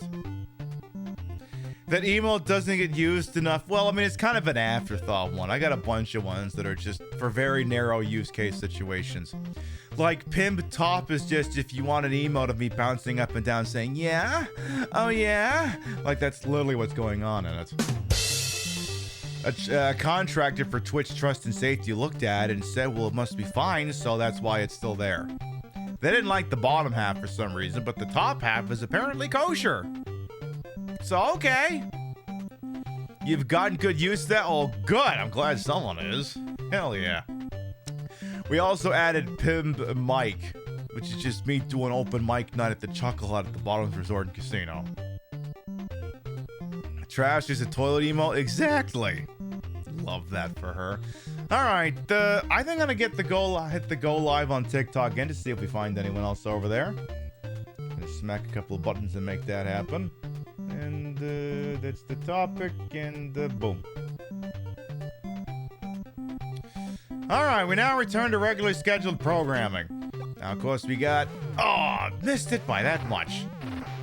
[SPEAKER 2] That emote doesn't get used enough. Well, I mean, it's kind of an afterthought one. I got a bunch of ones that are just for very narrow use case situations. Like, Pimp Top is just if you want an emote of me bouncing up and down saying, yeah? Oh, yeah? Like, that's literally what's going on in it. A contractor for Twitch Trust and Safety looked at it and said, well, it must be fine, so that's why it's still there. They didn't like the bottom half for some reason, but the top half is apparently kosher. So, okay. You've gotten good use of that? Oh, good. I'm glad someone is. Hell yeah. We also added Pimp Mike, which is just me doing open mic night at the Chuckle Hut at the Bottoms Resort and Casino. Trash is a toilet emote? Exactly. Love that for her. Alright, I think I'm gonna hit the go live on TikTok again to see if we find anyone else over there. Gonna smack a couple of buttons and make that happen. And And that's the topic, and boom. Alright, we now return to regularly scheduled programming. Now, of course, we got... Oh, missed it by that much.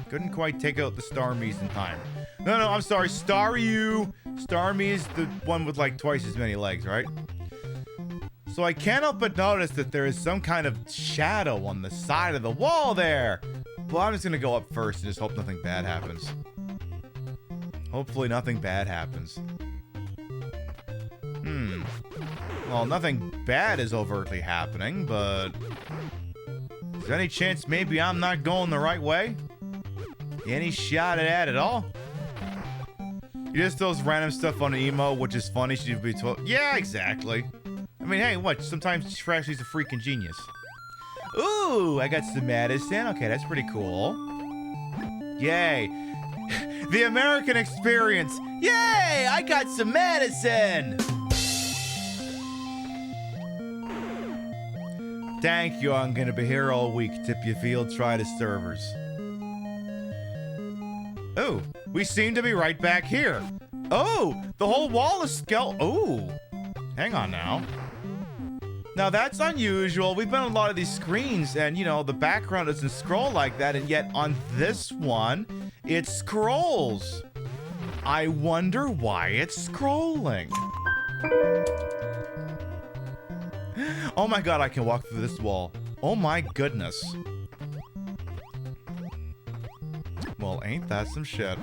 [SPEAKER 2] Couldn't quite take out the Starmies in time. No, I'm sorry. Staryu. Starmie is the one with like twice as many legs, right? So I can't help but notice that there is some kind of shadow on the side of the wall there. Well, I'm just gonna go up first and just hope nothing bad happens. Hopefully nothing bad happens. Well, nothing bad is overtly happening, but... Is there any chance maybe I'm not going the right way? Any shot at that at all? You just throws random stuff on an emo, which is funny. She'd be told. Yeah, exactly. I mean, hey, what? Sometimes Freshly's a freaking genius. Ooh, I got some medicine. Okay, that's pretty cool. Yay. The American experience. Yay, I got some medicine. Thank you, I'm gonna be here all week. Tip your field, try the servers. Oh, we seem to be right back here. Oh, the whole wall is Oh, hang on now. Now that's unusual. We've been on a lot of these screens and, you know, the background doesn't scroll like that. And yet on this one, it scrolls. I wonder why it's scrolling. Oh my god, I can walk through this wall. Oh my goodness. Well, ain't that some shit?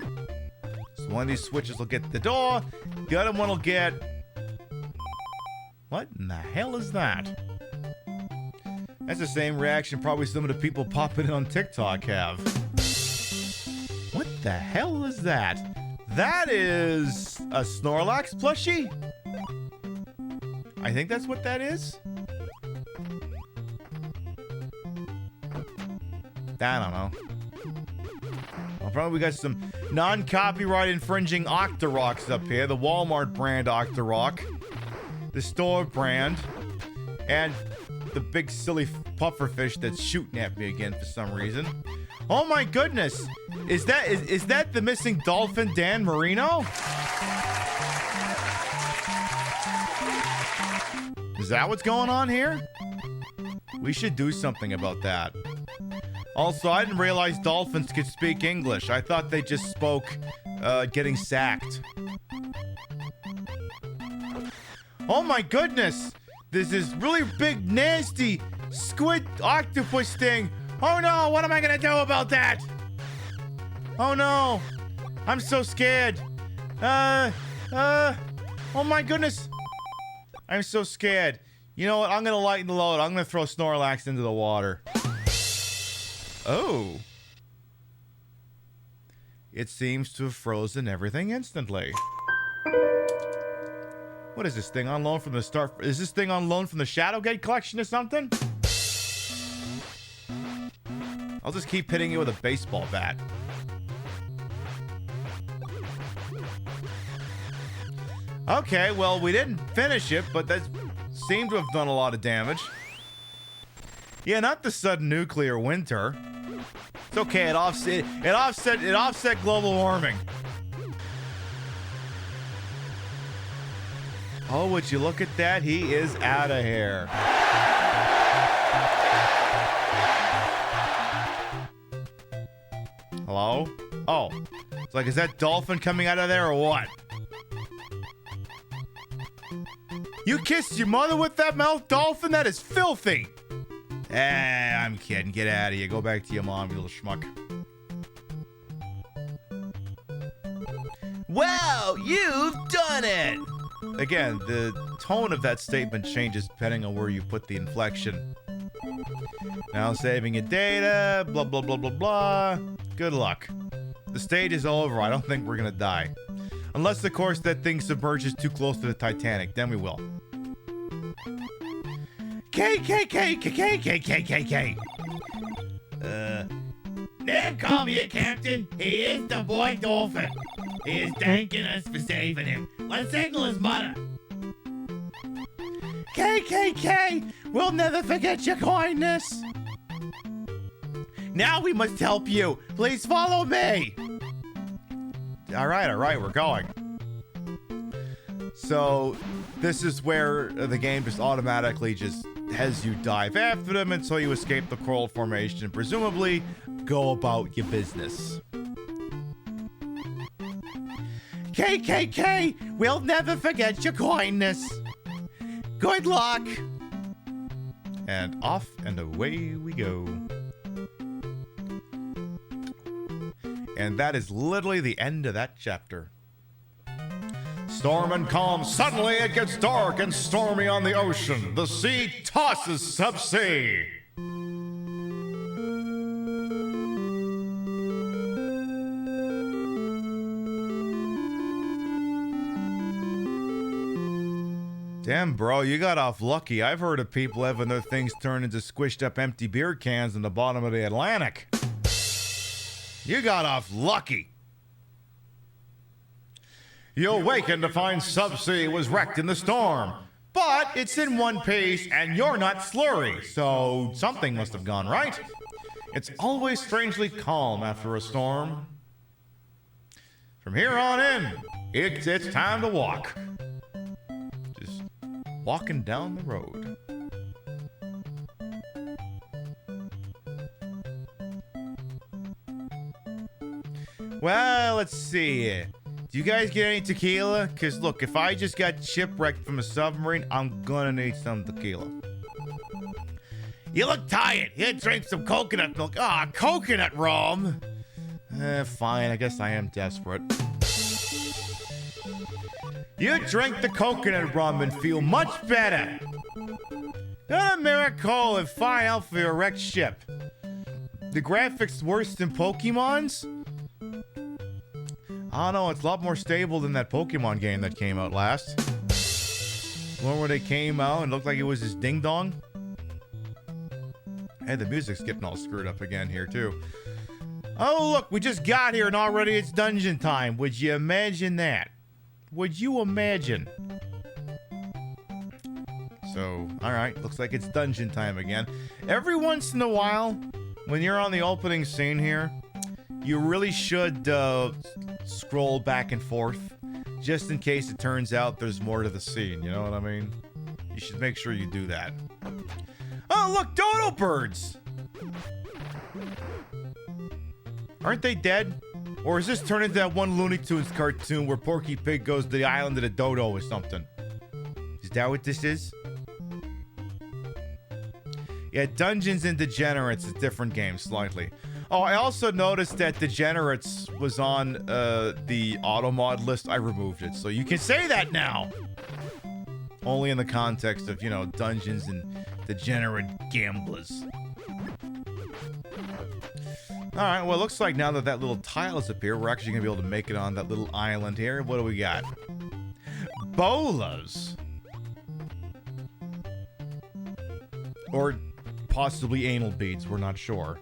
[SPEAKER 2] So one of these switches will get the door. The other one will get... What in the hell is that? That's the same reaction probably some of the people popping in on TikTok have. What the hell is that? That is a Snorlax plushie? I think that's what that is. I don't know. Well, probably we got some non-copyright infringing Octoroks up here. The Walmart brand Octorok. The store brand. And the big silly pufferfish that's shooting at me again for some reason. Oh my goodness! Is that the missing dolphin Dan Marino? Is that what's going on here? We should do something about that. Also, I didn't realize dolphins could speak English. I thought they just spoke getting sacked. Oh my goodness! There's this really big, nasty squid octopus thing. Oh no, what am I gonna do about that? Oh no, I'm so scared. Oh my goodness. I'm so scared. You know what, I'm gonna lighten the load. I'm gonna throw Snorlax into the water. Oh. It seems to have frozen everything instantly. What is this thing on loan from the start? Is this thing on loan from the Shadowgate collection or something? I'll just keep hitting it with a baseball bat. Okay, well, we didn't finish it, but that seemed to have done a lot of damage. Yeah, not the sudden nuclear winter. It's okay, it offset global warming. Oh, would you look at that? He is out of here. Hello? Oh. It's like, is that dolphin coming out of there or what? You kissed your mother with that mouth, dolphin? That is filthy. I'm kidding. Get out of here. Go back to your mom, you little schmuck.
[SPEAKER 1] Wow, you've done it!
[SPEAKER 2] Again, the tone of that statement changes depending on where you put the inflection. Now saving your data, blah, blah, blah, blah, blah. Good luck. The stage is over. I don't think we're gonna die. Unless, of course, that thing submerges too close to the Titanic. Then we will. K.
[SPEAKER 8] Never call me a captain. He is the boy dolphin. He is thanking us for saving him. Let's signal his mother.
[SPEAKER 2] K. We'll never forget your kindness. Now we must help you. Please follow me. All right, we're going. So this is where the game just automatically just has you dive after them until you escape the coral formation and presumably go about your business. KKK, we'll never forget your kindness. Good luck. And off and away we go. And that is literally the end of that chapter. Storm and calm. Suddenly it gets dark and stormy on the ocean. The sea tosses subsea. Damn, bro, you got off lucky. I've heard of people having their things turned into squished up empty beer cans in the bottom of the Atlantic. You got off lucky. You awaken to find Subsea was wrecked in the storm. But it's in one piece and you're not slurry, so something must have gone right. It's always strangely calm after a storm. From here on in, it's time to walk. Just walking down the road. Well, let's see. Do you guys get any tequila? Because, look, if I just got shipwrecked from a submarine, I'm gonna need some tequila. You look tired. Here, drink some coconut milk. Ah, coconut rum. Fine, I guess I am desperate. You drink the coconut rum and feel much better. Got a miracle and fine out for your wrecked ship. The graphics worse than Pokemon's? I don't know, it's a lot more stable than that Pokemon game that came out last. One where they came out and looked like it was this ding dong. Hey, the music's getting all screwed up again here too. Oh look, we just got here and already it's dungeon time. Would you imagine that? Would you imagine? So, alright, looks like it's dungeon time again. Every once in a while, when you're on the opening scene here, you really should scroll back and forth, just in case it turns out there's more to the scene, you know what I mean? You should make sure you do that. Oh, look, dodo birds! Aren't they dead? Or is this turned into that one Looney Tunes cartoon where Porky Pig goes to the island of the dodo or something? Is that what this is? Yeah, Dungeons and Degenerates is a different game, slightly. Oh, I also noticed that Degenerates was on the auto mod list. I removed it, so you can say that now. Only in the context of, you know, Dungeons and Degenerate Gamblers. Alright, well, it looks like now that that little tile has appeared, we're actually going to be able to make it on that little island here. What do we got? Bolas. Or possibly anal beads, we're not sure.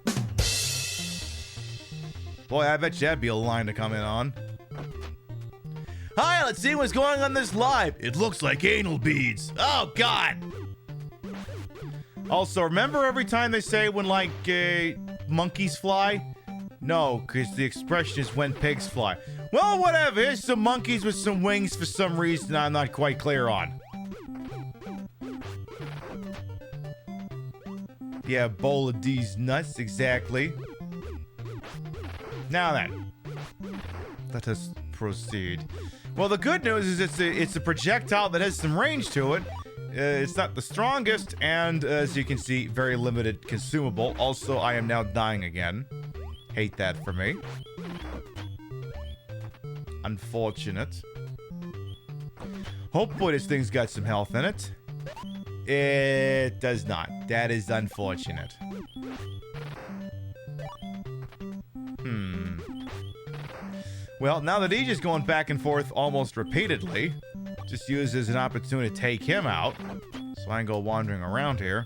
[SPEAKER 2] Boy, I bet you that'd be a line to come in on. Hi, let's see what's going on this live. It looks like anal beads. Oh, God. Also, remember every time they say when, like, monkeys fly? No, because the expression is when pigs fly. Well, whatever. Here's some monkeys with some wings for some reason I'm not quite clear on. Yeah, bowl of these nuts, exactly. Now then, let us proceed. Well, the good news is it's a projectile that has some range to it. It's not the strongest, and as you can see, very limited consumable. Also, I am now dying again. Hate that for me. Unfortunate. Hopefully this thing's got some health in it. It does not. That is unfortunate. Well, now that he's just going back and forth almost repeatedly, just use as an opportunity to take him out, so I can go wandering around here.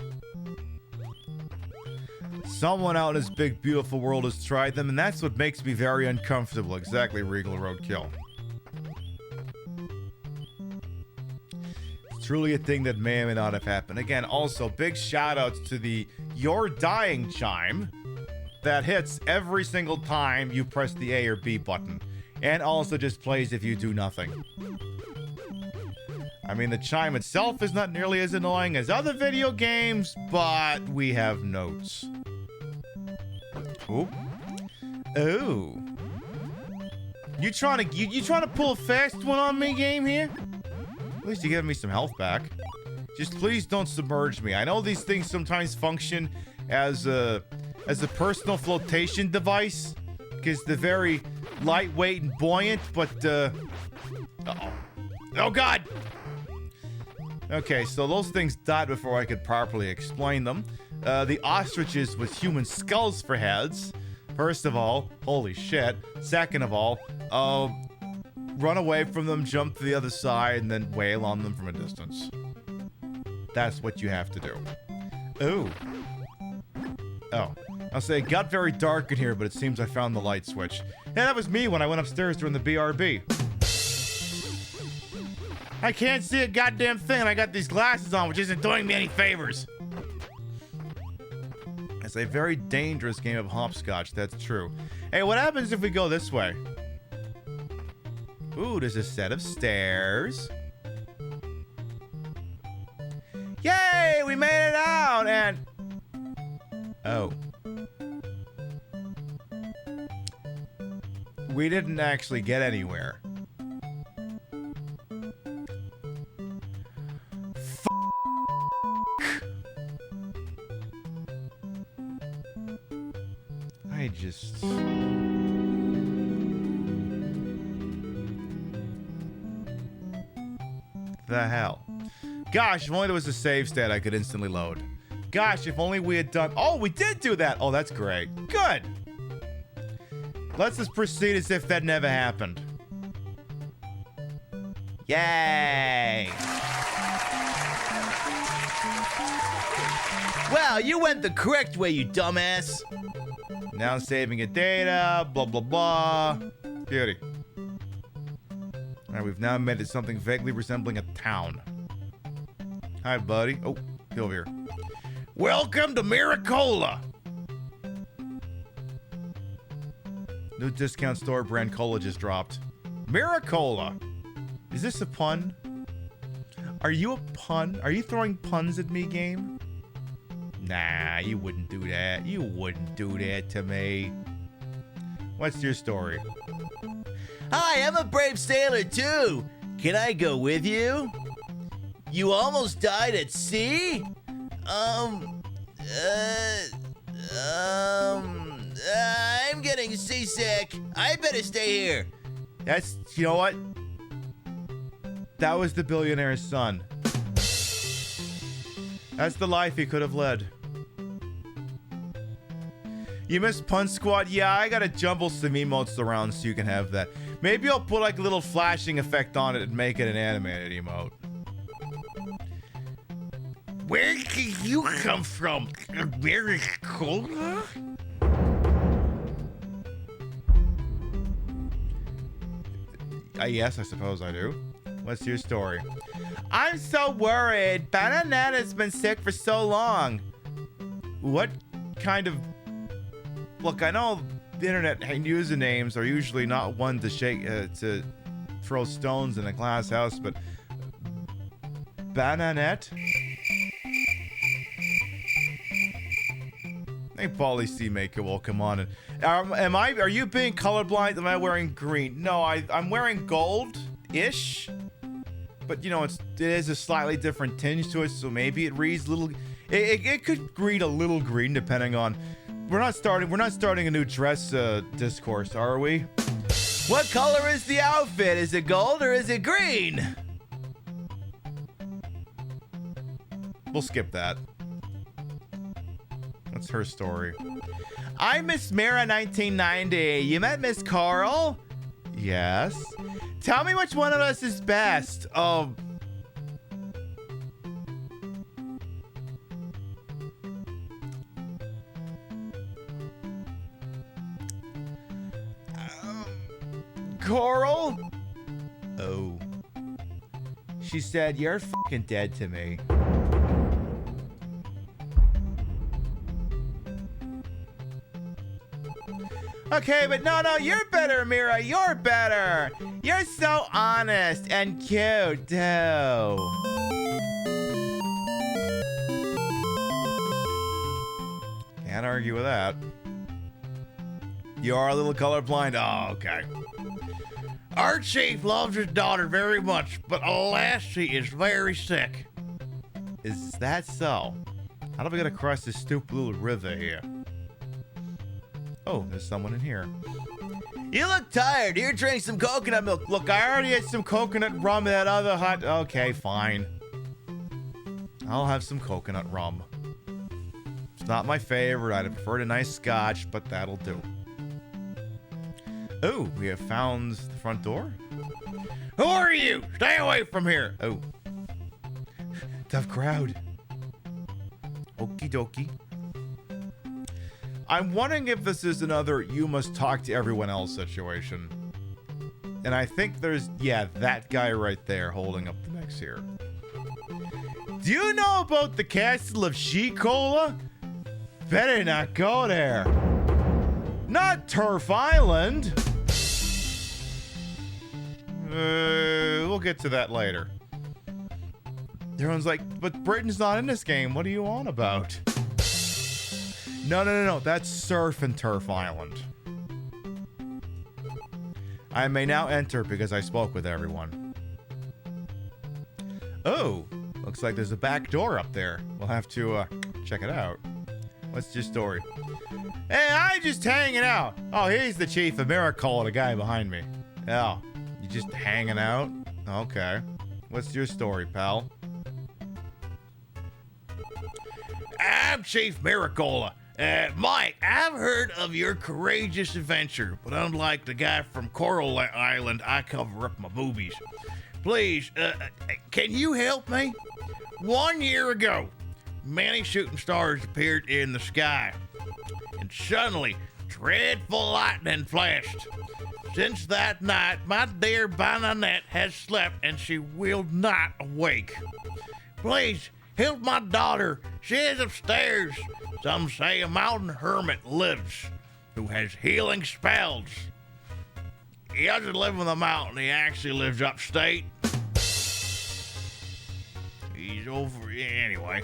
[SPEAKER 2] Someone out in this big, beautiful world has tried them, and that's what makes me very uncomfortable. Exactly, Regal Roadkill. It's truly a thing that may or may not have happened. Again, also, big shout-outs to the You're Dying chime that hits every single time you press the A or B button. and also just plays if you do nothing. I mean, the chime itself is not nearly as annoying as other video games, but we have notes. Oop. Oh. You trying to pull a fast one on me, game here? At least you're giving me some health back. Just please don't submerge me. I know these things sometimes function as a personal flotation device because they're very lightweight and buoyant, but uh-oh. Oh God! Okay, so those things died before I could properly explain them. The ostriches with human skulls for heads. First of all, holy shit. Second of all, run away from them, jump to the other side, and then wail on them from a distance. That's what you have to do. Ooh. Oh. I'll say it got very dark in here, but it seems I found the light switch. Yeah, that was me when I went upstairs during the BRB. I can't see a goddamn thing, and I got these glasses on, which isn't doing me any favors. It's a very dangerous game of hopscotch, that's true. Hey, what happens if we go this way? Ooh, there's a set of stairs. Yay, we made it out, and... Oh. We didn't actually get anywhere. I just... The hell? Gosh, if only there was a save state I could instantly load. Gosh, if only we had done... Oh, we did do that! Oh, that's great. Good! Let's just proceed as if that never happened. Yay!
[SPEAKER 1] Well, you went the correct way, you dumbass.
[SPEAKER 2] Now saving your data, blah, blah, blah. Beauty. Alright, we've now made it something vaguely resembling a town. Hi, buddy. Oh, get over here. Welcome to Maricola! New discount store brand cola just dropped. Maricola! Is this a pun? Are you a pun? Are you throwing puns at me, game? Nah, you wouldn't do that. You wouldn't do that to me. What's your story?
[SPEAKER 1] Hi, I'm a brave sailor too. Can I go with you? You almost died at sea? I'm getting seasick. I better stay here.
[SPEAKER 2] That's, you know what? That was the billionaire's son. That's the life he could have led. You missed Pun Squad? Yeah, I gotta jumble some emotes around so you can have that. Maybe I'll put like a little flashing effect on it and make it an animated emote. Where did you come from? Maricola? Yes, I suppose I do. What's your story? I'm so worried. Banana's been sick for so long. What kind of... Look, I know the internet usernames are usually not one to to throw stones in a glass house, but... Bananette? Hey, Polly C-Maker will come on. And, are you being colorblind? Am I wearing green? No, I'm wearing gold-ish. But, you know, it is a slightly different tinge to it, so maybe it reads a little... It could read a little green, depending on... We're not starting a new dress discourse, are we?
[SPEAKER 1] What color is the outfit? Is it gold or is it green?
[SPEAKER 2] We'll skip that. That's her story.
[SPEAKER 1] I'm Miss Mira 1990. You met Miss Carl?
[SPEAKER 2] Yes.
[SPEAKER 1] Tell me which one of us is best.
[SPEAKER 2] Coral? Oh. She said, you're fucking dead to me. Okay, but no, you're better, Mira. You're better. You're so honest and cute, too. Can't argue with that. You are a little colorblind? Oh, okay. Our chief loves his daughter very much, but alas, she is very sick. Is that so? How do we get across this stupid little river here? Oh, there's someone in here. You look tired. Here, drink some coconut milk. Look, I already had some coconut rum in that other hut. Okay, fine. I'll have some coconut rum. It's not my favorite. I'd prefer a nice scotch, but that'll do. Oh, we have found the front door. Who are you? Stay away from here. Oh. Tough crowd. Okie dokie. I'm wondering if this is another you must talk to everyone else situation. And I think there's, yeah, that guy right there holding up the mix here. Do you know about the castle of She-Cola? Better not go there. Not Turf Island. We'll get to that later. Everyone's like, but Britain's not in this game. What are you on about? No. That's Surf and Turf Island. I may now enter because I spoke with everyone. Oh, looks like there's a back door up there. We'll have to check it out. What's your story? Hey, I'm just hanging out. Oh, he's the chief of Miracle, the guy behind me. Oh, you just hanging out? Okay. What's your story, pal? I'm Chief Miracola. Mike, I've heard of your courageous adventure, but unlike the guy from Coral Island, I cover up my boobies. Please, can you help me? 1 year ago, many shooting stars appeared in the sky, and suddenly, dreadful lightning flashed. Since that night, my dear Bonnet has slept, and she will not awake. Please, help my daughter. She is upstairs. Some say a mountain hermit lives who has healing spells. He doesn't live in the mountain. He actually lives upstate. He's over anyway.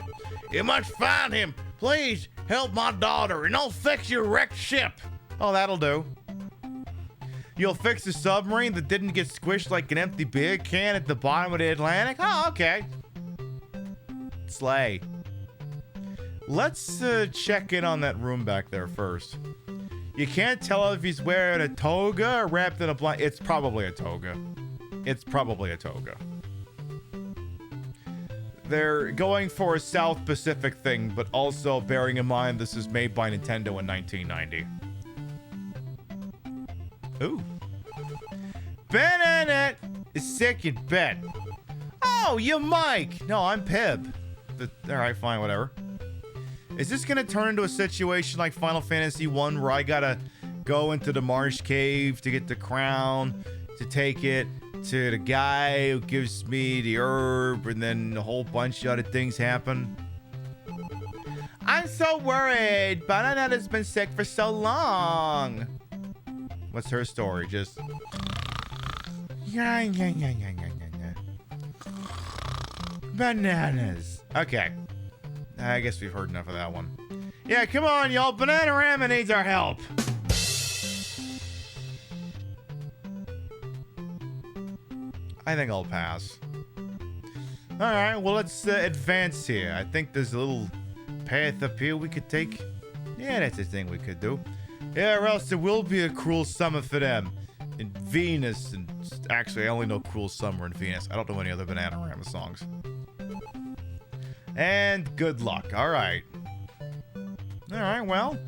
[SPEAKER 2] You must find him. Please help my daughter and I'll fix your wrecked ship. Oh, that'll do. You'll fix the submarine that didn't get squished like an empty beer can at the bottom of the Atlantic? Oh, okay. Slay. Let's check in on that room back there first. You can't tell if he's wearing a toga or wrapped in a blanket. It's probably a toga. It's probably a toga. They're going for a South Pacific thing, but also bearing in mind this is made by Nintendo in 1990. Ooh. Bennett is sick in bed. Oh, you Mike. No, I'm Pib. Alright, fine, whatever. Is this gonna turn into a situation like Final Fantasy 1 where I gotta go into the marsh cave to get the crown, to take it to the guy who gives me the herb, and then a whole bunch of other things happen? I'm so worried. Banana has been sick for so long. What's her story? Just... Bananas. Okay. I guess we've heard enough of that one. Yeah, come on, y'all. Bananarama needs our help. I think I'll pass. Alright, well, let's advance here. I think there's a little path up here we could take. Yeah, that's a thing we could do. Yeah, or else there will be a cruel summer for them. In Venus, and actually, I only know Cruel Summer in Venus. I don't know any other Bananarama songs. And good luck. All right. All right, well,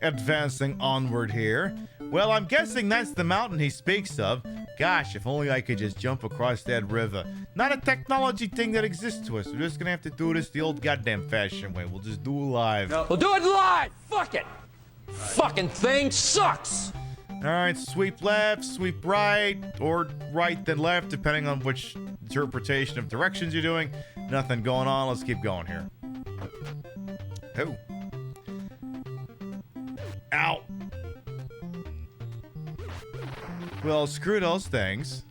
[SPEAKER 2] advancing onward here. Well, I'm guessing that's the mountain he speaks of. Gosh, if only I could just jump across that river. Not a technology thing that exists to us. We're just gonna have to do this the old goddamn fashioned way. We'll just do it live.
[SPEAKER 5] We'll do it live! Fuck it! Fucking thing sucks!
[SPEAKER 2] Alright, sweep left, sweep right, or right then left, depending on which interpretation of directions you're doing. Nothing going on, let's keep going here. Oh. Ow. Well, screw those things.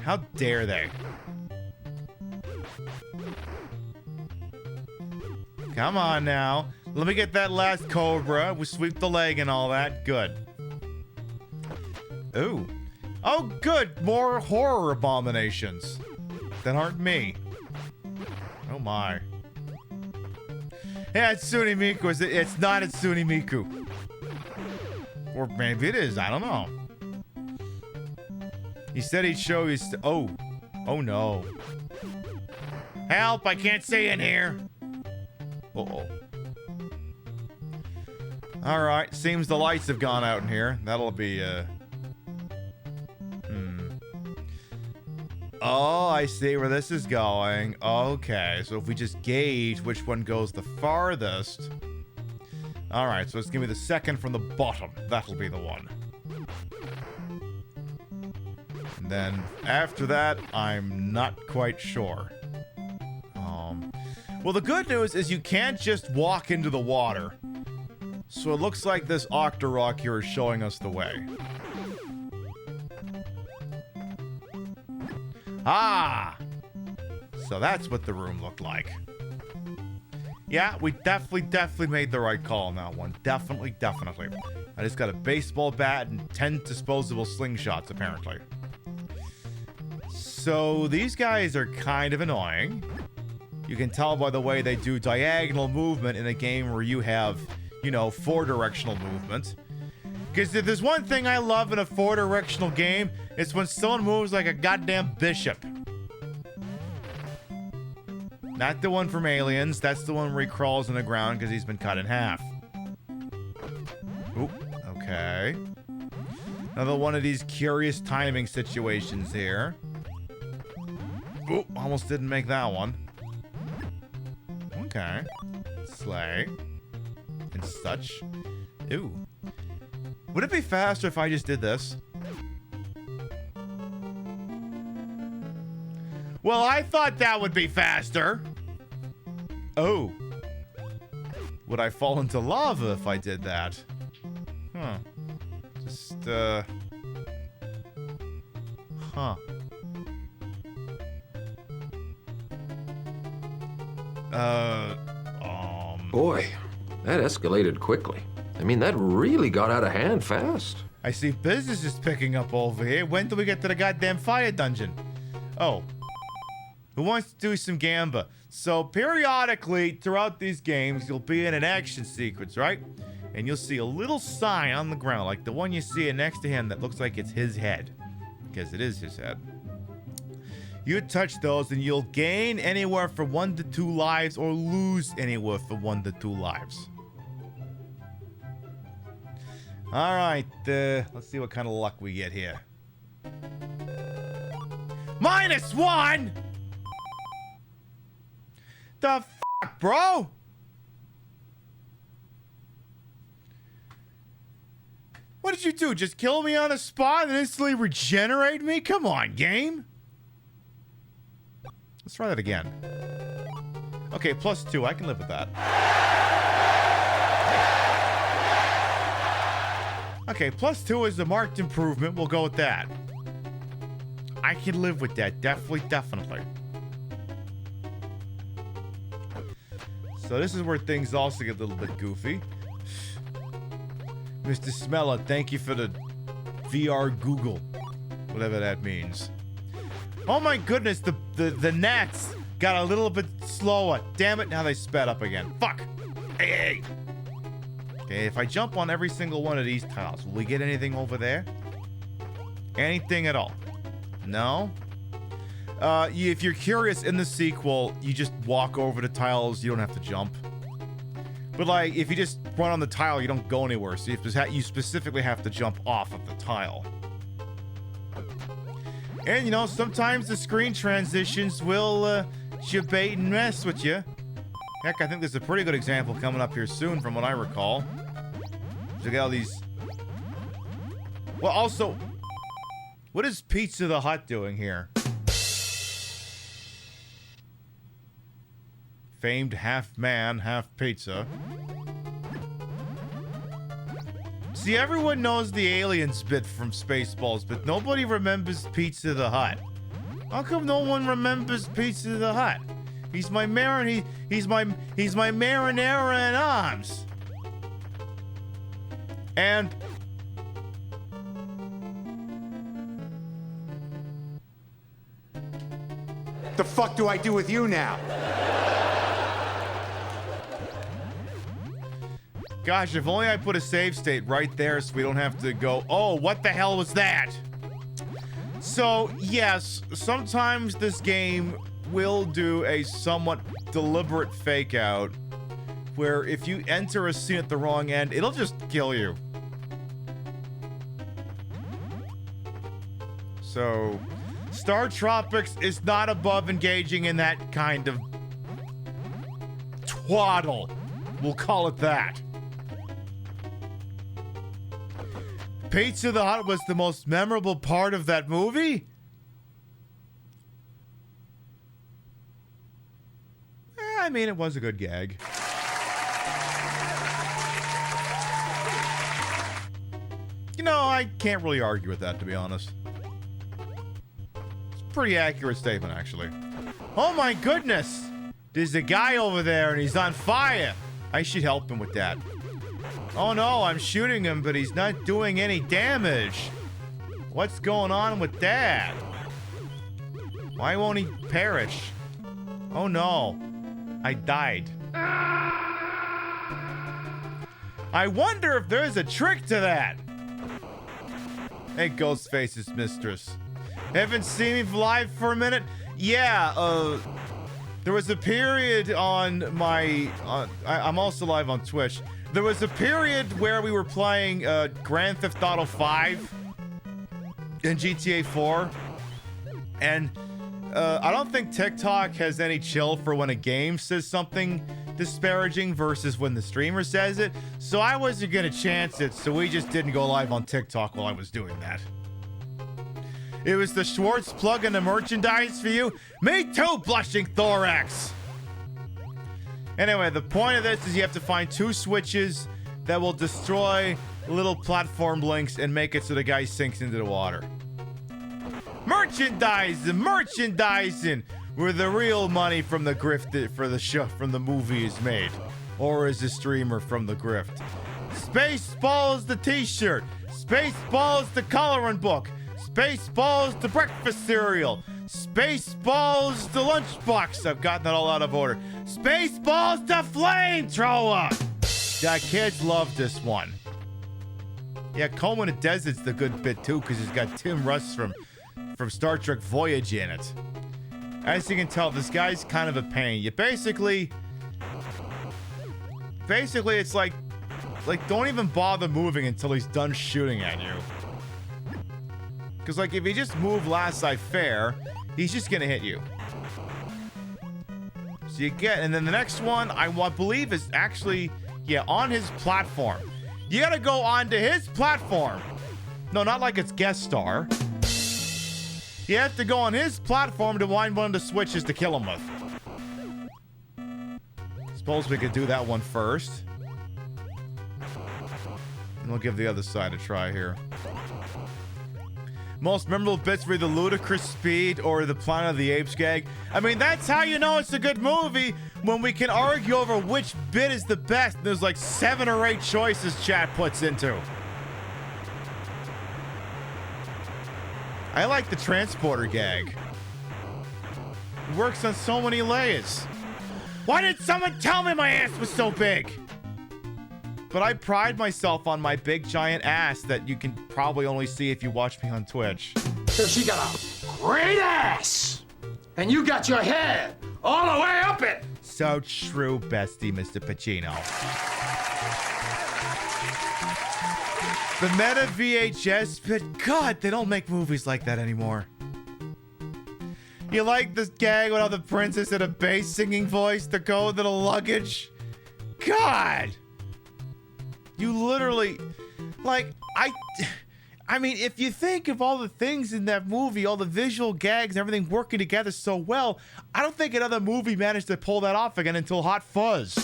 [SPEAKER 2] How dare they? Come on now. Let me get that last cobra. We sweep the leg and all that. Good. Ooh. Oh, good. More horror abominations that aren't me. Oh, my. Yeah, it's Tsunemiku. It's not a Tsunemiku. Or maybe it is. I don't know. He said he'd show you. Oh. Oh, no. Help. I can't see in here. Uh-oh. Alright, seems the lights have gone out in here. That'll be, Oh, I see where this is going. Okay, so if we just gauge which one goes the farthest... Alright, so it's gonna be the second from the bottom. That'll be the one. And then, after that, I'm not quite sure. Well, the good news is you can't just walk into the water. So it looks like this Octorok here is showing us the way. Ah! So that's what the room looked like. Yeah, we definitely made the right call on that one. Definitely. I just got a baseball bat and 10 disposable slingshots, apparently. So these guys are kind of annoying. You can tell by the way they do diagonal movement in a game where you have, you know, 4-directional movement. Because if there's one thing I love in a 4-directional game, it's when someone moves like a goddamn bishop. Not the one from Aliens. That's the one where he crawls on the ground because he's been cut in half. Oop, okay. Another one of these curious timing situations here. Oop, almost didn't make that one. Okay. Slay. And such. Ooh. Would it be faster if I just did this? Well, I thought that would be faster. Oh. Would I fall into lava if I did that? Huh. Just, Huh.
[SPEAKER 5] Boy, that escalated quickly. I mean, that really got out of hand fast.
[SPEAKER 2] I see business is picking up over here. When do we get to the goddamn fire dungeon? Oh. Who wants to do some Gamba? So, periodically, throughout these games, you'll be in an action sequence, right? And you'll see a little sign on the ground, like the one you see next to him that looks like it's his head. Because it is his head. You touch those and you'll gain anywhere from 1 to 2 lives or lose anywhere from 1 to 2 lives. Alright, let's see what kind of luck we get here. -1! The fuck, bro? What did you do? Just kill me on the spot and instantly regenerate me? Come on, game. Let's try that again. Okay, +2. I can live with that. Okay, +2 is a marked improvement. We'll go with that. I can live with that. Definitely. So this is where things also get a little bit goofy. Mr. Smella, thank you for the VR Google. Whatever that means. Oh my goodness, the gnats got a little bit slower. Damn it, now they sped up again. Fuck. Hey. Okay, if I jump on every single one of these tiles, will we get anything over there? Anything at all? No? If you're curious, in the sequel, you just walk over the tiles. You don't have to jump. But, like, if you just run on the tile, you don't go anywhere. So you specifically have to jump off of the tile. And, you know, sometimes the screen transitions will debate and mess with you. Heck, I think there's a pretty good example coming up here soon from what I recall. Look at all these... Well, also... What is Pizza the Hut doing here? Famed half man, half pizza. See, everyone knows the aliens bit from Spaceballs, but nobody remembers Pizza the Hut. How come no one remembers Pizza the Hut? He's my he's my marinara in arms. And
[SPEAKER 7] The fuck do I do with you now?
[SPEAKER 2] gosh, if only I put a save state right there so we don't have to go, oh, what the hell was that? So, yes, sometimes this game will do a somewhat deliberate fake out where if you enter a scene at the wrong end, it'll just kill you. So, StarTropics is not above engaging in that kind of twaddle. We'll call it that. Pizza the Hut was the most memorable part of that movie? I mean, it was a good gag. You know, I can't really argue with that, to be honest. It's a pretty accurate statement, actually. Oh my goodness! There's a guy over there and he's on fire. I should help him with that. Oh no, I'm shooting him, but he's not doing any damage. What's going on with that? Why won't he perish? Oh no, I died. I wonder if there's a trick to that. Hey, Ghostface's mistress. Haven't seen me live for a minute? Yeah, there was a period on my... I'm also live on Twitch. There was a period where we were playing Grand Theft Auto 5 and GTA 4. And I don't think TikTok has any chill for when a game says something disparaging versus when the streamer says it. So I wasn't going to chance it, so we just didn't go live on TikTok while I was doing that. It was the Schwartz plug in the merchandise for you. Me too, blushing thorax. Anyway, the point of this is you have to find 2 switches that will destroy little platform links and make it so the guy sinks into the water. Merchandising, where the real money from the grift for the show from the movie is made, or is the streamer from the grift. Spaceballs the T-shirt, Spaceballs the coloring book, Spaceballs the breakfast cereal, Spaceballs the lunchbox. I've gotten that all out of order. Spaceballs the flamethrower. Yeah, kids love this one. Yeah, Coleman the Desert's the good bit too, because it's got Tim Russ from Star Trek Voyage in it. As you can tell, this guy's kind of a pain. You basically it's like don't even bother moving until he's done shooting at you. Because, like, if you just move laissez-faire, he's just gonna hit you. So you get, and then the next one, I believe is actually, yeah, on his platform. You gotta go onto his platform. No, not like it's guest star. You have to go on his platform to find one of the switches to kill him with. Suppose we could do that one first. And we'll give the other side a try here. Most memorable bits were the ludicrous speed or the Planet of the Apes gag. I mean, that's how you know it's a good movie, when we can argue over which bit is the best. There's like 7 or 8 choices chat puts into. I like the transporter gag. It works on so many layers. Why did someone tell me my ass was so big? But I pride myself on my big giant ass that you can probably only see if you watch me on Twitch.
[SPEAKER 7] So she got a great ass! And you got your head all the way up it!
[SPEAKER 2] So true, bestie, Mr. Pacino. The meta VHS, but God, they don't make movies like that anymore. You like this gag with how the princess had a bass singing voice to go with the luggage? God! You literally, like, I mean, if you think of all the things in that movie, all the visual gags, everything working together so well, I don't think another movie managed to pull that off again until Hot Fuzz.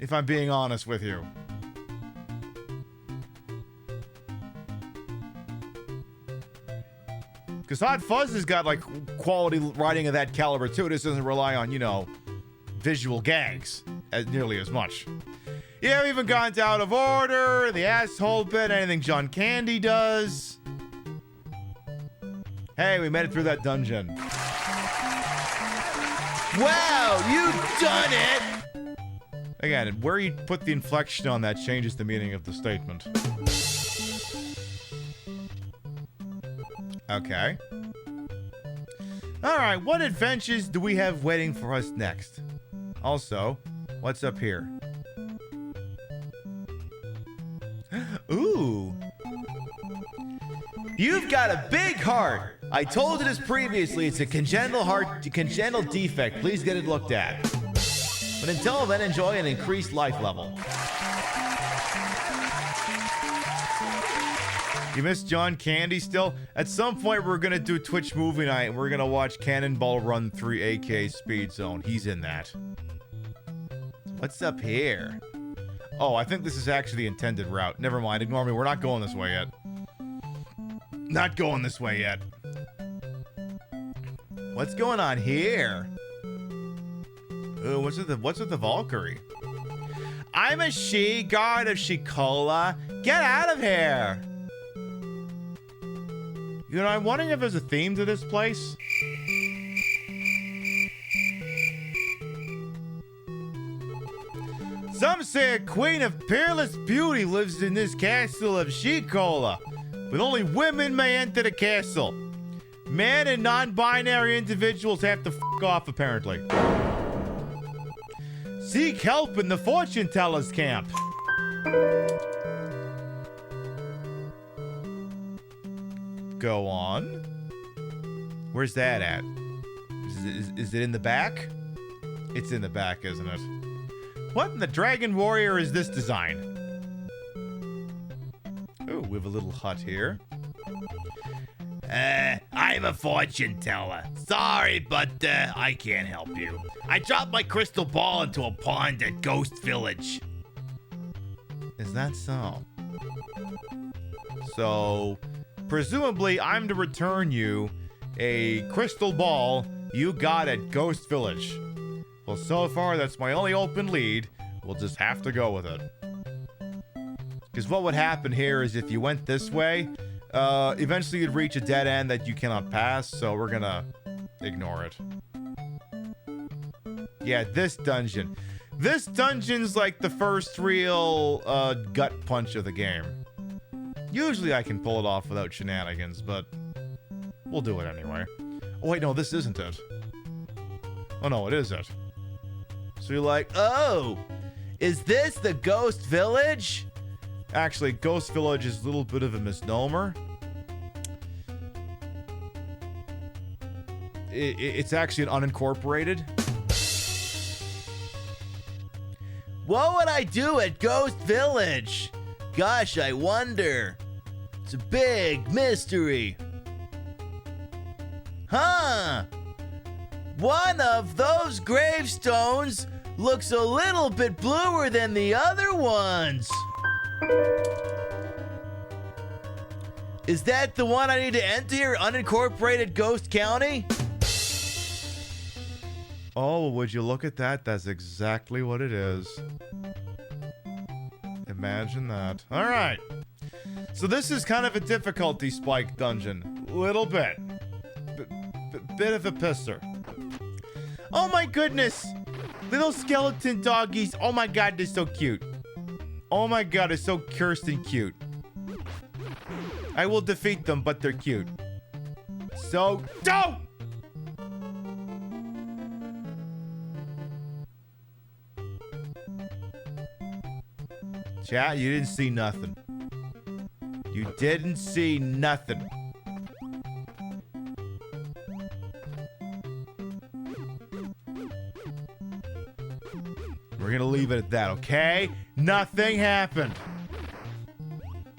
[SPEAKER 2] If I'm being honest with you. Because Hot Fuzz has got, like, quality writing of that caliber, too. This doesn't rely on, you know, visual gags as nearly as much. Yeah, we even gone to Out of Order, the asshole bit, anything John Candy does. Hey, we made it through that dungeon.
[SPEAKER 1] Wow, you've done it!
[SPEAKER 2] Again, where you put the inflection on that changes the meaning of the statement. Okay. Alright, what adventures do we have waiting for us next? Also, what's up here? Ooh.
[SPEAKER 1] You've got a big heart. I told you this previously. It's a congenital defect. Please get it looked at. But until then, enjoy an increased life level.
[SPEAKER 2] You miss John Candy still? At some point, we're gonna do Twitch movie night, and we're gonna watch Cannonball Run 3 AK Speed Zone. He's in that. What's up here? Oh, I think this is actually the intended route. Never mind, ignore me. We're not going this way yet. Not going this way yet. What's going on here? Ooh, what's with the Valkyrie? I'm a she-guard of Shikola. Get out of here! You know, I'm wondering if there's a theme to this place. Some say a queen of peerless beauty lives in this castle of Shikola, but only women may enter the castle. Man and non-binary individuals have to f*** off, apparently. Seek help in the fortune teller's camp. Go on. Where's that at? Is it in the back? It's in the back, isn't it? What in the Dragon Warrior is this design? Oh, we have a little hut here. I'm a fortune teller. Sorry, but I can't help you. I dropped my crystal ball into a pond at Ghost Village. Is that so? So, presumably, I'm to return you a crystal ball you got at Ghost Village. Well, so far, that's my only open lead. We'll just have to go with it. Because what would happen here is if you went this way, eventually you'd reach a dead end that you cannot pass, so we're gonna ignore it. Yeah, this dungeon. This dungeon's like the first real gut punch of the game. Usually I can pull it off without shenanigans, but we'll do it anyway. Oh wait, no, this isn't it. Oh no, it is it.
[SPEAKER 1] So you're like, oh, is this the Ghost Village?
[SPEAKER 2] Actually, Ghost Village is a little bit of a misnomer. It's actually an unincorporated.
[SPEAKER 1] What would I do at Ghost Village? Gosh, I wonder. It's a big mystery. Huh? One of those gravestones looks a little bit bluer than the other ones. Is that the one I need to enter, unincorporated Ghost County?
[SPEAKER 2] Oh, would you look at that? That's exactly what it is. Imagine that. All right. So this is kind of a difficulty spike dungeon. Little bit. Bit of a pisser. Oh my goodness. Little skeleton doggies. Oh my god, they're so cute. Oh my god, they're so cursed and cute. I will defeat them, but they're cute. So, don't! Chat, you didn't see nothing. You didn't see nothing. We're gonna leave it at that, okay? Nothing happened.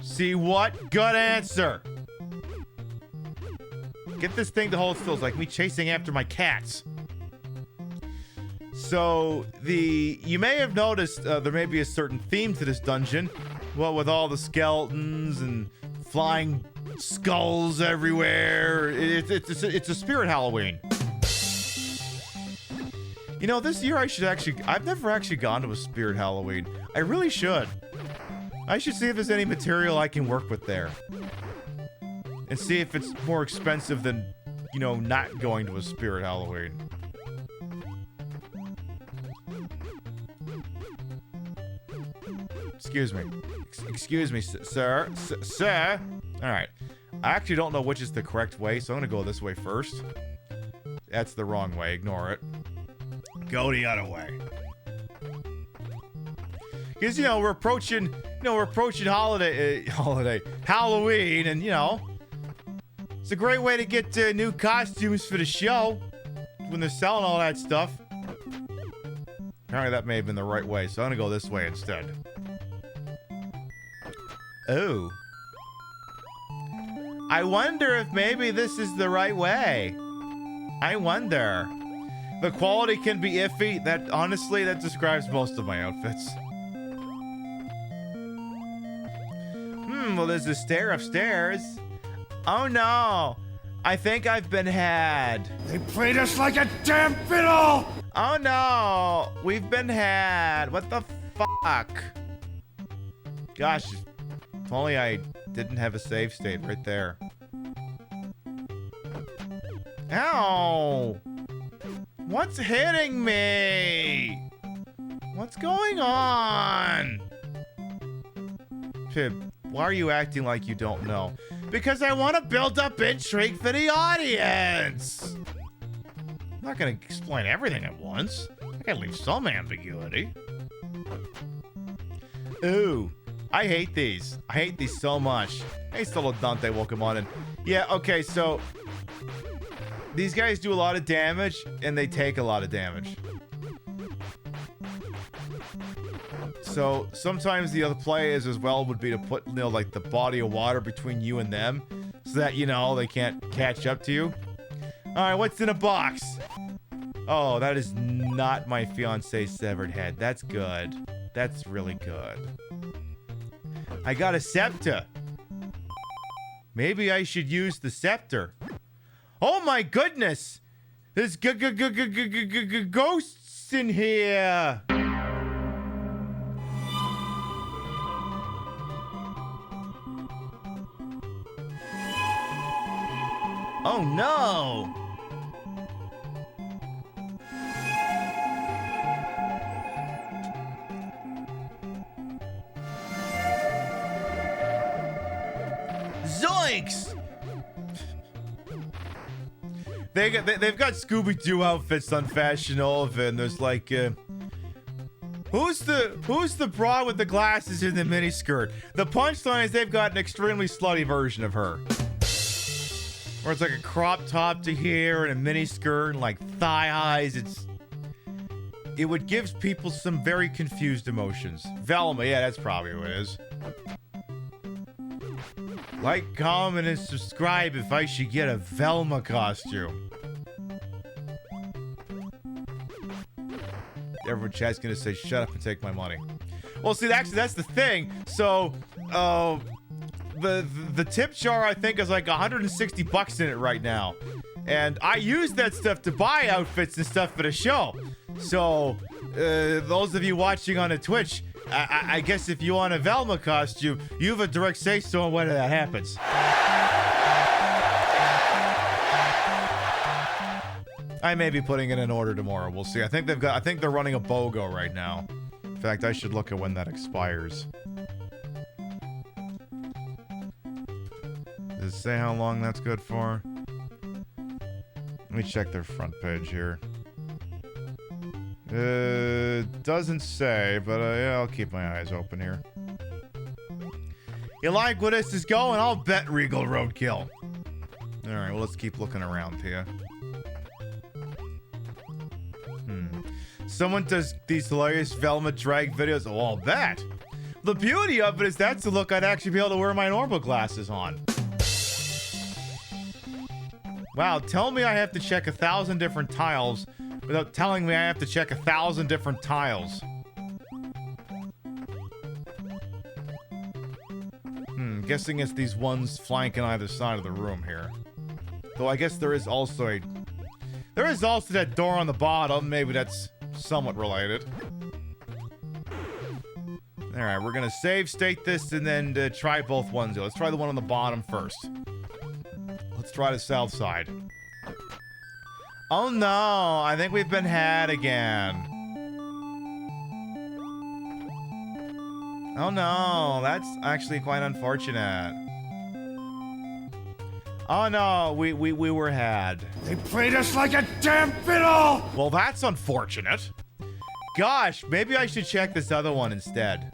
[SPEAKER 2] See what? Good answer. Get this thing to hold still. It's like me chasing after my cats. So, you may have noticed there may be a certain theme to this dungeon. Well, with all the skeletons and flying skulls everywhere. it's a spirit Halloween. You know, this year I've never actually gone to a spirit Halloween. I really should. I should see if there's any material I can work with there. And see if it's more expensive than, you know, not going to a spirit Halloween. Excuse me. Excuse me, sir. Sir. Alright. I actually don't know which is the correct way, so I'm gonna go this way first. That's the wrong way. Ignore it. Go the other way. Because, you know, we're approaching Halloween, and, you know, it's a great way to get new costumes for the show when they're selling all that stuff. Apparently that may have been the right way, so I'm gonna go this way instead. Oh. I wonder if maybe this is the right way. I wonder. The quality can be iffy. That, honestly, that describes most of my outfits. Well, there's a stair upstairs. Oh no. I think I've been had.
[SPEAKER 10] They played us like a damn fiddle!
[SPEAKER 2] Oh no. We've been had. What the fuck? Gosh. If only I didn't have a save state right there. Ow! What's hitting me? What's going on? Pib, why are you acting like you don't know? Because I want to build up intrigue for the audience! I'm not gonna explain everything at once. I gotta leave some ambiguity. Ooh. I hate these. I hate these so much. Hey, Solo Dante, welcome on in. Yeah, okay, so these guys do a lot of damage, and they take a lot of damage. So sometimes the other play is as well would be to put, you know, like the body of water between you and them, so that, you know, they can't catch up to you. All right, what's in a box? Oh, that is not my fiance's severed head. That's good. That's really good. I got a scepter. Maybe I should use the scepter. Oh my goodness! There's ghosts in here! Oh no! Zoinks! They've got Scooby-Doo outfits on Fashion Nova, and there's like, who's the broad with the glasses in the miniskirt? The punchline is they've got an extremely slutty version of her, where it's like a crop top to here and a miniskirt and like thigh highs. It would give people some very confused emotions. Velma, yeah, that's probably what it is. Like, comment, and subscribe if I should get a Velma costume. Everyone chat's gonna say, shut up and take my money. Well, see, actually, that's the thing. So, the tip jar, I think, is like $160 in it right now. And I use that stuff to buy outfits and stuff for the show. So, those of you watching on a Twitch, I guess if you want a Velma costume, you have a direct say-so on whether that happens. I may be putting it in order tomorrow. We'll see. I think they're running a BOGO right now. In fact, I should look at when that expires. Does it say how long that's good for? Let me check their front page here. Doesn't say, but yeah, I'll keep my eyes open here. You like where this is going? I'll bet Regal Roadkill. Alright, well, let's keep looking around here. Someone does these hilarious Velma drag videos. Oh, I'll bet. The beauty of it is that's the look I'd actually be able to wear my normal glasses on. Wow, tell me I have to check 1,000 different tiles without telling me I have to check 1,000 different tiles. Guessing it's these ones flanking either side of the room here. Though I guess there is also that door on the bottom. Maybe that's somewhat related. Alright, we're gonna save state this and then try both ones. Let's try the one on the bottom first. Let's try the south side. Oh no, I think we've been had again. Oh no, that's actually quite unfortunate. Oh no, we were had.
[SPEAKER 10] They played us like a damn fiddle!
[SPEAKER 2] Well, that's unfortunate. Gosh, maybe I should check this other one instead.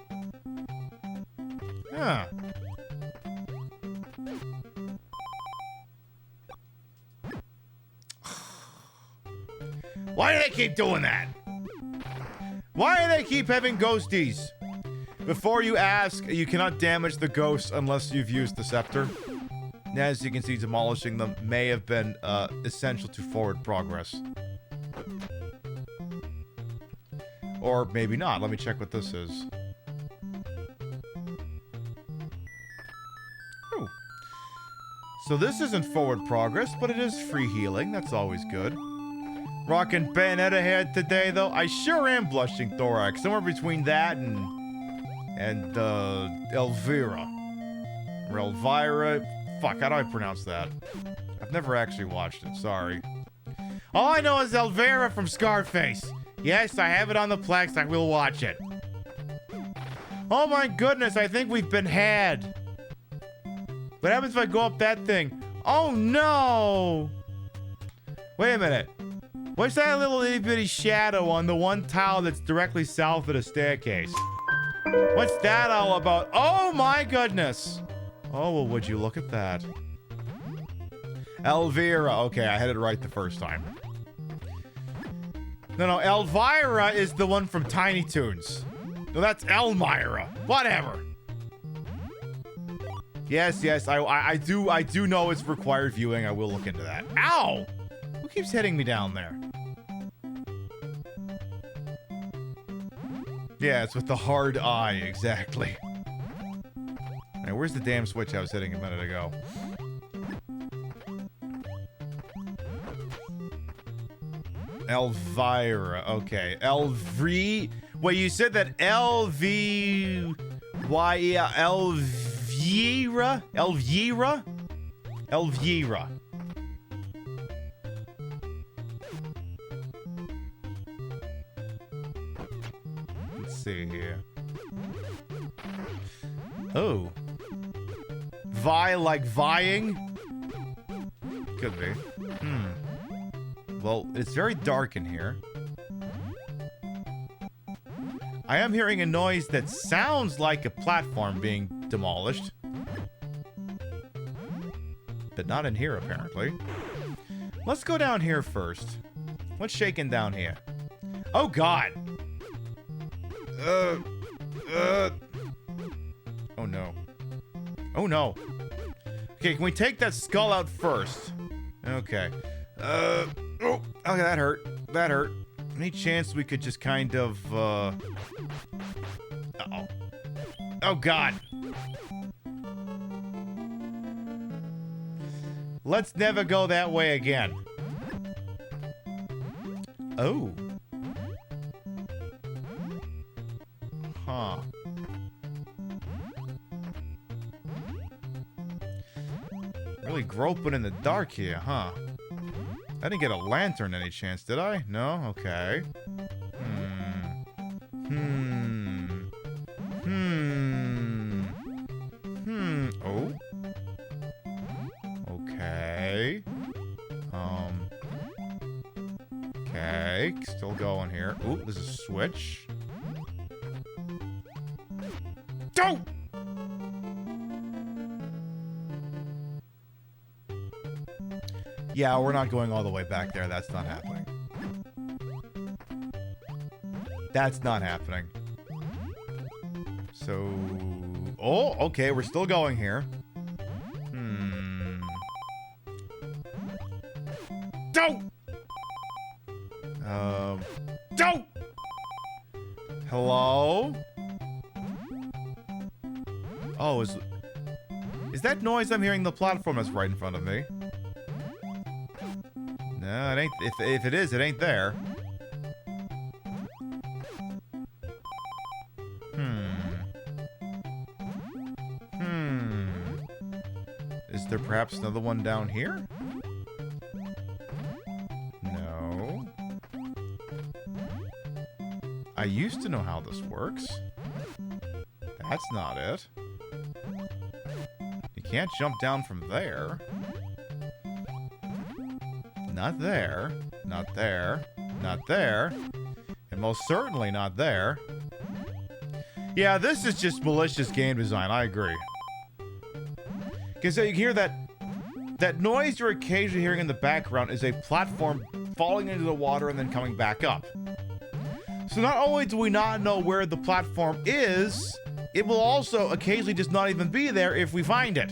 [SPEAKER 2] Huh. Why do they keep doing that? Why do they keep having ghosties? Before you ask, you cannot damage the ghosts unless you've used the scepter. As you can see, demolishing them may have been essential to forward progress. Or maybe not. Let me check what this is. Ooh. So this isn't forward progress, but it is free healing. That's always good. Rockin' Bayonetta head today, though. I sure am blushing thorax. Somewhere between that and Elvira. Or Elvira. Fuck, how do I pronounce that? I've never actually watched it, sorry. All I know is Elvira from Scarface. Yes, I have it on the Plex. I will watch it. Oh my goodness, I think we've been had. What happens if I go up that thing? Oh no! Wait a minute. What's that little itty bitty shadow on the one tile that's directly south of the staircase? What's that all about? Oh my goodness! Oh, well, would you look at that? Elvira. Okay, I had it right the first time. No, Elvira is the one from Tiny Toons. No, that's Elmira. Whatever. Yes, I do know it's required viewing. I will look into that. Ow! Who keeps hitting me down there? Yeah, it's with the hard eye, exactly. Now, where's the damn switch I was hitting a minute ago? Elvira. Okay. Wait, you said that Elvira? Elvira. Let's see here. Oh. Vi like vying? Could be. Well, it's very dark in here. I am hearing a noise that sounds like a platform being demolished. But not in here, apparently. Let's go down here first. What's shaking down here? Oh, God! Oh, no. Oh, no. Okay, can we take that skull out first? Okay. Oh, okay, that hurt. That hurt. Any chance we could just kind of, Uh-oh. Oh, God. Let's never go that way again. Oh. Huh. Really groping in the dark here, huh? I didn't get a lantern any chance, did I? No? Okay. Oh. Okay. Okay. Still going here. Ooh, there's a switch. Don't! Yeah, we're not going all the way back there. That's not happening. That's not happening. So... Oh, okay, we're still going here. Don't! Don't! Hello? Oh, is that noise I'm hearing the platform that's right in front of me? No, it ain't. If it is, it ain't there. Is there perhaps another one down here? No. I used to know how this works. That's not it. You can't jump down from there. Not there. Not there. Not there. And most certainly not there. Yeah, this is just malicious game design. I agree. Because you can hear that noise you're occasionally hearing in the background is a platform falling into the water and then coming back up. So not only do we not know where the platform is, it will also occasionally just not even be there if we find it.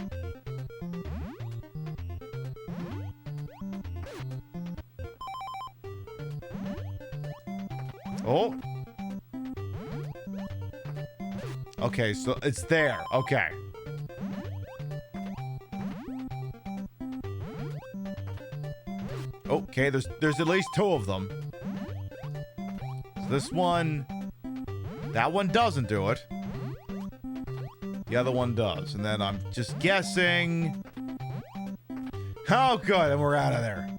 [SPEAKER 2] Oh. Okay, so it's there. Okay. Okay, there's at least two of them. So this one, that one doesn't do it. The other one does. And then I'm just guessing. Oh, good, and we're out of there.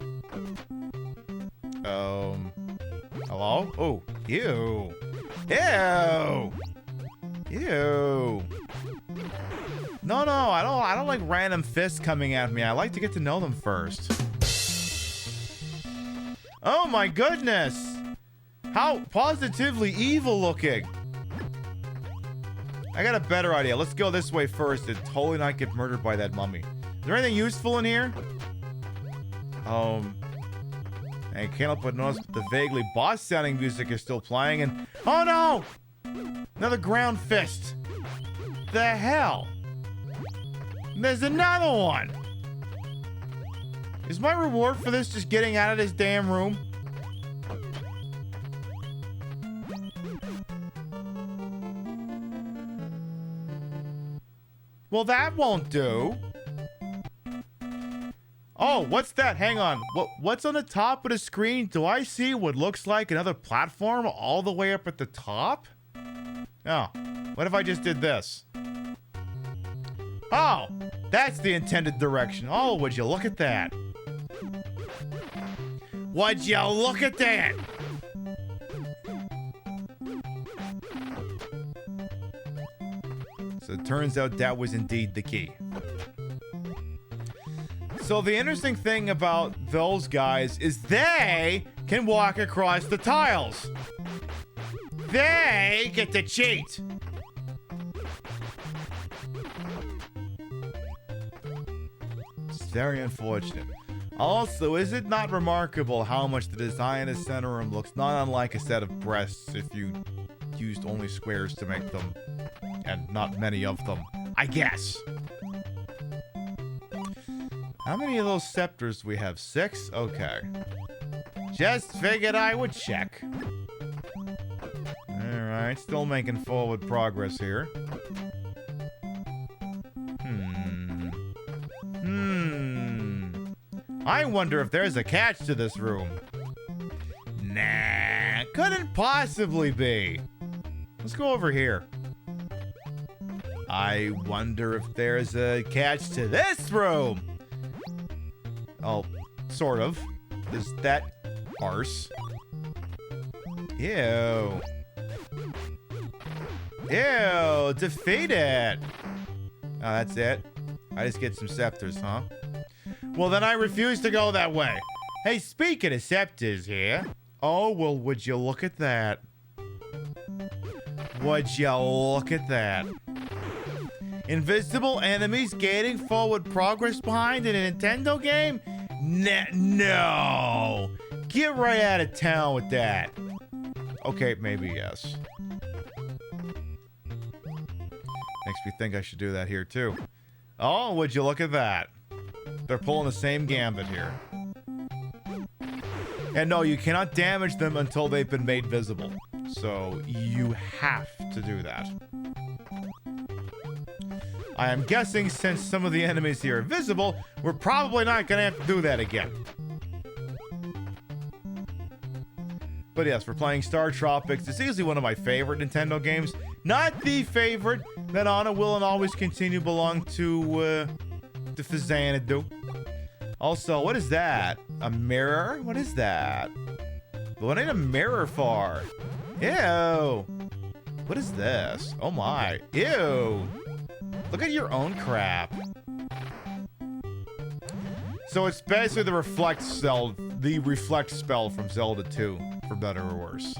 [SPEAKER 2] Hello? Oh, ew. Ew. Ew. No, I don't like random fists coming at me. I like to get to know them first. Oh my goodness! How positively evil looking! I got a better idea. Let's go this way first and totally not get murdered by that mummy. Is there anything useful in here? I can't help but notice the vaguely boss-sounding music is still playing and... Oh no! Another ground fist! The hell? There's another one! Is my reward for this just getting out of this damn room? Well, that won't do. Oh, what's that? Hang on. What's on the top of the screen? Do I see what looks like another platform all the way up at the top? Oh, what if I just did this? Oh, that's the intended direction. Oh, would you look at that? Would you look at that? So it turns out that was indeed the key. So the interesting thing about those guys is they can walk across the tiles. They get to cheat. It's very unfortunate. Also, is it not remarkable how much the design of the center room looks not unlike a set of breasts if you used only squares to make them, and not many of them, I guess. How many of those scepters do we have? 6? Okay. Just figured I would check. Alright, still making forward progress here. I wonder if there's a catch to this room. Nah, couldn't possibly be. Let's go over here. I wonder if there's a catch to this room. Oh, sort of. There's that arse. Ew. Ew, defeat it. Oh, that's it? I just get some scepters, huh? Well, then I refuse to go that way. Hey, speaking of scepters here. Oh, well, would you look at that? Would you look at that? Invisible enemies gaining forward progress behind in a Nintendo game? No. Get right out of town with that. Okay, maybe yes. Makes me think I should do that here too. Oh, would you look at that? They're pulling the same gambit here. And no, you cannot damage them until they've been made visible. So you have to do that. I am guessing since some of the enemies here are visible, we're probably not going to have to do that again. But yes, we're playing StarTropics. It's easily one of my favorite Nintendo games. Not the favorite that Anna will and always continue belong to the Fazanadu. Also, what is that? A mirror? What is that? What ain't a mirror for? Ew. What is this? Oh my. Ew. Look at your own crap. So it's basically the reflect spell from Zelda 2, for better or worse.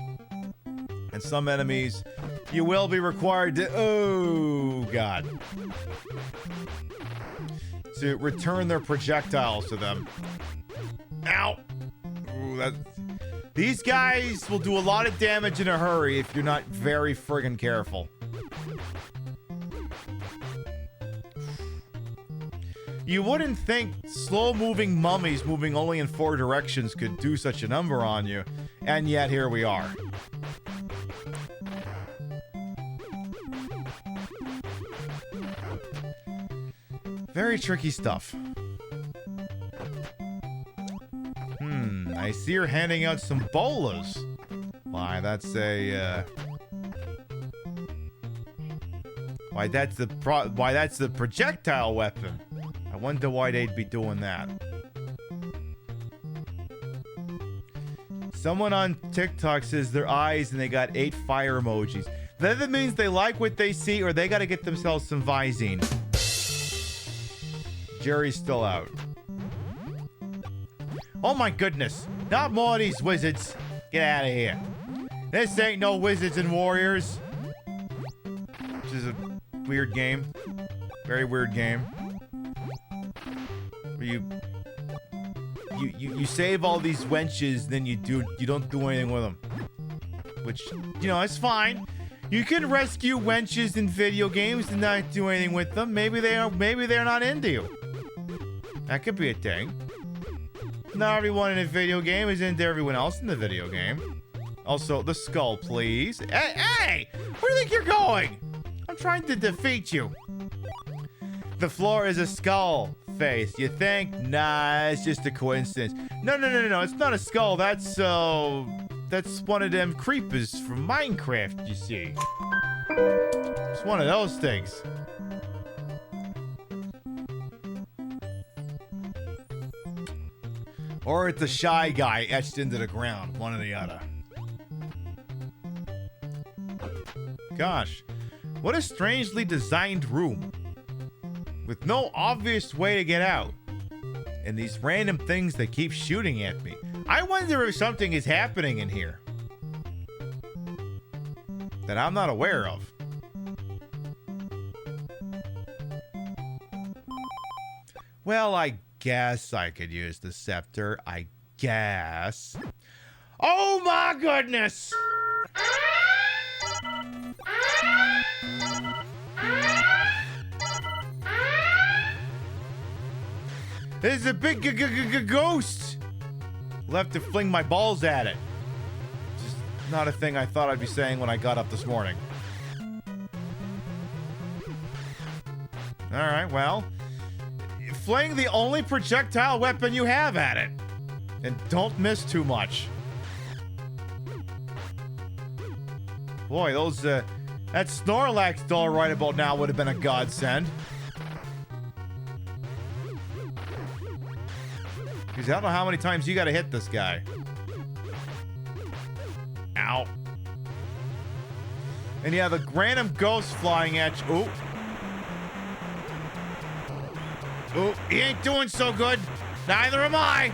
[SPEAKER 2] And some enemies, you will be required to, oh god, to return their projectiles to them. Ow! Ooh, these guys will do a lot of damage in a hurry if you're not very friggin' careful. You wouldn't think slow-moving mummies moving only in 4 directions could do such a number on you, and yet here we are. Very tricky stuff. I see you're handing out some bolas. Why, that's a, why, that's the projectile weapon. I wonder why they'd be doing that. Someone on TikTok says their eyes and they got 8 fire emojis. That either means they like what they see or they gotta get themselves some Visine. Jerry's still out. Oh my goodness. Not more of these wizards. Get out of here. This ain't no Wizards and Warriors. Which is a weird game. Very weird game. Where you save all these wenches, then you don't do anything with them. Which, you know, it's fine. You can rescue wenches in video games and not do anything with them. Maybe they're not into you. That could be a thing. Not everyone in a video game is into everyone else in the video game. Also, the skull, please. Hey! Where do you think you're going? I'm trying to defeat you. The floor is a skull face. You think? Nah, it's just a coincidence. No. It's not a skull. That's one of them creepers from Minecraft, you see. It's one of those things. Or it's a shy guy etched into the ground. One or the other. Gosh. What a strangely designed room. With no obvious way to get out. And these random things that keep shooting at me. I wonder if something is happening in here. That I'm not aware of. Well, I guess I could use the scepter. I guess. Oh my goodness! There's a big ghost! We'll have to fling my balls at it. Just not a thing I thought I'd be saying when I got up this morning. Alright, well. Fling the only projectile weapon you have at it. And don't miss too much. Boy, those, that Snorlax doll right about now would have been a godsend. Because I don't know how many times you gotta hit this guy. Ow. And yeah, the random ghosts flying at you. Ooh. Oh, he ain't doing so good. Neither am I.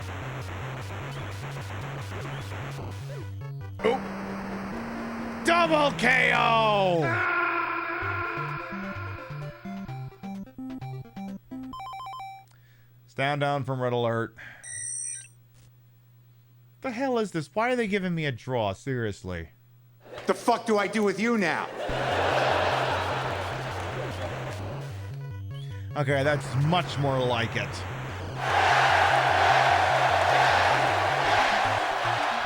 [SPEAKER 2] Oh. Double KO. Stand down from red alert. The hell is this? Why are they giving me a draw? Seriously.
[SPEAKER 7] The fuck do I do with you now?
[SPEAKER 2] Okay, that's much more like it.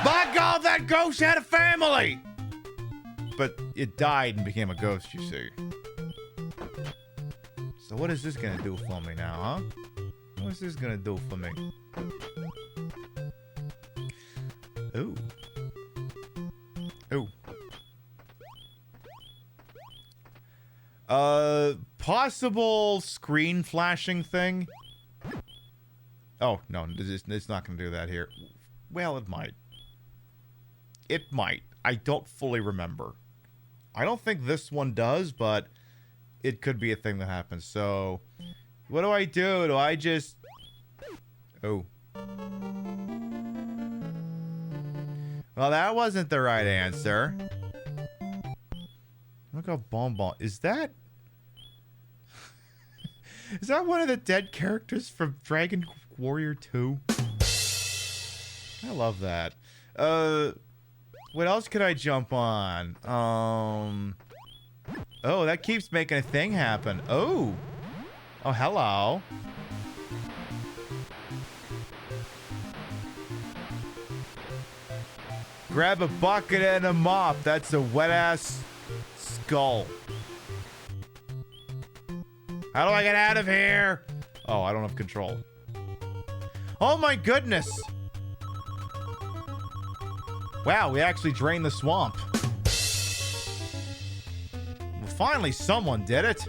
[SPEAKER 2] By God, that ghost had a family! But it died and became a ghost, you see. So what is this gonna do for me now, huh? What's this gonna do for me? Ooh. Possible screen flashing thing. Oh, no, it's not going to do that here. Well, it might. It might. I don't fully remember. I don't think this one does, but it could be a thing that happens. So, what do? Do I just... Oh. Well, that wasn't the right answer. Look how Bonbon... Is that... Is that one of the dead characters from Dragon Warrior 2? I love that. What else could I jump on? Oh, that keeps making a thing happen. Oh. Oh, hello. Grab a bucket and a mop. That's a wet-ass skull. How do I get out of here? Oh, I don't have control. Oh my goodness. Wow, we actually drained the swamp. Well, finally someone did it.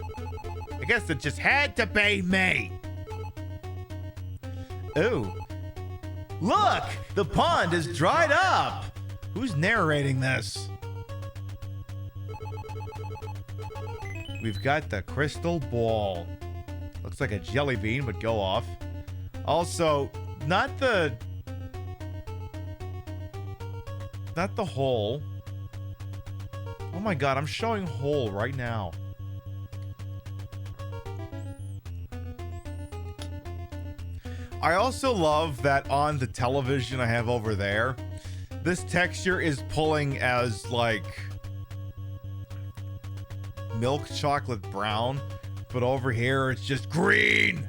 [SPEAKER 2] I guess it just had to be me. Ooh. Look! The pond is dried up! Who's narrating this? We've got the crystal ball. Looks like a jelly bean, but go off. Also, not the hole. Oh my god, I'm showing hole right now. I also love that on the television I have over there, this texture is pulling as like milk chocolate brown, but over here it's just green.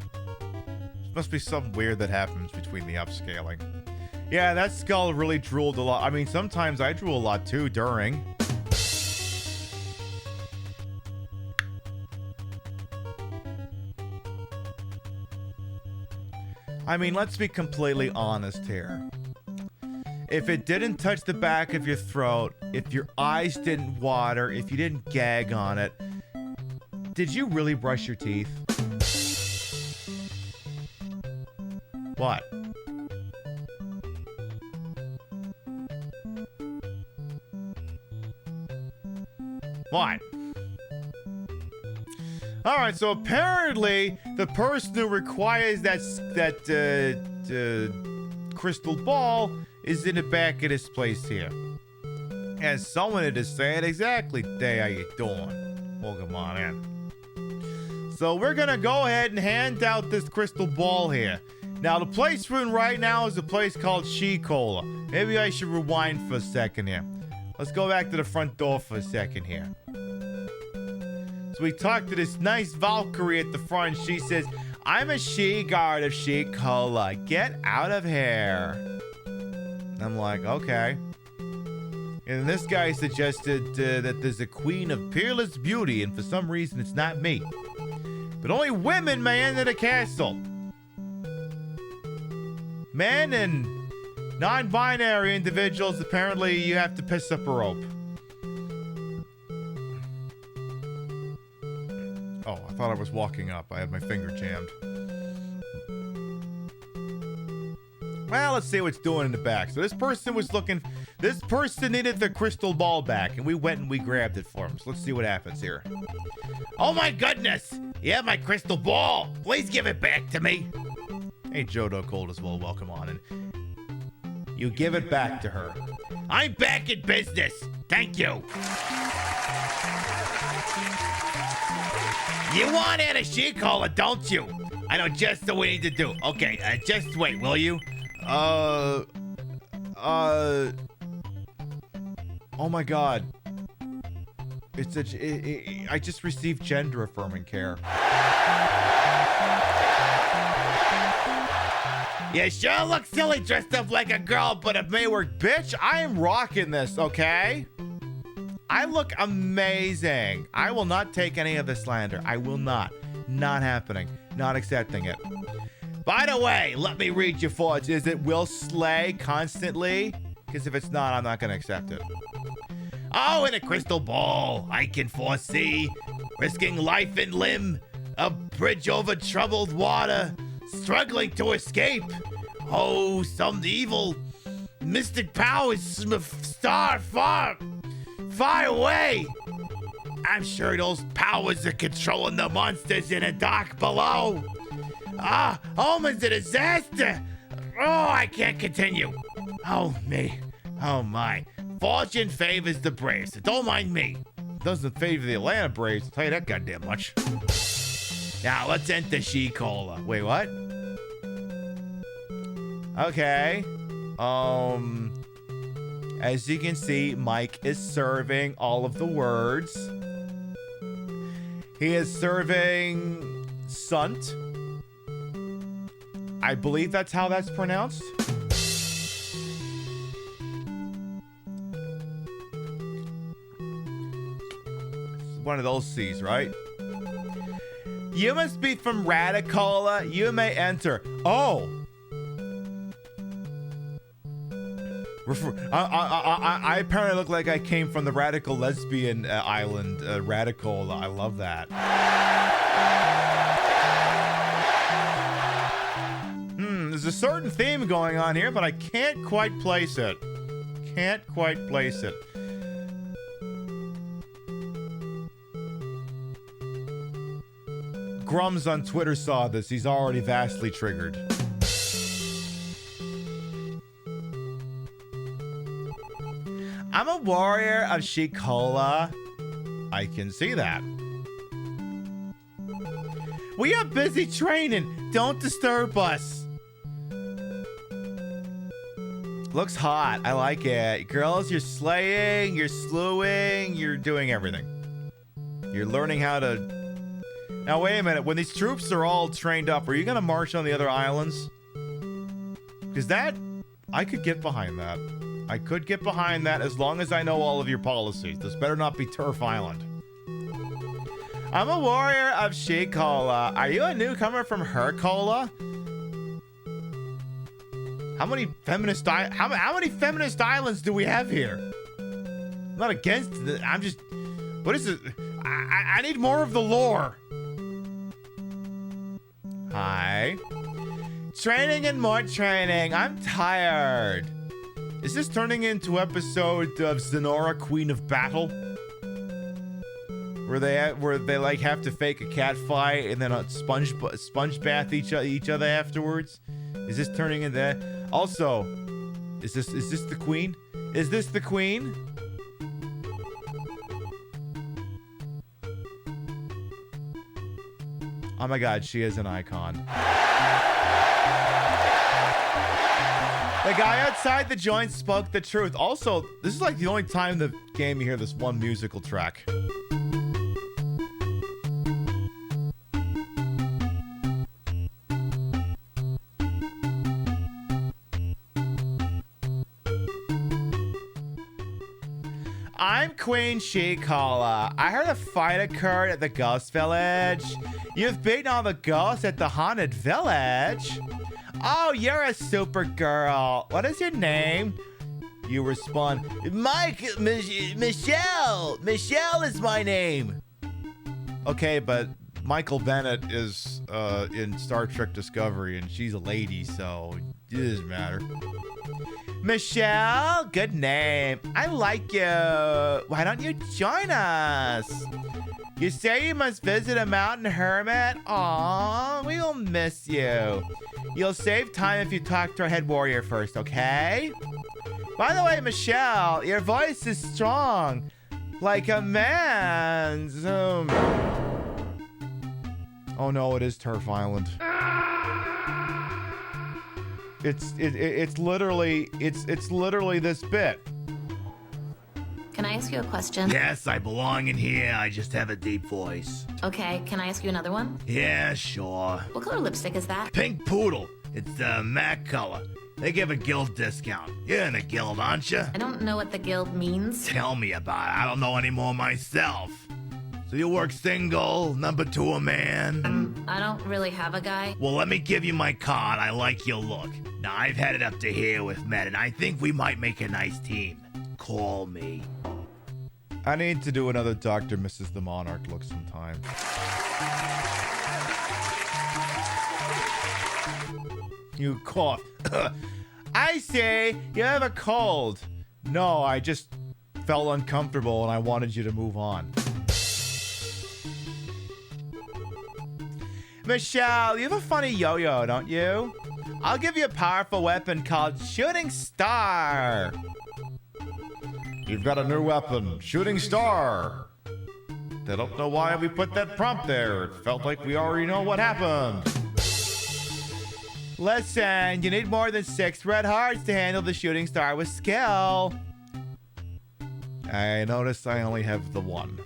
[SPEAKER 2] Must be something weird that happens between the upscaling. Yeah, that skull really drooled a lot. I mean, sometimes I drool a lot too during. I mean, let's be completely honest here. If it didn't touch the back of your throat, if your eyes didn't water, if you didn't gag on it, did you really brush your teeth? What? What? All right, so apparently the person who requires that crystal ball is in the back of this place here. And someone had to say it exactly. Day, how you doing? Welcome on in. So we're gonna go ahead and hand out this crystal ball here. Now the place we're in right now is a place called She-Cola. Maybe I should rewind for a second here. Let's go back to the front door for a second here. So we talked to this nice Valkyrie at the front. She says, I'm a she-guard of She-Cola. Get out of here. And I'm like, okay. And this guy suggested that there's a queen of peerless beauty, and for some reason it's not me. But only women may enter the castle. Men and non-binary individuals, apparently you have to piss up a rope. Oh, I thought I was walking up. I had my finger jammed. Well, let's see what's doing in the back. So this person needed the crystal ball back, and we went and we grabbed it for him. So let's see what happens here. Oh my goodness! You have my crystal ball! Please give it back to me! Hey, Jodo Cold as well, welcome on in. You give it back to her. I'm back in business! Thank you! You want Anna She-Cola, don't you? I know just what we need to do. Okay, just wait, will you? Oh my god. I just received gender affirming care. You sure look silly dressed up like a girl, but it may work. Bitch, I am rocking this, okay? I look amazing. I will not take any of the slander. I will not. Not happening. Not accepting it. By the way, let me read your thoughts. Is it will slay constantly? Because if it's not, I'm not going to accept it. Oh, in a crystal ball, I can foresee risking life and limb, a bridge over troubled water, struggling to escape. Oh, some evil mystic powers from a star far, far away. I'm sure those powers are controlling the monsters in the dark below. Ah, omens a disaster. Oh, I can't continue. Oh, me. Oh, my. Fortune favors the brave, so don't mind me. Doesn't favor the Atlanta Braves, I'll tell you that goddamn much. Now, let's enter She-Cola. Wait, what? Okay. As you can see, Mike is serving all of the words. He is serving sunt. I believe that's how that's pronounced. One of those C's, right? You must be from Radicola. You may enter. Oh. I apparently look like I came from the radical lesbian island, Radicola. I love that. There's a certain theme going on here, but I can't quite place it. Can't quite place it. Grums on Twitter saw this. He's already vastly triggered. I'm a warrior of She-Cola. I can see that. We are busy training. Don't disturb us. Looks hot. I like it. Girls, you're slaying, you're slewing, you're doing everything. You're learning how to... Now, wait a minute. When these troops are all trained up, are you going to march on the other islands? Because that... I could get behind that. I could get behind that as long as I know all of your policies. This better not be Turf Island. I'm a warrior of She-Cola. Are you a newcomer from Her-Cola? How many feminist islands do we have here? I'm not against it. I'm just... What is it? I need more of the lore. Hi. Training and more training. I'm tired. Is this turning into episode of Zenora, Queen of Battle? Where they like have to fake a cat fight and then a sponge bath each other afterwards? Is this turning into that? Also, is this the queen? Is this the queen? Oh my god, she is an icon. The guy outside the joint spoke the truth. Also, this is like the only time in the game you hear this one musical track. I'm Queen She-Cola. I heard a fight occurred at the Ghost Village. You've beaten all the ghosts at the Haunted Village. Oh, you're a super girl. What is your name? You respond, Michelle. Michelle is my name. Okay, but Michael Bennett is in Star Trek Discovery, and she's a lady, so it doesn't matter. Michelle, good name. I like you. Why don't you join us? You say you must visit a mountain hermit? Aw, we'll miss you. You'll save time if you talk to our head warrior first, okay? By the way, Michelle, your voice is strong. Like a man's. Oh no, it is Turf Island. It's literally this bit.
[SPEAKER 11] Can I ask you a question?
[SPEAKER 1] Yes, I belong in here. I just have a deep voice.
[SPEAKER 11] Okay, can I ask you another one?
[SPEAKER 1] Yeah, sure.
[SPEAKER 11] What color lipstick is that?
[SPEAKER 1] Pink Poodle. It's the MAC color. They give a guild discount. You're in a guild, aren't you?
[SPEAKER 11] I don't know what the guild means.
[SPEAKER 1] Tell me about it. I don't know any more myself. So you work single, number 2 a man?
[SPEAKER 11] I don't really have a guy.
[SPEAKER 1] Well, let me give you my card. I like your look. Now, I've headed up to here with Med, and I think we might make a nice team. Call me.
[SPEAKER 2] I need to do another Dr. Mrs. the Monarch look sometime. You cough. I say you have a cold. No, I just felt uncomfortable and I wanted you to move on. Michelle, you have a funny yo-yo, don't you? I'll give you a powerful weapon called Shooting Star. You've got a new weapon, Shooting Star. They don't know why we put that prompt there. It felt like we already know what happened. Listen, you need more than 6 red hearts to handle the Shooting Star with skill. I noticed I only have the 1.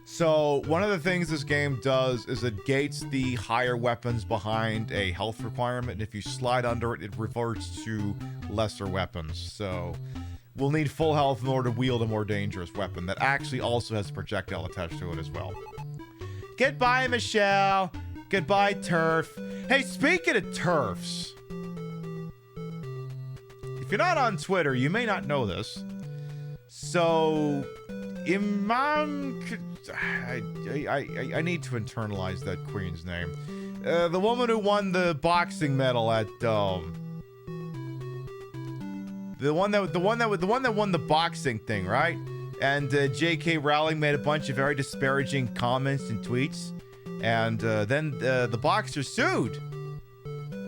[SPEAKER 2] So, one of the things this game does is it gates the higher weapons behind a health requirement, and if you slide under it, it reverts to lesser weapons. So, we'll need full health in order to wield a more dangerous weapon that actually also has a projectile attached to it as well. Goodbye, Michelle. Goodbye, Turf. Hey, speaking of turfs, if you're not on Twitter, you may not know this. So, Imam... I need to internalize that queen's name. The woman who won the boxing medal at the one that won the boxing thing, right? And J.K. Rowling made a bunch of very disparaging comments and tweets, and then the boxer sued,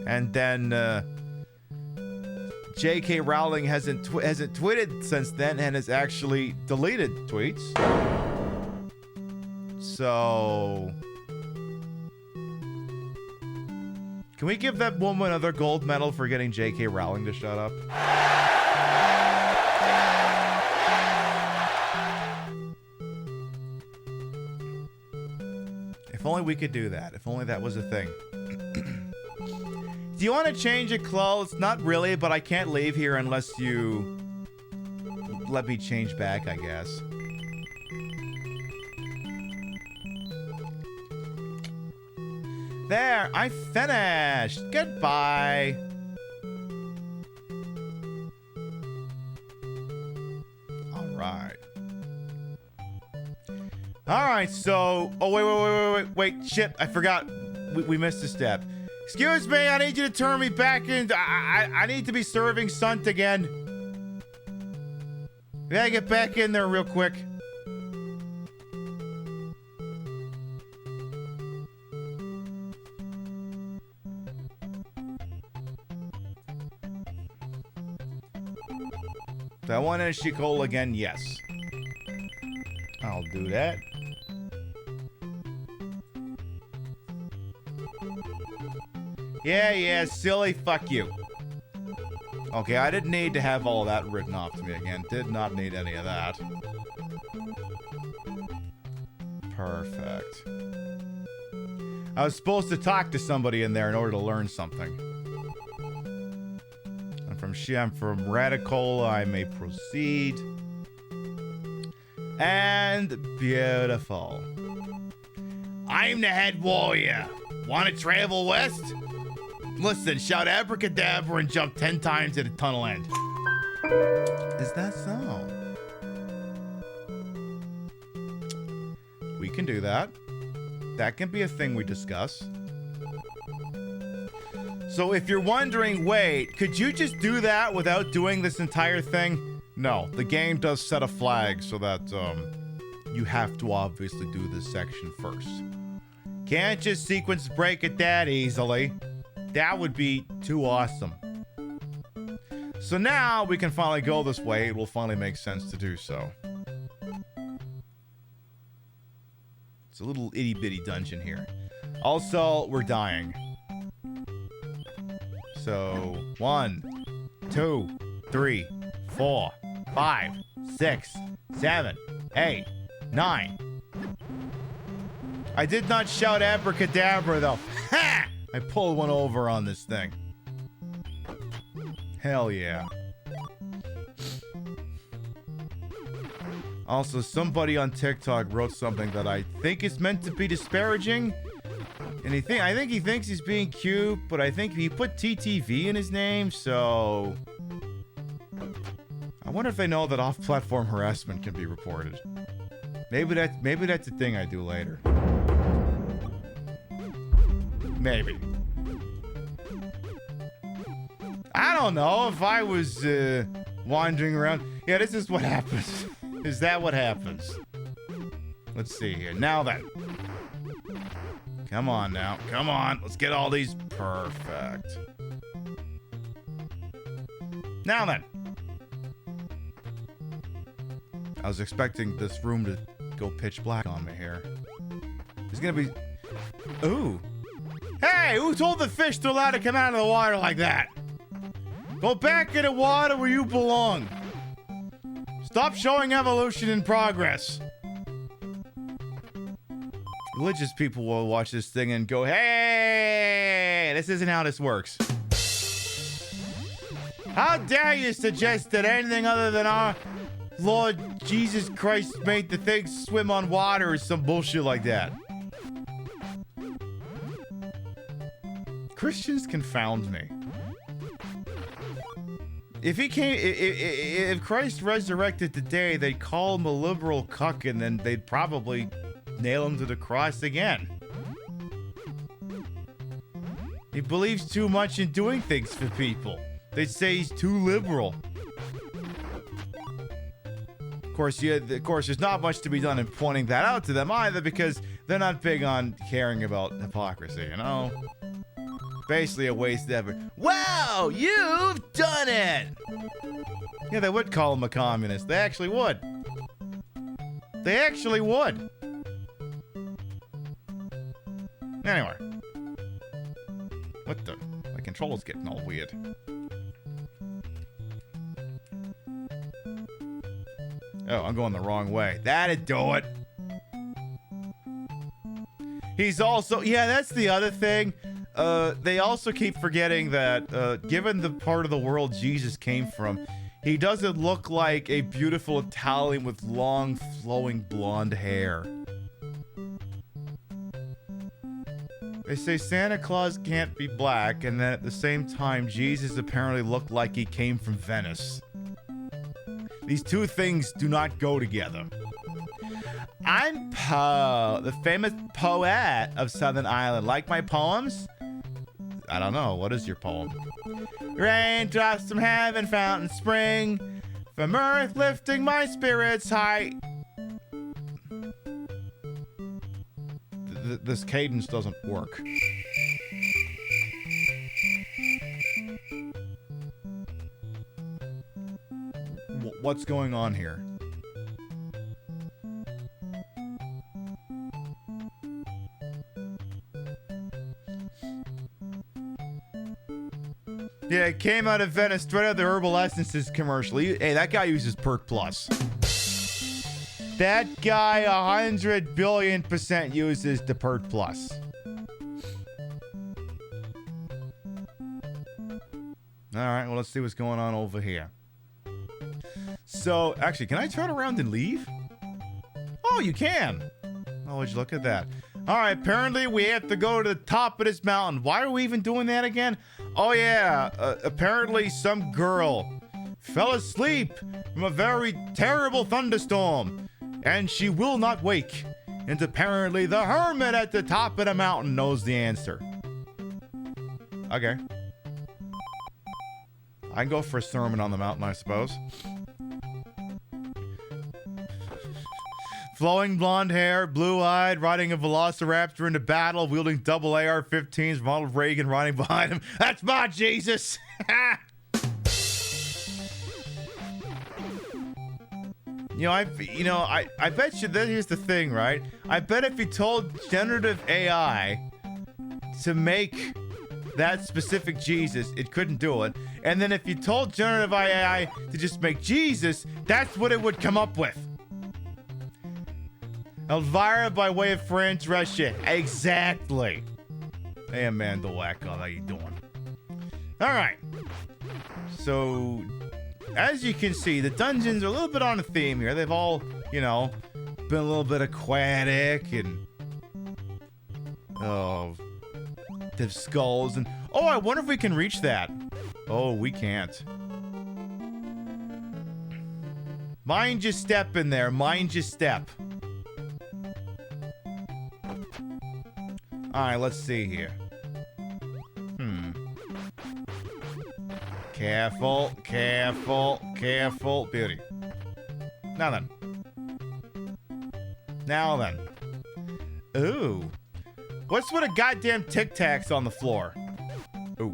[SPEAKER 2] and then J.K. Rowling hasn't tweeted since then and has actually deleted tweets. So, can we give that woman another gold medal for getting J.K. Rowling to shut up? If only we could do that. If only that was a thing. Do you want to change your clothes? Not really, but I can't leave here unless you let me change back, I guess. There, I finished. Goodbye. All right, so... Oh, wait. Shit, I forgot. We missed a step. Excuse me, I need you to turn me back in. I need to be serving Sunt again. Gotta get back in there real quick. Do I want a Shikola again? Yes. I'll do that. Yeah, silly, fuck you. Okay, I didn't need to have all that written off to me again. Did not need any of that. Perfect. I was supposed to talk to somebody in there in order to learn something. I'm from Radicola, I may proceed. And beautiful. I'm the head warrior. Want to travel west? Listen, shout abracadabra and jump 10 times at a tunnel end. Is that so? We can do that. That can be a thing we discuss. So if you're wondering, wait, could you just do that without doing this entire thing? No, the game does set a flag so that you have to obviously do this section first. Can't just sequence break it that easily. That would be too awesome. So now we can finally go this way. It will finally make sense to do so. It's a little itty bitty dungeon here. Also, we're dying. So 1, 2, 3, 4, 5, 6, 7, 8, 9. I did not shout abracadabra though. Ha! I pulled one over on this thing. Hell yeah. Also, somebody on TikTok wrote something that I think is meant to be disparaging. And I think he thinks he's being cute, but I think he put TTV in his name, so... I wonder if they know that off-platform harassment can be reported. Maybe that's a thing I do later. Maybe. I don't know if I was wandering around. Yeah, this is what happens. Is that what happens? Let's see here. Now then. Come on now. Come on. Let's get all these perfect. Now then. I was expecting this room to go pitch black on me here. There's gonna be... Ooh. Hey, who told the fish they're allowed to come out of the water like that? Go back in the water where you belong. Stop showing evolution in progress. Religious people will watch this thing and go, hey, this isn't how this works. How dare you suggest that anything other than our Lord Jesus Christ made the things swim on water or some bullshit like that? Christians confound me. If Christ resurrected today, they'd call him a liberal cuck and then they'd probably nail him to the cross again. He believes too much in doing things for people. They'd say he's too liberal. Of course, there's not much to be done in pointing that out to them either because they're not big on caring about hypocrisy, you know? Basically a waste of effort. Wow, you've done it! Yeah, they would call him a communist. They actually would. They actually would. Anyway. What the? My controller's getting all weird. Oh, I'm going the wrong way. That'd do it. He's also... Yeah, that's the other thing. They also keep forgetting that, given the part of the world Jesus came from, he doesn't look like a beautiful Italian with long, flowing blonde hair. They say Santa Claus can't be black, and then at the same time, Jesus apparently looked like he came from Venice. These two things do not go together. I'm Poe, the famous poet of Southern Ireland. Like my poems? I don't know. What is your poem? Raindrops from heaven, fountain spring, from earth lifting my spirits high. This cadence doesn't work. What's going on here? Yeah, it came out of Venice, straight out of the Herbal Essences commercial. Hey, that guy uses Perk Plus. That guy 100 billion% uses the Perk Plus. Alright, well, let's see what's going on over here. So, actually, can I turn around and leave? Oh, you can. Oh, would you look at that? Alright, apparently we have to go to the top of this mountain. Why are we even doing that again? Oh yeah, apparently some girl fell asleep from a very terrible thunderstorm, and she will not wake. And apparently the hermit at the top of the mountain knows the answer. Okay. I can go for a sermon on the mountain, I suppose. Flowing blonde hair, blue-eyed, riding a velociraptor into battle, wielding double AR-15s, Ronald Reagan riding behind him. That's my Jesus! I bet you that here's the thing, right? I bet if you told generative AI to make that specific Jesus, it couldn't do it. And then if you told generative AI to just make Jesus, that's what it would come up with. Elvira by way of French Russia. Exactly. Hey, Amanda Wacko, how you doing? Alright. So, as you can see, the dungeons are a little bit on a theme here. They've all, been a little bit aquatic and... Oh... They've skulls and... Oh, I wonder if we can reach that. Oh, we can't. Mind your step in there. Mind your step. Alright, let's see here. Careful, careful, careful. Beauty. Now then. Now then. Ooh. What's with a goddamn Tic Tacs on the floor? Ooh.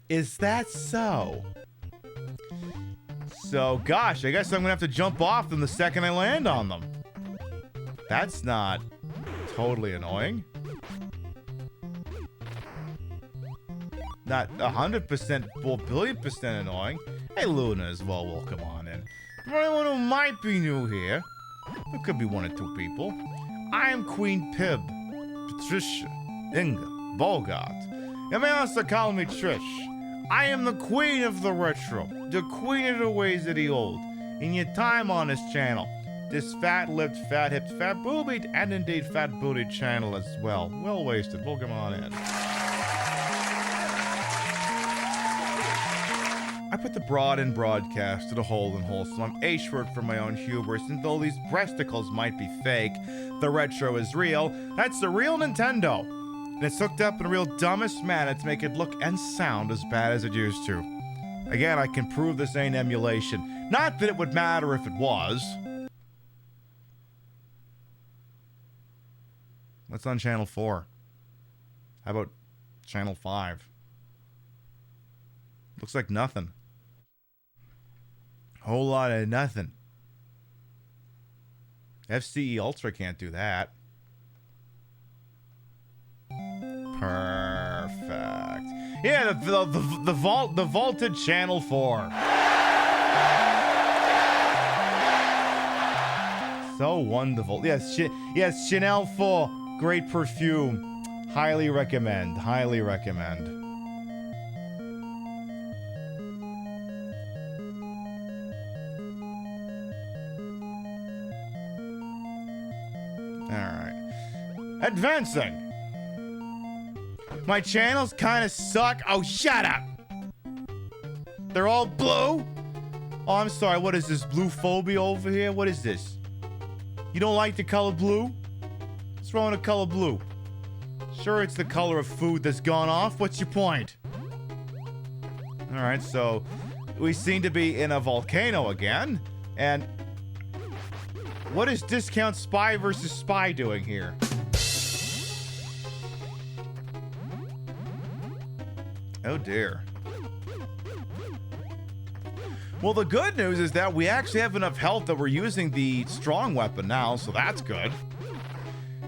[SPEAKER 2] Is that so? So, gosh, I guess I'm gonna have to jump off them the second I land on them. That's not totally annoying. Not 100%, 4,000,000,000% annoying. Hey, Luna as well, welcome on in. For anyone who might be new here, there could be one or two people. I am Queen Pib, Patricia, Inga, Bogart. You may also call me Trish. I am the queen of the retro, the queen of the ways of the old. In your time on this channel, this fat-lipped, fat-hipped, fat-boobied, and indeed fat-booted channel as well. Well wasted. Welcome on in. I put the broad in broadcast to the whole and wholesome. I'm H-word for my own hubris, and though these breasticles might be fake, the retro is real. That's the real Nintendo. And it's hooked up in a real dumbest manner to make it look and sound as bad as it used to. Again, I can prove this ain't emulation. Not that it would matter if it was. What's on Channel 4? How about Channel 5? Looks like nothing. Whole lot of nothing. FCE Ultra can't do that. Perfect. Yeah, the vaulted Channel 4. So wonderful. Yes, Chanel 4. Great perfume. Highly recommend. Highly recommend. Alright. Advancing. My channels kind of suck. Oh, shut up. They're all blue? Oh, I'm sorry. What is this? Blue phobia over here? What is this? You don't like the color blue? What's wrong with the color blue? Sure, it's the color of food that's gone off. What's your point? Alright, so we seem to be in a volcano again. And what is Discount Spy versus Spy doing here? Oh dear. Well, the good news is that we actually have enough health that we're using the strong weapon now, so that's good.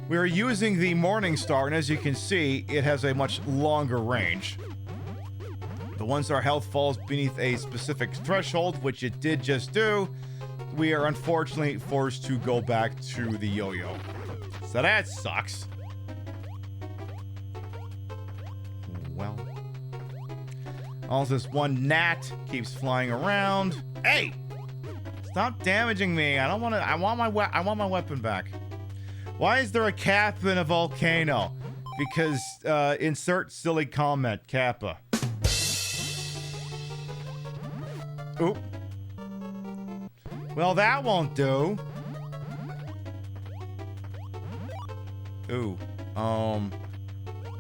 [SPEAKER 2] We're using the Morning Star, and as you can see, it has a much longer range. But once our health falls beneath a specific threshold, which it did just do, we are unfortunately forced to go back to the yo-yo. So that sucks. Well. Also, this one gnat keeps flying around. Hey! Stop damaging me. I don't want to. I want my weapon back. Why is there a Kappa in a volcano? Because insert silly comment, Kappa. Oop. Well, that won't do. Ooh. Oh,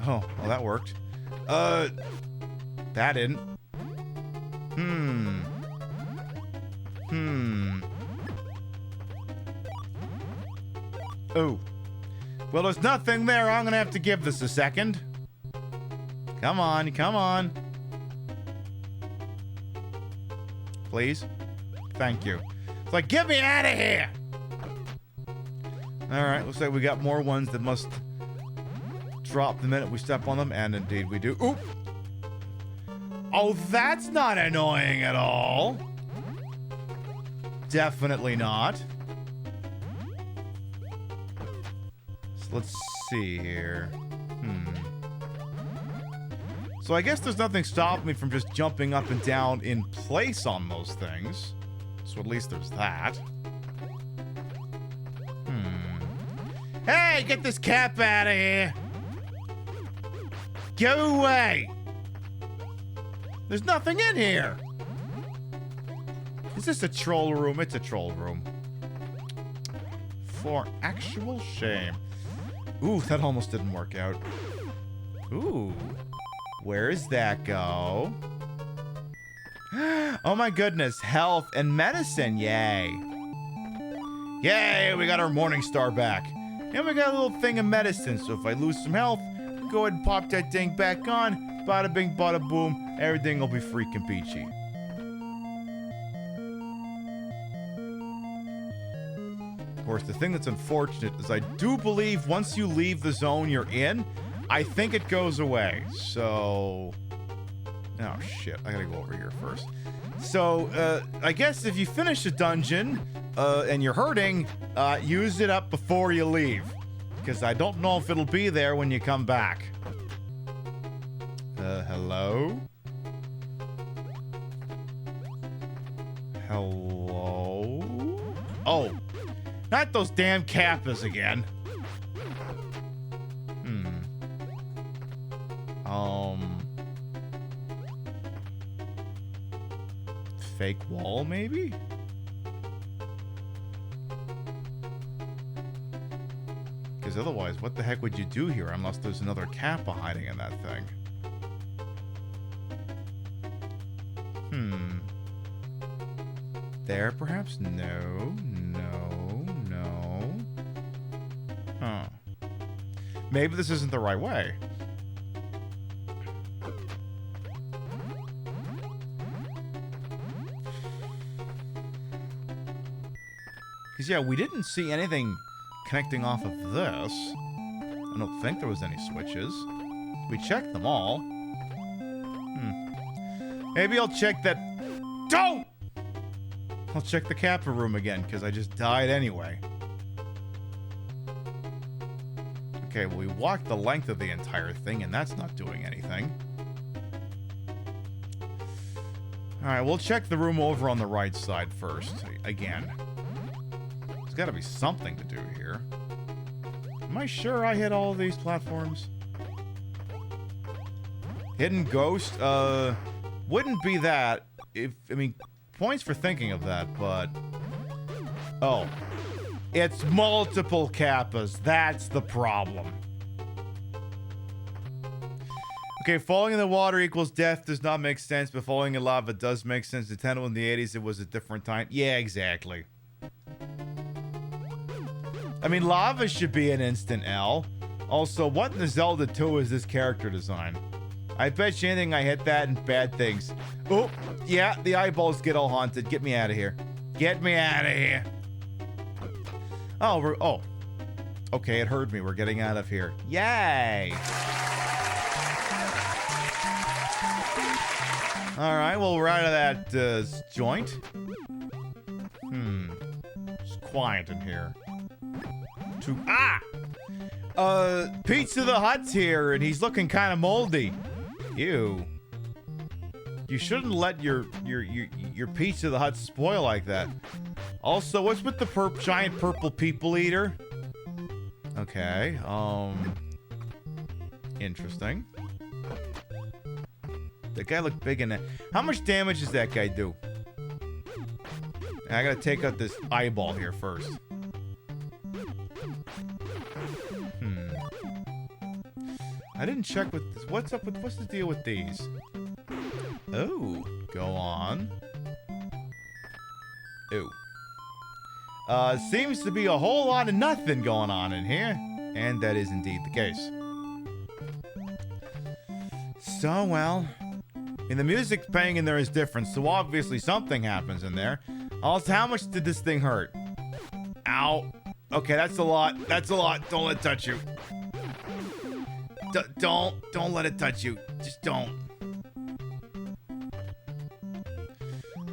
[SPEAKER 2] well, that worked. That didn't. Ooh. Well, there's nothing there. I'm gonna have to give this a second. Come on, come on. Please. Thank you. It's like, get me out of here! Alright, looks like we got more ones that must drop the minute we step on them, and indeed we do. Oop! Oh, that's not annoying at all. Definitely not. So let's see here. So I guess there's nothing stopping me from just jumping up and down in place on those things. So at least there's that. Hey, get this cap out of here! Go away! There's nothing in here. Is this a troll room? It's a troll room. For actual shame. Ooh, that almost didn't work out. Ooh. Where's that go? Oh my goodness. Health and medicine. Yay. Yay, we got our Morning Star back. And we got a little thing of medicine. So if I lose some health, go ahead and pop that thing back on. Bada bing, bada boom. Everything will be freaking peachy. Of course, the thing that's unfortunate is I do believe once you leave the zone you're in, I think it goes away. So... oh, shit. I gotta go over here first. So, I guess if you finish a dungeon and you're hurting, use it up before you leave. Because I don't know if it'll be there when you come back. Hello? Hello? Oh. Not those damn Kappas again. Fake wall, maybe? Because otherwise, what the heck would you do here unless there's another Kappa hiding in that thing? There, perhaps? No. Huh. Maybe this isn't the right way. Because, yeah, we didn't see anything connecting off of this. I don't think there was any switches. We checked them all. Maybe I'll check that... Don't! I'll check the Kappa room again, because I just died anyway. Okay, well, we walked the length of the entire thing, and that's not doing anything. Alright, we'll check the room over on the right side first. Again. There's got to be something to do here. Am I sure I hit all of these platforms? Hidden ghost? Wouldn't be that. I mean, points for thinking of that, but... oh. It's multiple Kappas. That's the problem. Okay, falling in the water equals death does not make sense, but falling in lava does make sense. Nintendo in the 80s, it was a different time. Yeah, exactly. I mean, lava should be an instant L. Also, what in the Zelda 2 is this character design? I bet you anything I hit that and bad things. Oh, yeah, the eyeballs get all haunted. Get me out of here. Get me out of here. Oh, oh. Okay, it heard me. We're getting out of here. Yay! Alright, well, we're out of that joint. It's quiet in here. Pizza the Hut's here, and he's looking kind of moldy. Ew. You shouldn't let your Pizza the Hut spoil like that. Also, what's with the giant purple people eater? Okay, interesting. That guy looked big in that. How much damage does that guy do? I gotta take out this eyeball here first. I didn't check with this. What's the deal with these? Oh, go on. Ooh. Seems to be a whole lot of nothing going on in here. And that is indeed the case. So, well. And the music's playing in there is different, so obviously something happens in there. Also, how much did this thing hurt? Ow. Okay, that's a lot. That's a lot. Don't let it touch you. Don't let it touch you. Just don't.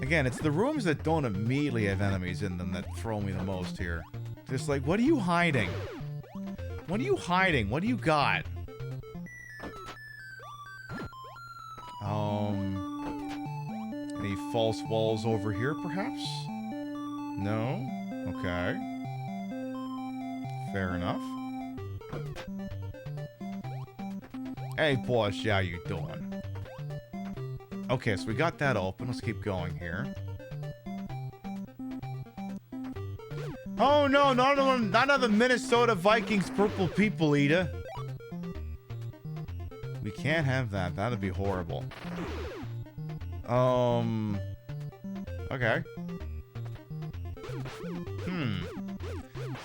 [SPEAKER 2] Again, it's the rooms that don't immediately have enemies in them that throw me the most here. Just like, what are you hiding? What are you hiding? What do you got? Any false walls over here, perhaps? No? Okay. Fair enough. Hey, boss, how you doing? Okay, so we got that open. Let's keep going here. Oh no, not another Minnesota Vikings purple people eater. We can't have that. That'd be horrible. Okay.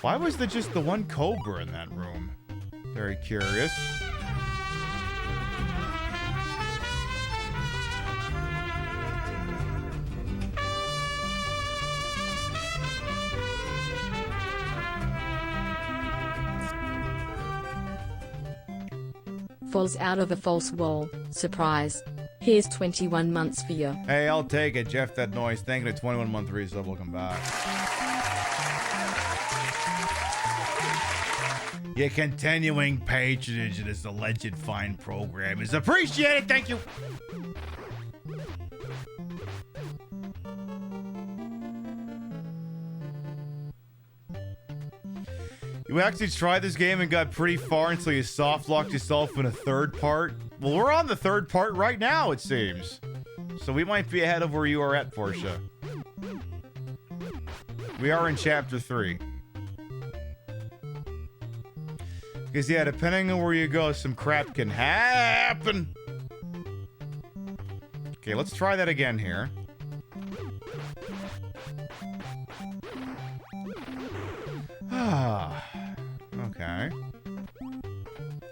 [SPEAKER 2] Why was there just the one cobra in that room? Very curious.
[SPEAKER 6] Falls out of a false wall. Surprise. Here's 21 months for you.
[SPEAKER 2] Hey, I'll take it. Jeff, that noise. Thank you to 21-month resub. Welcome back. Your continuing patronage in this alleged fine program is appreciated. Thank you. You actually tried this game and got pretty far until you soft-locked yourself in a third part? Well, we're on the third part right now, it seems. So we might be ahead of where you are at, Portia. We are in Chapter 3. Because, yeah, depending on where you go, some crap can happen. Okay, let's try that again here. Okay.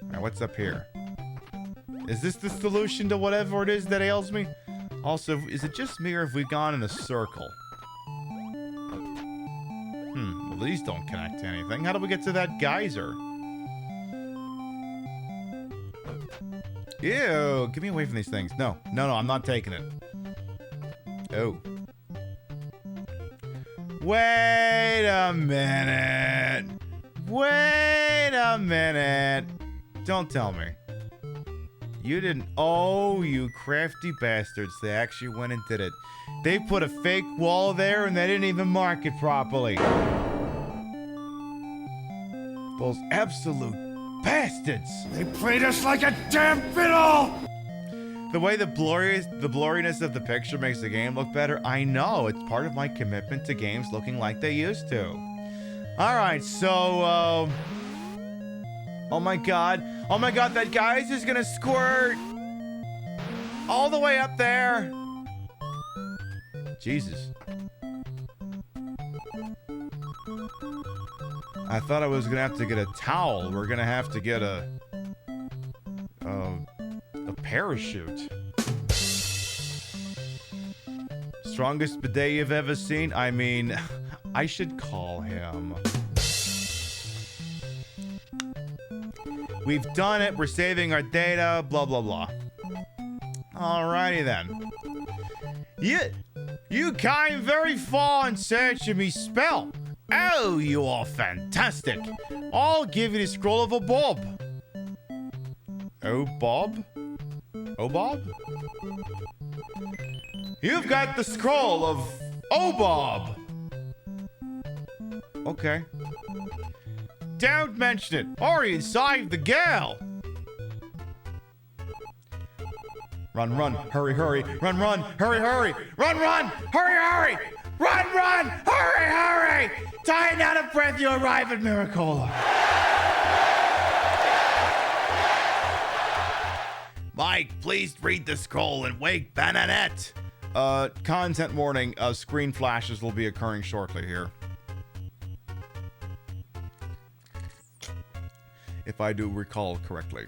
[SPEAKER 2] Alright, what's up here? Is this the solution to whatever it is that ails me? Also, is it just me or have we gone in a circle? Well, these don't connect to anything. How do we get to that geyser? Ew, get me away from these things. No, I'm not taking it. Oh. Wait a minute. Wait a minute. Don't tell me. You didn't. Oh, you crafty bastards. They actually went and did it. They put a fake wall there and they didn't even mark it properly. Those absolute bastards.
[SPEAKER 7] They played us like a damn fiddle!
[SPEAKER 2] The way the blurriness of the picture makes the game look better, I know. It's part of my commitment to games looking like they used to. Alright, so, oh my god, that guy's just gonna squirt all the way up there. Jesus. I thought I was gonna have to get a towel. We're gonna have to get a parachute. Strongest bidet you've ever seen? I mean, I should call him. We've done it. We're saving our data. Blah, blah, blah. Alrighty then. You came very far in search of me spell. Oh, you are fantastic. I'll give you the scroll of a Bob. Oh, Bob? Oh, Bob? You've got the scroll of Oh, Bob. Okay. Don't mention it. Already inside the gal. Run, run, hurry, hurry. Run, run, hurry, hurry. Run, run, hurry, hurry. Run, run, hurry, hurry. Dying out of breath, you arrive at Miracola. Mike, please read the scroll and wake Bananette. Content warning. Screen flashes will be occurring shortly here. If I do recall correctly.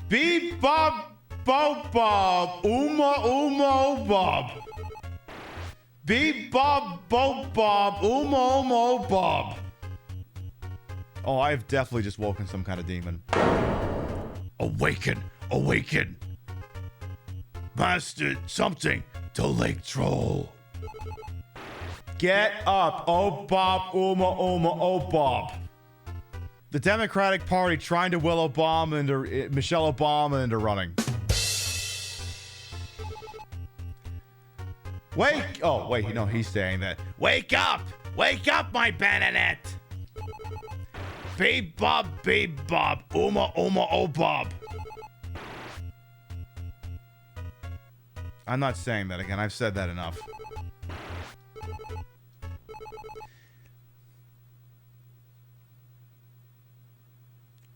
[SPEAKER 2] Beep Bob Bo Bob Uma Uma Bob. Beep Bob Bo Bob Uma Uma Bob. Oh, I've definitely just woken some kind of demon. Awaken, awaken. Master something to Lake Troll. Get up, oh Bob, Uma, oh Bob. The Democratic Party trying to will Michelle Obama into running. Oh, wait, no, he's saying that. Wake up, my Bananette. Beep Bob, Uma, oh Bob. I'm not saying that again. I've said that enough.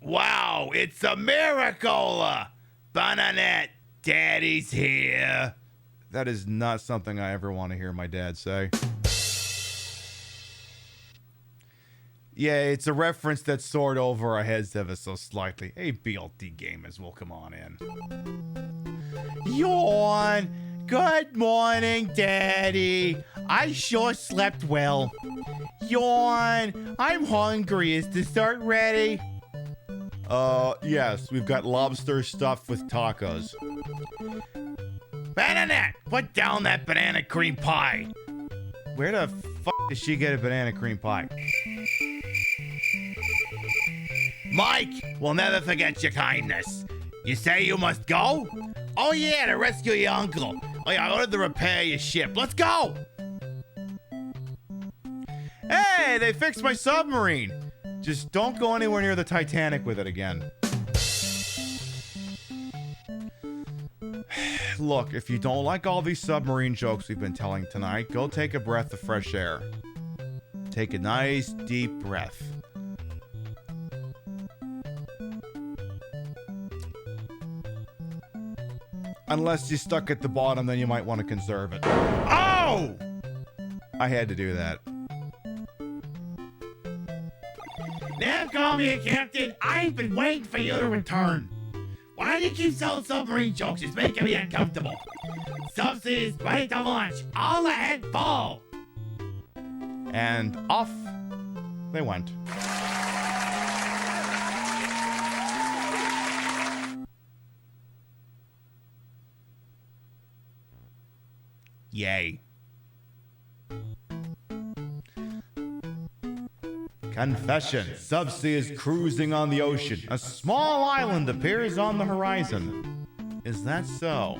[SPEAKER 2] Wow, it's a miracle! Bananette, Daddy's here. That is not something I ever want to hear my dad say. Yeah, it's a reference that's soared over our heads ever so slightly. Hey, BLT gamers, welcome on in. Yawn! Good morning, Daddy. I sure slept well. Yawn! I'm hungry. Is dessert ready? Yes, we've got lobster stuffed with tacos. Bananette, put down that banana cream pie. Where the fuck did she get a banana cream pie? Mike, we'll never forget your kindness. You say you must go? Oh yeah, to rescue your uncle. Oh yeah, I ordered to repair your ship. Let's go! Hey, they fixed my submarine. Just don't go anywhere near the Titanic with it again. Look, if you don't like all these submarine jokes we've been telling tonight, go take a breath of fresh air. Take a nice, deep breath. Unless you're stuck at the bottom, then you might want to conserve it. Oh! I had to do that.
[SPEAKER 8] Now call me a captain. I've been waiting for you to return. Why do you keep selling submarine jokes? It's making me uncomfortable. Subsidies ready to launch. All ahead, fall.
[SPEAKER 2] And off they went. Yay. Confession. Subsea is cruising on the ocean. A small island appears on the horizon. Is that so?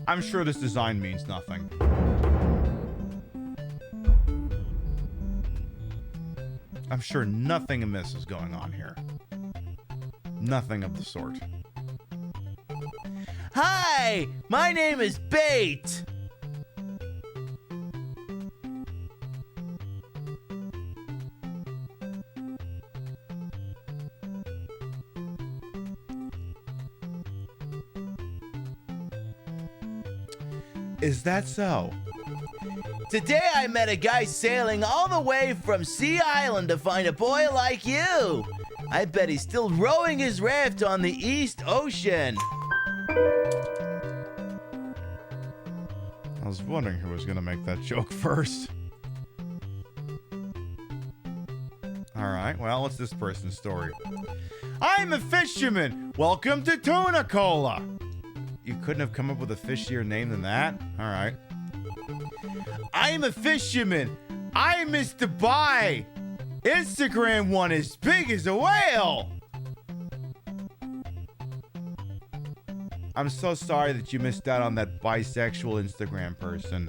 [SPEAKER 2] I'm sure this design means nothing. I'm sure nothing amiss is going on here. Nothing of the sort.
[SPEAKER 1] Hi, my name is Bait.
[SPEAKER 2] Is that so?
[SPEAKER 1] Today I met a guy sailing all the way from Sea Island to find a boy like you. I bet he's still rowing his raft on the East Ocean.
[SPEAKER 2] I was wondering who was going to make that joke first. Alright, well, what's this person's story? I'm a fisherman! Welcome to Tuna Cola! You couldn't have come up with a fishier name than that? Alright. I'm a fisherman! I'm Mr. Bi! Instagram one as big as a whale! I'm so sorry that you missed out on that bisexual Instagram person.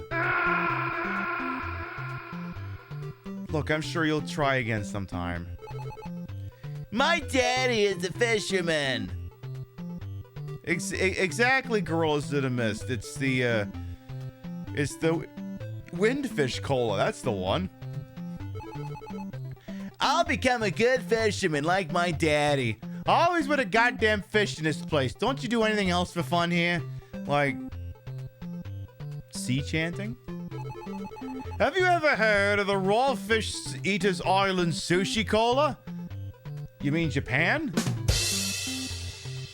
[SPEAKER 2] Look, I'm sure you'll try again sometime.
[SPEAKER 1] My daddy is a fisherman.
[SPEAKER 2] Exactly, girls that are missed. It's the Windfish Cola. That's the one.
[SPEAKER 1] I'll become a good fisherman like my daddy.
[SPEAKER 2] Always with a goddamn fish in this place. Don't you do anything else for fun here? Like sea chanting? Have you ever heard of the Raw Fish Eaters Island Sushi Cola? You mean Japan?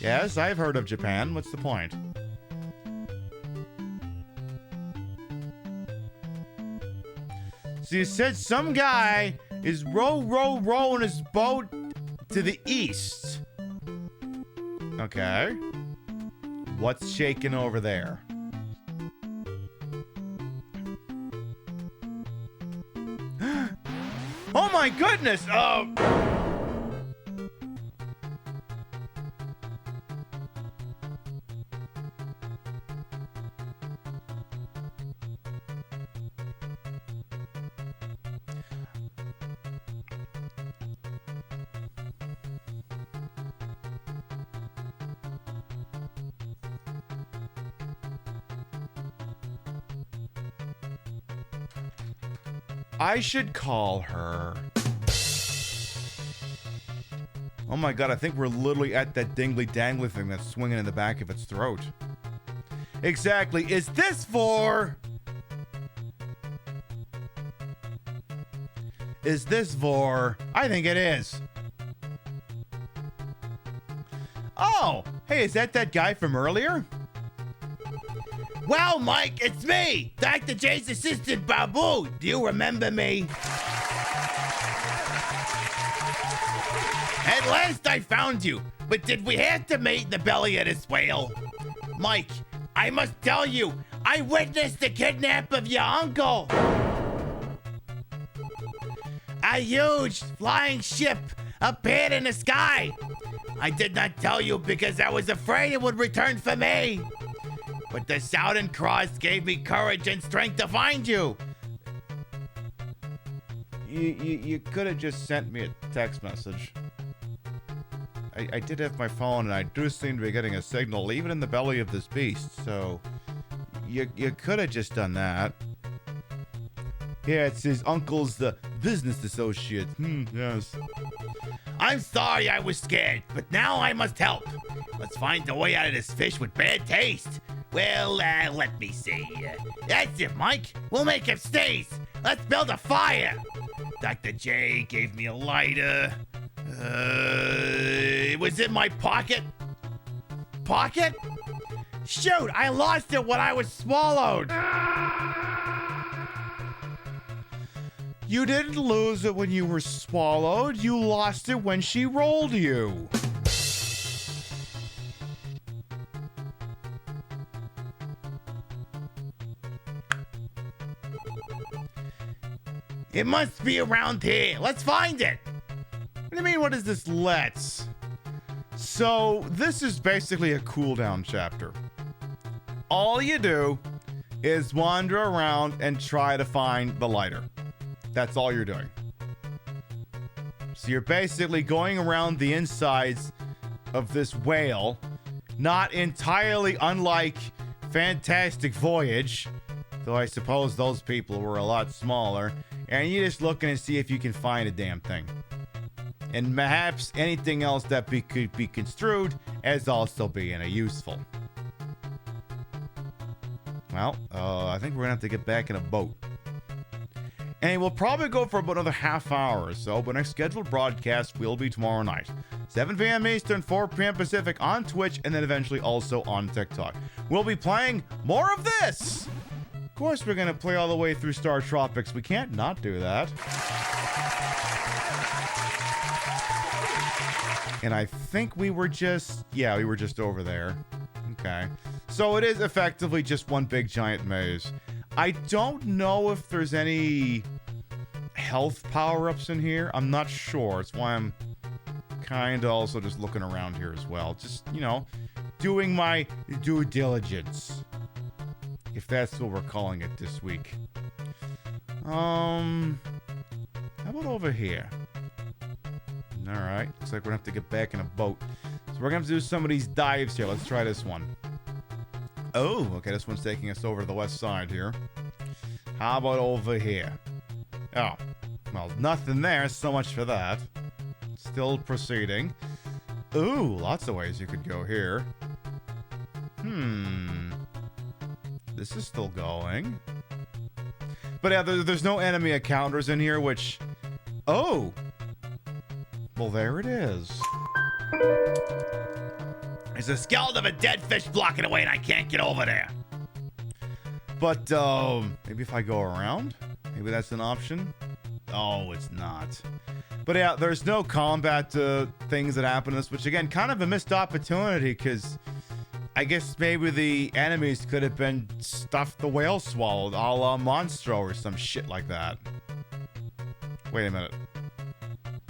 [SPEAKER 2] Yes, I've heard of Japan. What's the point? So you said some guy is rowing his boat to the east. Okay. What's shaking over there? Oh my goodness! I should call her. Oh my god, I think we're literally at that dingly-dangly thing that's swinging in the back of its throat. Exactly. Is this for... Is this for... I think it is. Oh! Hey, is that guy from earlier?
[SPEAKER 12] Well, Mike, it's me, Dr. J's assistant, Babu. Do you remember me? At last I found you, but did we have to meet in the belly of this whale? Mike, I must tell you, I witnessed the kidnap of your uncle. A huge flying ship appeared in the sky. I did not tell you because I was afraid it would return for me. But the Southern Cross gave me courage and strength to find you.
[SPEAKER 2] You could have just sent me a text message. I did have my phone, and I do seem to be getting a signal, even in the belly of this beast, so... You could have just done that. Yeah, it's his uncle's the business associate. Yes.
[SPEAKER 12] I'm sorry I was scared, but now I must help. Let's find a way out of this fish with bad taste. Well, let me see. That's it, Mike. We'll make him sneeze. Let's build a fire. Dr. J gave me a lighter. It was in my pocket. Pocket? Shoot, I lost it when I was swallowed.
[SPEAKER 2] You didn't lose it when you were swallowed. You lost it when she rolled you.
[SPEAKER 12] It must be around here. Let's find it.
[SPEAKER 2] What do you mean, what is this let's? So, this is basically a cooldown chapter. All you do is wander around and try to find the lighter. That's all you're doing. So you're basically going around the insides of this whale, not entirely unlike Fantastic Voyage, though I suppose those people were a lot smaller, and you're just looking to see if you can find a damn thing. And perhaps anything else that could be construed as also being a useful. Well, I think we're gonna have to get back in a boat. And we'll probably go for about another half hour or so, but next scheduled broadcast will be tomorrow night. 7 p.m. Eastern, 4 p.m. Pacific on Twitch, and then eventually also on TikTok. We'll be playing more of this! Of course we're gonna play all the way through StarTropics. We can't not do that. And I think we were just over there. Okay. So it is effectively just one big giant maze. I don't know if there's any health power-ups in here. I'm not sure. It's why I'm kind of also just looking around here as well. Just, you know, doing my due diligence. If that's what we're calling it this week. How about over here? Alright, looks like we're gonna have to get back in a boat. So we're gonna have to do some of these dives here. Let's try this one. Oh, okay, this one's taking us over to the west side here. How about over here? Oh, well, nothing there, so much for that. Still proceeding. Ooh, lots of ways you could go here. This is still going. But yeah, there's no enemy encounters in here, which... Oh! Well, there it is.
[SPEAKER 12] There's a skeleton of a dead fish blocking away and I can't get over there.
[SPEAKER 2] But, maybe if I go around? Maybe that's an option? Oh, it's not. But yeah, there's no combat things that happen in this, which again, kind of a missed opportunity, because I guess maybe the enemies could have been stuff the whale swallowed, a la Monstro or some shit like that. Wait a minute.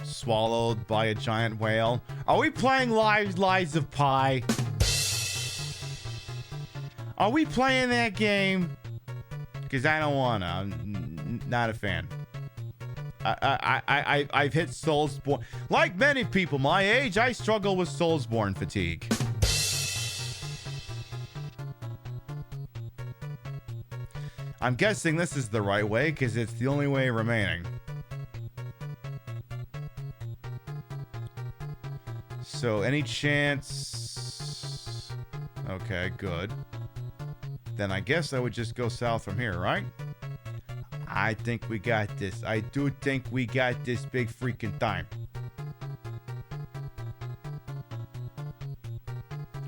[SPEAKER 2] Swallowed by a giant whale? Are we playing Lies of Pi? Are we playing that game? Because I don't wanna. I'm not a fan. I've hit Soulsborne. Like many people my age, I struggle with Soulsborne fatigue. I'm guessing this is the right way because it's the only way remaining. So, any chance... Okay, good. Then I guess I would just go south from here, right? I think we got this. I do think we got this big freaking time.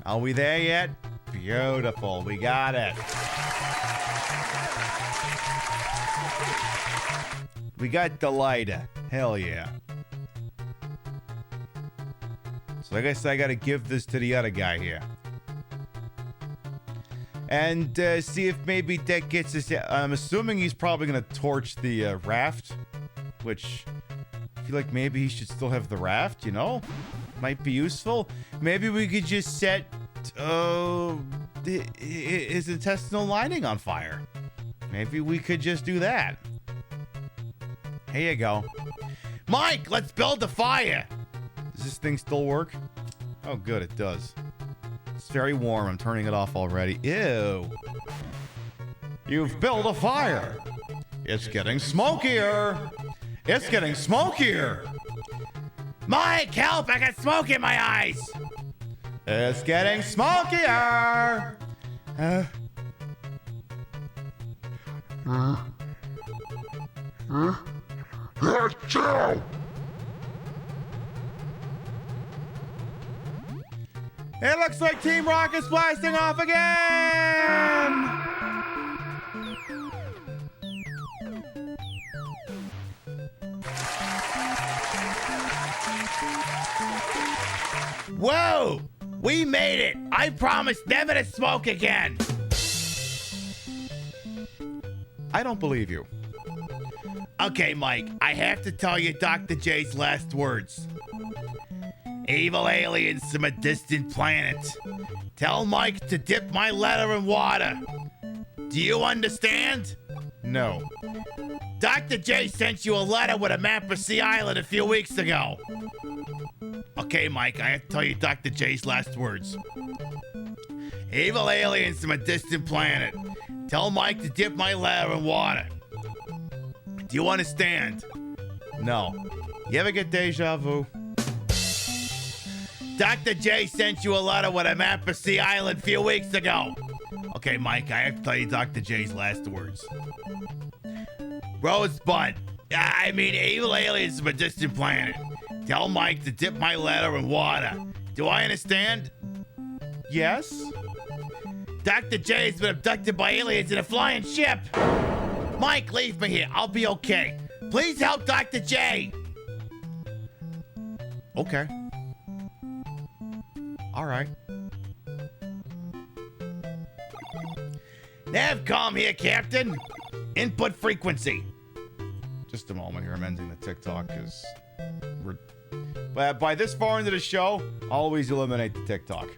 [SPEAKER 2] Are we there yet? Beautiful. We got it. We got the lighter. Hell yeah. So I guess I gotta give this to the other guy here. And see if maybe that gets us... I'm assuming he's probably gonna torch the raft. Which, I feel like maybe he should still have the raft, you know? Might be useful. Maybe we could just set his intestinal lining on fire. Maybe we could just do that. Here you go.
[SPEAKER 12] Mike, let's build a fire.
[SPEAKER 2] Does this thing still work? Oh, good, it does. It's very warm. I'm turning it off already. Ew. You've built a fire. It's getting smokier. It's getting smokier.
[SPEAKER 12] Mike, help! I got smoke in my eyes.
[SPEAKER 2] It's getting smokier.
[SPEAKER 10] Chill!
[SPEAKER 2] It looks like Team Rocket's blasting off again!
[SPEAKER 12] Whoa! We made it! I promise never to smoke again!
[SPEAKER 2] I don't believe you.
[SPEAKER 12] Okay, Mike, I have to tell you Dr. J's last words. Evil aliens from a distant planet. Tell Mike to dip my letter in water. Do you understand?
[SPEAKER 2] No.
[SPEAKER 12] Dr. J sent you a letter with a map of Sea Island a few weeks ago. Okay, Mike, I have to tell you Dr. J's last words. Evil aliens from a distant planet. Tell Mike to dip my letter in water. Do you understand?
[SPEAKER 2] No. You ever get deja vu?
[SPEAKER 12] Dr. J sent you a letter with a map of Sea Island a few weeks ago. Okay, Mike, I have to tell you Dr. J's last words. Rosebud. I mean, evil aliens from a distant planet. Tell Mike to dip my letter in water. Do I understand?
[SPEAKER 2] Yes.
[SPEAKER 12] Dr. J has been abducted by aliens in a flying ship. Mike, leave me here. I'll be okay. Please help Dr. J.
[SPEAKER 2] Okay. All right.
[SPEAKER 12] Navcom here, Captain. Input frequency.
[SPEAKER 2] Just a moment here. I'm ending the TikTok because by this far into the show, always eliminate the TikTok.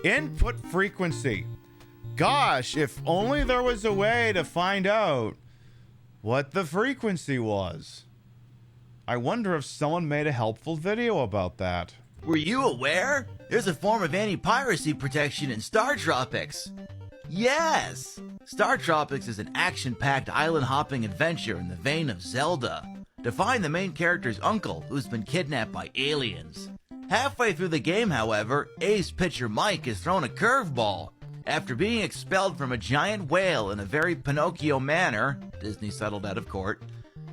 [SPEAKER 2] Input frequency. Gosh, if only there was a way to find out what the frequency was. I wonder if someone made a helpful video about that.
[SPEAKER 1] Were you aware? There's a form of anti-piracy protection in StarTropics. Yes! StarTropics is an action-packed island-hopping adventure in the vein of Zelda. To find the main character's uncle, who's been kidnapped by aliens. Halfway through the game, however, ace pitcher Mike is thrown a curveball. After being expelled from a giant whale in a very Pinocchio manner, Disney settled out of court,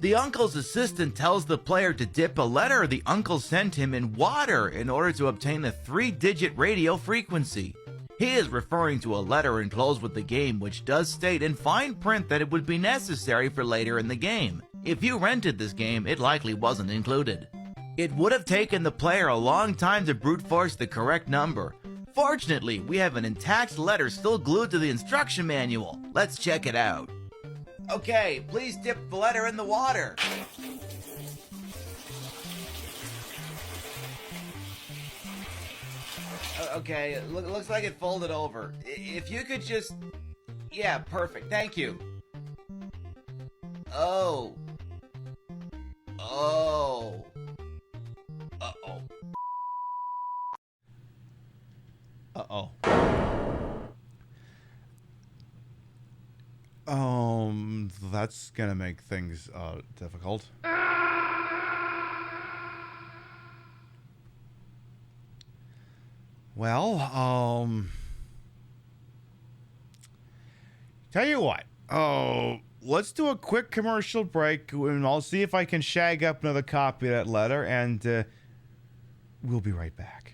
[SPEAKER 1] the uncle's assistant tells the player to dip a letter the uncle sent him in water in order to obtain a 3-digit radio frequency. He is referring to a letter enclosed with the game which does state in fine print that it would be necessary for later in the game. If you rented this game, it likely wasn't included. It would have taken the player a long time to brute force the correct number. Fortunately, we have an intact letter still glued to the instruction manual. Let's check it out. Okay, please dip the letter in the water. Okay, looks like it folded over. If you could just... Yeah, perfect. Thank you. Oh. Oh. Uh-oh.
[SPEAKER 2] Uh-oh. that's gonna make things difficult. Well, tell you what. Oh, let's do a quick commercial break, and I'll see if I can shag up another copy of that letter, and we'll be right back.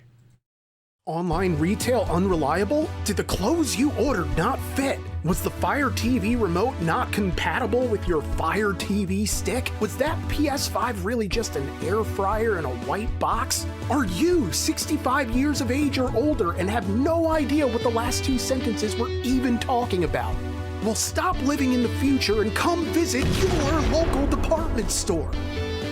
[SPEAKER 13] Online retail unreliable? Did the clothes you ordered not fit? Was the Fire TV remote not compatible with your Fire TV stick? Was that PS5 really just an air fryer in a white box? Are you 65 years of age or older and have no idea what the last two sentences were even talking about? Well, stop living in the future and come visit your local department store.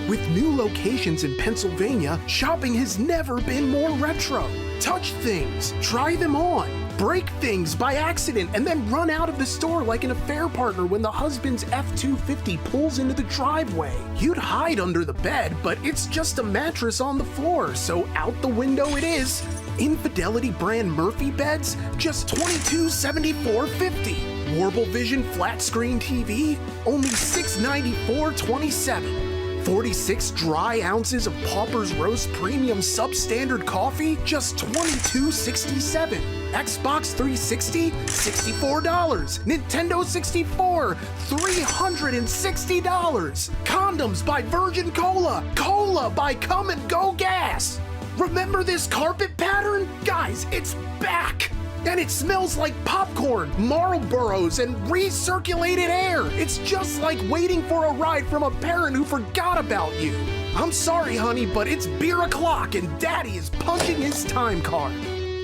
[SPEAKER 13] With new locations in Pennsylvania, shopping has never been more retro. Touch things, try them on, break things by accident, and then run out of the store like an affair partner when the husband's F-250 pulls into the driveway. You'd hide under the bed, but it's just a mattress on the floor, so out the window it is. Infidelity brand Murphy beds, just $2274.50. Warble Vision flat screen TV, only $694.27. 46 dry ounces of Pauper's Roast Premium Substandard Coffee, just $22.67. Xbox 360, $64. Nintendo 64, $360. Condoms by Virgin Cola. Cola by Come and Go Gas. Remember this carpet pattern? Guys, it's back! And it smells like popcorn, Marlboros, and recirculated air. It's just like waiting for a ride from a parent who forgot about you. I'm sorry, honey, but it's beer o'clock and Daddy is punching his time card.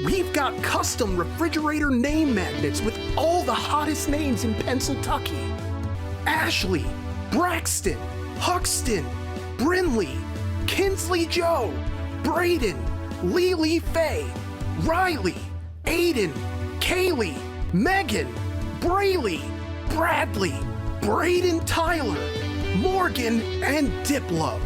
[SPEAKER 13] We've got custom refrigerator name magnets with all the hottest names in Pennsylvania. Ashley, Braxton, Huxton, Brinley, Kinsley Joe, Braden, Lily Faye, Riley, Aiden, Kaylee, Megan, Brayley, Bradley, Braden Tyler, Morgan, and Diplo.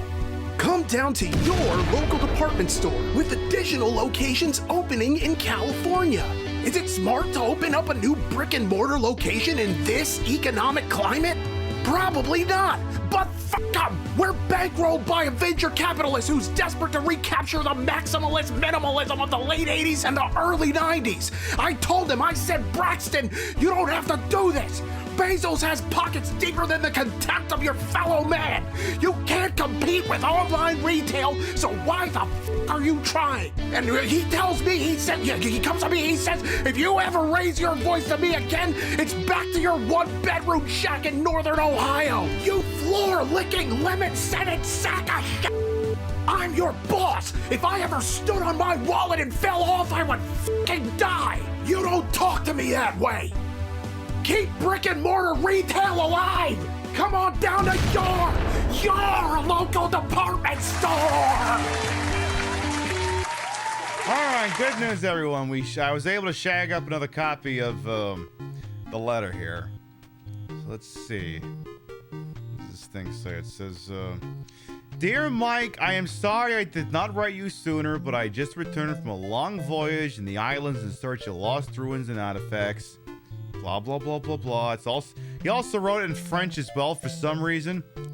[SPEAKER 13] Come down to your local department store with additional locations opening in California. Is it smart to open up a new brick and mortar location in this economic climate? Probably not, but fuck them! We're bankrolled by a venture capitalist who's desperate to recapture the maximalist minimalism of the late 80s and the early 90s. I told him, I said, Braxton, you don't have to do this. Bezos has pockets deeper than the contempt of your fellow man. You can't compete with online retail, so why the fuck are you trying? And he tells me, he comes to me, he says, if you ever raise your voice to me again, it's back to your one-bedroom shack in northern Ohio. You floor-licking, lemon-scented sack of shit. I'm your boss. If I ever stood on my wallet and fell off, I would fucking die. You don't talk to me that way. Keep brick and mortar retail alive! Come on down to your local department store!
[SPEAKER 2] Alright, good news everyone. I was able to shag up another copy of the letter here. So let's see. What does this thing say? It says, Dear Mike, I am sorry I did not write you sooner, but I just returned from a long voyage in the islands in search of lost ruins and artifacts. Blah, blah, blah, blah, blah. He also wrote it in French as well for some reason. Is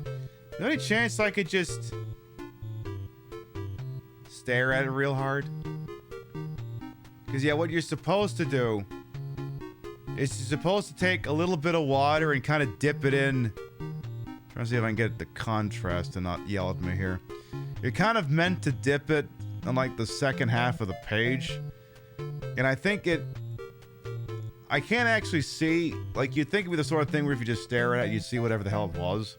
[SPEAKER 2] there any chance I could just stare at it real hard? Because, yeah, what you're supposed to do is you're supposed to take a little bit of water and kind of dip it in. Trying to see if I can get the contrast and not yell at me here. You're kind of meant to dip it on, like, the second half of the page. And I think I can't actually see, like, you'd think it would be the sort of thing where if you just stare at it, you'd see whatever the hell it was.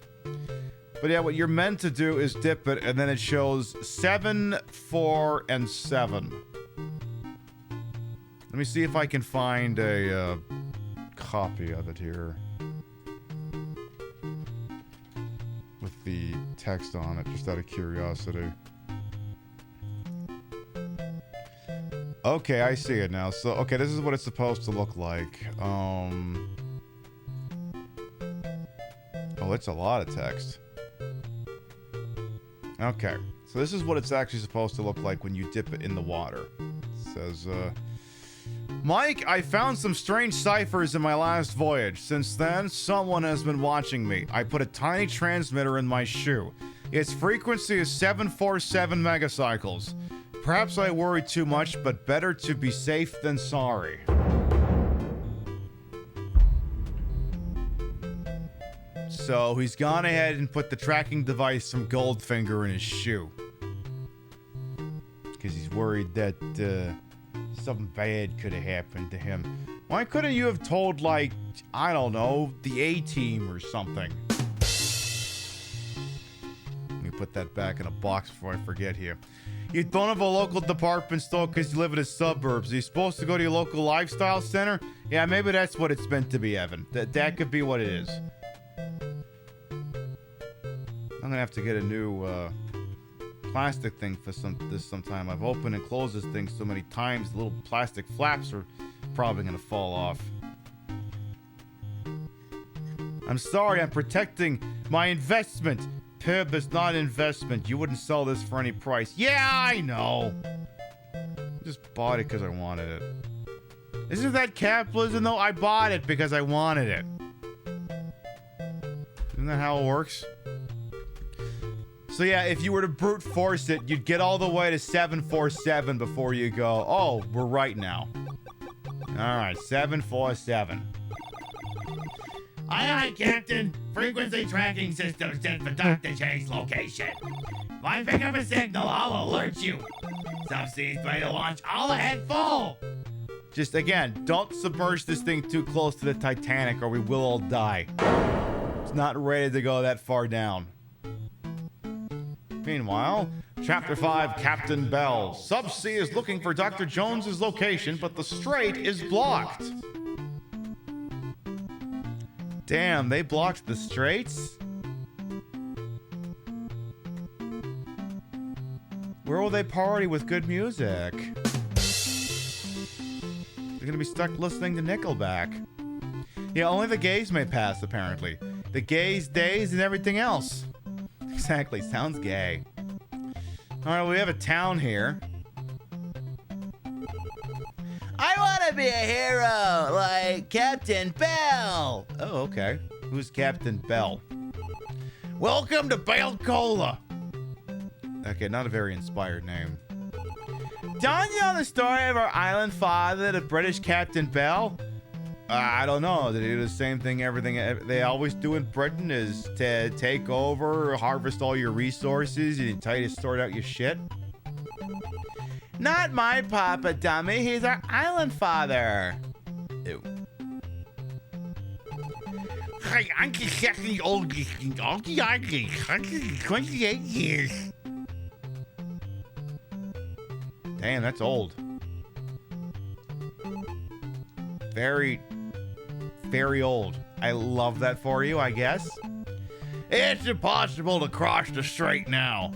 [SPEAKER 2] But yeah, what you're meant to do is dip it, and then it shows 7, 4, and 7. Let me see if I can find a copy of it here. With the text on it, just out of curiosity. Okay, I see it now. So, okay, this is what it's supposed to look like. Oh, it's a lot of text. Okay, so this is what it's actually supposed to look like when you dip it in the water. It says, Mike, I found some strange ciphers in my last voyage. Since then, someone has been watching me. I put a tiny transmitter in my shoe. Its frequency is 747 megacycles. Perhaps I worry too much, but better to be safe than sorry. So he's gone ahead and put the tracking device from Goldfinger in his shoe. Because he's worried that something bad could have happened to him. Why couldn't you have told, like, I don't know, the A-Team or something? Let me put that back in a box before I forget here. You don't have a local department store because you live in the suburbs. Are you supposed to go to your local lifestyle center? Yeah, maybe that's what it's meant to be, Evan. That could be what it is. I'm gonna have to get a new plastic thing for sometime. I've opened and closed this thing so many times, the little plastic flaps are probably gonna fall off. I'm sorry, I'm protecting my investment. Pib is not investment. You wouldn't sell this for any price. Yeah, I know. Just bought it because I wanted it. Isn't that capitalism though? I bought it because I wanted it. Isn't that how it works? So yeah, if you were to brute force it, you'd get all the way to 747 before you go, oh, we're right now. Alright, 747.
[SPEAKER 12] Aye, Captain. Frequency tracking system set for Dr. J's location. If I pick up a signal, I'll alert you. Subsea's ready to launch all ahead full.
[SPEAKER 2] Just again, don't submerge this thing too close to the Titanic or we will all die. It's not ready to go that far down. Meanwhile, Chapter 5, Captain Bell. Subsea is looking for Dr. Jones's location, but the strait is blocked. Damn, they blocked the straits? Where will they party with good music? They're gonna be stuck listening to Nickelback. Yeah, only the gays may pass, apparently. The gays, days, and everything else. Exactly, sounds gay. Alright, we have a town here.
[SPEAKER 1] I want to be a hero, like Captain Bell.
[SPEAKER 2] Oh, okay. Who's Captain Bell?
[SPEAKER 12] Welcome to Bale Cola.
[SPEAKER 2] Okay, not a very inspired name.
[SPEAKER 1] Don't you know the story of our island father, the British Captain Bell?
[SPEAKER 2] I don't know. They do the same thing everything they always do in Britain is to take over, harvest all your resources, and tell you to sort out your shit.
[SPEAKER 1] Not my papa, dummy. He's our island father.
[SPEAKER 2] Ew.
[SPEAKER 12] Hey, Uncle Sexy Oldie, 28 years.
[SPEAKER 2] Damn, that's old. Very, very old. I love that for you, I guess.
[SPEAKER 12] It's impossible to cross the strait now.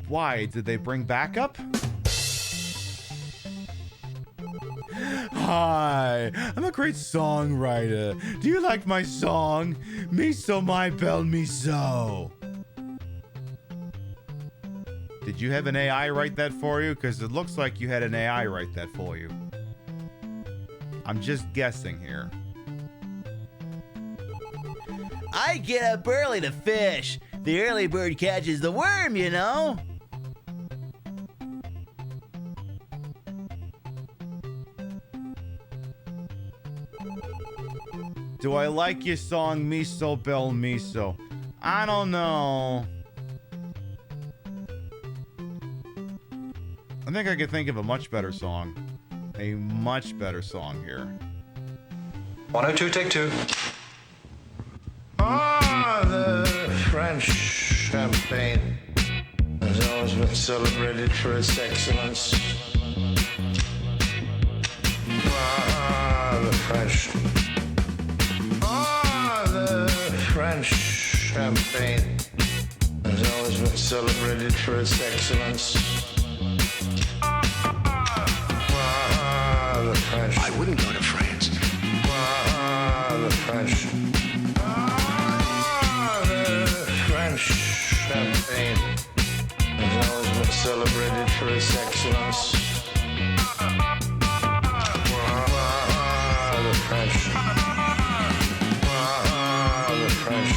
[SPEAKER 2] Why? Did they bring backup? Hi, I'm a great songwriter. Do you like my song? Me so my bell me so. Did you have an AI write that for you? Because it looks like you had an AI write that for you. I'm just guessing here.
[SPEAKER 1] I get up early to fish. The early bird catches the worm, you know.
[SPEAKER 2] Do I like your song, Miso Bell Miso? I don't know. I think I could think of a much better song. A much better song here.
[SPEAKER 14] 102, take 2.
[SPEAKER 4] Ah, the French champagne has always been celebrated for its excellence. Ah, the French. Ah, the French champagne has always been celebrated for its excellence. The French.
[SPEAKER 7] I wouldn't go to France.
[SPEAKER 4] The French. The French champagne has always been celebrated for its excellence. The French. The French.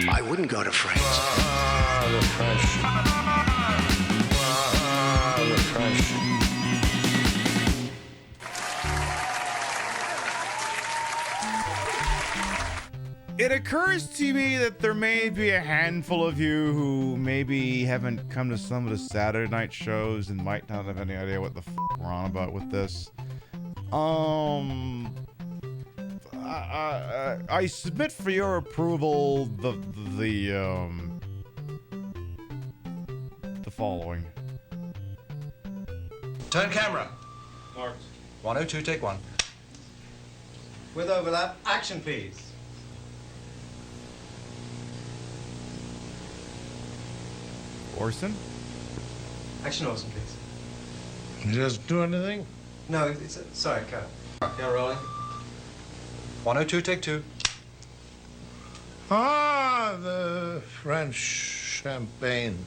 [SPEAKER 13] I wouldn't go to France.
[SPEAKER 4] The French. The French.
[SPEAKER 2] It occurs to me that there may be a handful of you who maybe haven't come to some of the Saturday night shows and might not have any idea what the f we're on about with this. I submit for your approval the following.
[SPEAKER 14] Turn camera.
[SPEAKER 10] Marked.
[SPEAKER 14] 102, take 1.
[SPEAKER 15] With overlap, action please.
[SPEAKER 2] Orson?
[SPEAKER 15] Action Orson, please.
[SPEAKER 4] Just do anything?
[SPEAKER 15] No, it's sorry, cut. Yeah, rolling.
[SPEAKER 14] 102, take 2.
[SPEAKER 4] The French champagne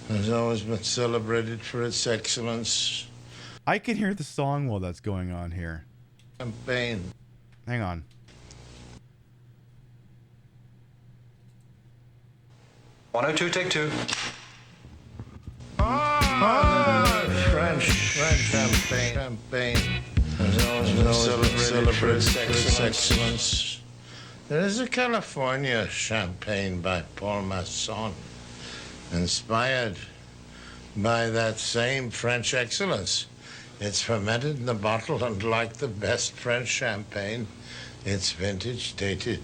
[SPEAKER 4] has always been celebrated for its excellence.
[SPEAKER 2] I can hear the song while that's going on here.
[SPEAKER 4] Champagne.
[SPEAKER 2] Hang on.
[SPEAKER 14] French. 102, take 2.
[SPEAKER 4] French champagne has always been celebrated for its excellence. There is a California champagne by Paul Masson, inspired by that same French excellence. It's fermented in the bottle, and like the best French champagne, it's vintage dated.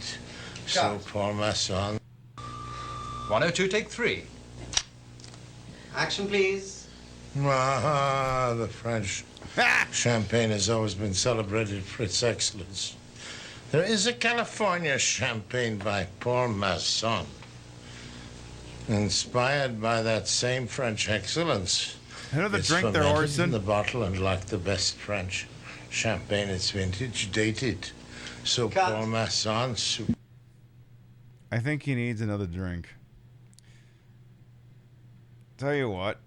[SPEAKER 4] So Paul Masson.
[SPEAKER 14] 102, take 3.
[SPEAKER 15] Action please.
[SPEAKER 4] The French champagne has always been celebrated for its excellence. There is a California champagne by Paul Masson, inspired by that same French excellence.
[SPEAKER 2] Another
[SPEAKER 4] It's
[SPEAKER 2] drink there,
[SPEAKER 4] fermented
[SPEAKER 2] Orson.
[SPEAKER 4] in the bottle, and like the best French champagne, it's vintage dated. So Paul Masson.
[SPEAKER 2] I think he needs another drink. Tell you what.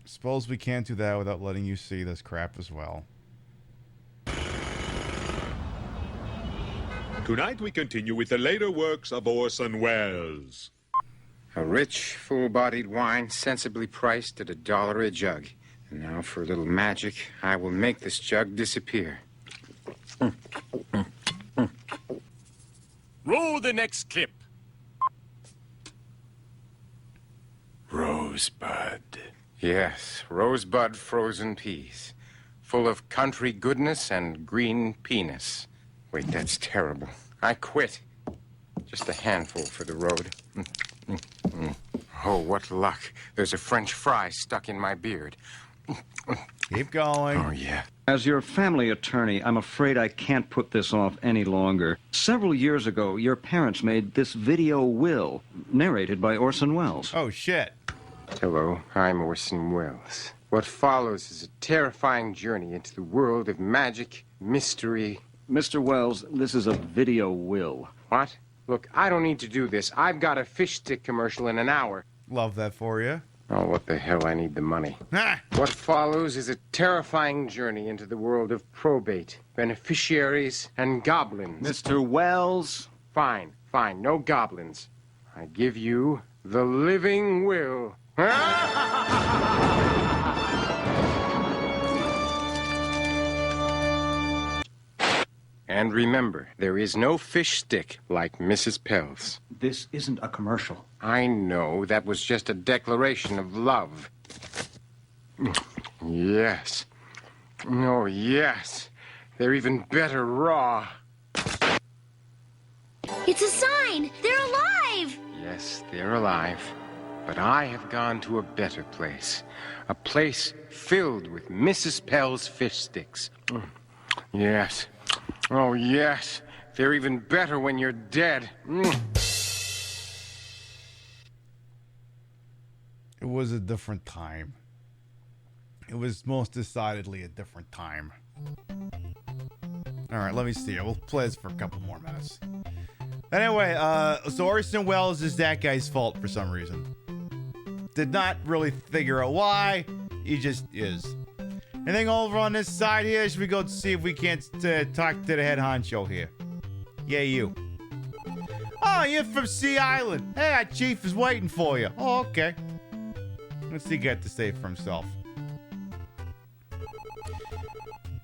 [SPEAKER 2] Suppose we can't do that without letting you see this crap as well.
[SPEAKER 16] Tonight we continue with the later works of Orson Welles.
[SPEAKER 7] A rich, full-bodied wine, sensibly priced at $1 a jug. And now for a little magic, I will make this jug disappear.
[SPEAKER 16] Roll the next clip.
[SPEAKER 7] Rosebud. Yes, rosebud frozen peas. Full of country goodness and green penis. Wait, that's terrible. I quit. Just a handful for the road. Oh, what luck. There's a French fry stuck in my beard.
[SPEAKER 2] Keep going.
[SPEAKER 7] Oh, yeah.
[SPEAKER 17] As your family attorney, I'm afraid I can't put this off any longer. Several years ago, your parents made this video will, narrated by Orson Welles.
[SPEAKER 2] Oh, shit.
[SPEAKER 7] Hello, I'm Orson Welles. What follows is a terrifying journey into the world of magic, mystery.
[SPEAKER 17] Mr. Welles, this is a video will.
[SPEAKER 7] What? Look, I don't need to do this. I've got a fish stick commercial in an hour.
[SPEAKER 2] Love that for you.
[SPEAKER 7] Oh, what the hell? I need the money. What follows is a terrifying journey into the world of probate, beneficiaries, and goblins.
[SPEAKER 17] Mr. Welles?
[SPEAKER 7] Fine, fine. No goblins. I give you the living will. And remember, there is no fish stick like Mrs. Pell's.
[SPEAKER 17] This isn't a commercial.
[SPEAKER 7] I know. That was just a declaration of love. Yes. Oh, yes. They're even better raw.
[SPEAKER 18] It's a sign! They're alive!
[SPEAKER 7] Yes, they're alive. But I have gone to a better place. A place filled with Mrs. Pell's fish sticks. Yes. Oh, yes. They're even better when you're dead.
[SPEAKER 2] It was a different time. It was most decidedly a different time. All right, let me see. We'll play this for a couple more minutes. Anyway, so Orson Welles is that guy's fault for some reason. Did not really figure out why. He just is. Anything over on this side here? Should we go see if we can't talk to the head honcho here? Yeah, you. Oh, you're from Sea Island. Hey, our chief is waiting for you. Oh, okay. What's he got to say for himself?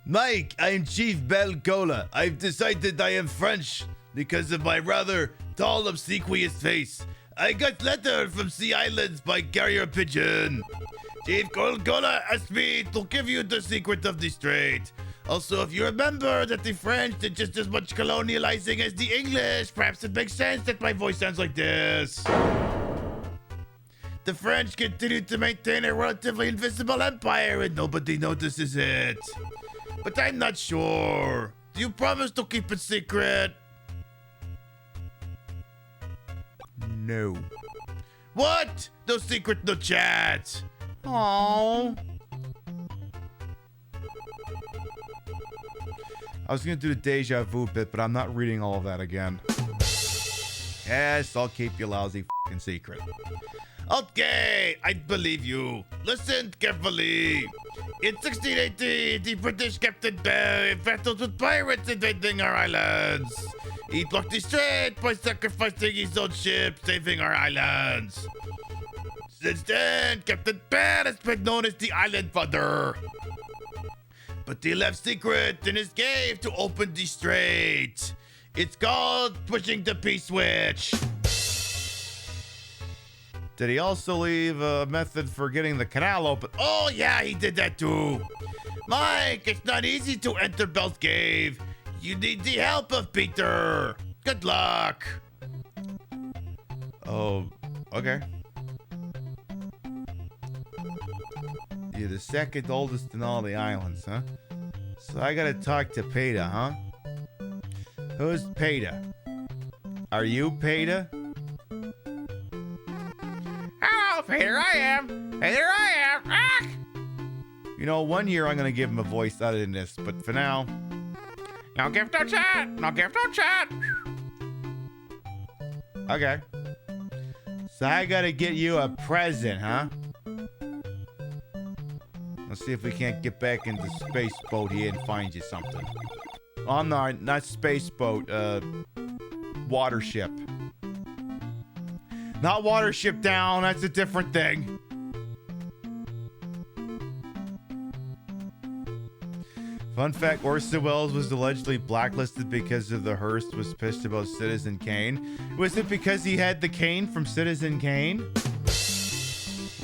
[SPEAKER 12] Mike, I am Chief Belcola. I've decided I am French because of my rather tall, obsequious face. I got letter from Sea Islands by carrier pigeon. Chief Belcola asked me to give you the secret of the strait. Also, if you remember that the French did just as much colonializing as the English, perhaps it makes sense that my voice sounds like this. The French continued to maintain a relatively invisible empire and nobody notices it. But I'm not sure. Do you promise to keep it secret?
[SPEAKER 2] No.
[SPEAKER 12] What? No secret, no chat.
[SPEAKER 2] Oh. I was gonna do the deja vu bit, but I'm not reading all of that again. Yes, I'll keep your lousy fucking secret.
[SPEAKER 12] Okay, I believe you. Listen carefully. In 1680, the British Captain Bell battled with pirates invading our islands. He blocked the strait by sacrificing his own ship, saving our islands. Since then, Captain Bell has been known as the Island Father. But he left secret in his cave to open the strait. It's called pushing the P-switch.
[SPEAKER 2] Did he also leave a method for getting the canal open?
[SPEAKER 12] Oh, yeah, he did that too. Mike, it's not easy to enter Bell's cave. You need the help of Peter. Good luck.
[SPEAKER 2] Oh, okay. You're the second oldest in all the islands, huh? So I gotta talk to Peter, huh? Who's Peter? Are you Peter?
[SPEAKER 8] Oh, here I am. Here I am. Ah!
[SPEAKER 2] You know, one year I'm gonna give him a voice other than this, but for now...
[SPEAKER 8] No gift, no chat. No gift, no chat.
[SPEAKER 2] Okay. So I gotta get you a present, huh? Let's see if we can't get back into space boat here and find you something. Oh, no, not space boat, water ship. Not water ship down, that's a different thing. Fun fact, Orson Welles was allegedly blacklisted because of the Hearst was pissed about Citizen Kane. Was it because he had the cane from Citizen Kane?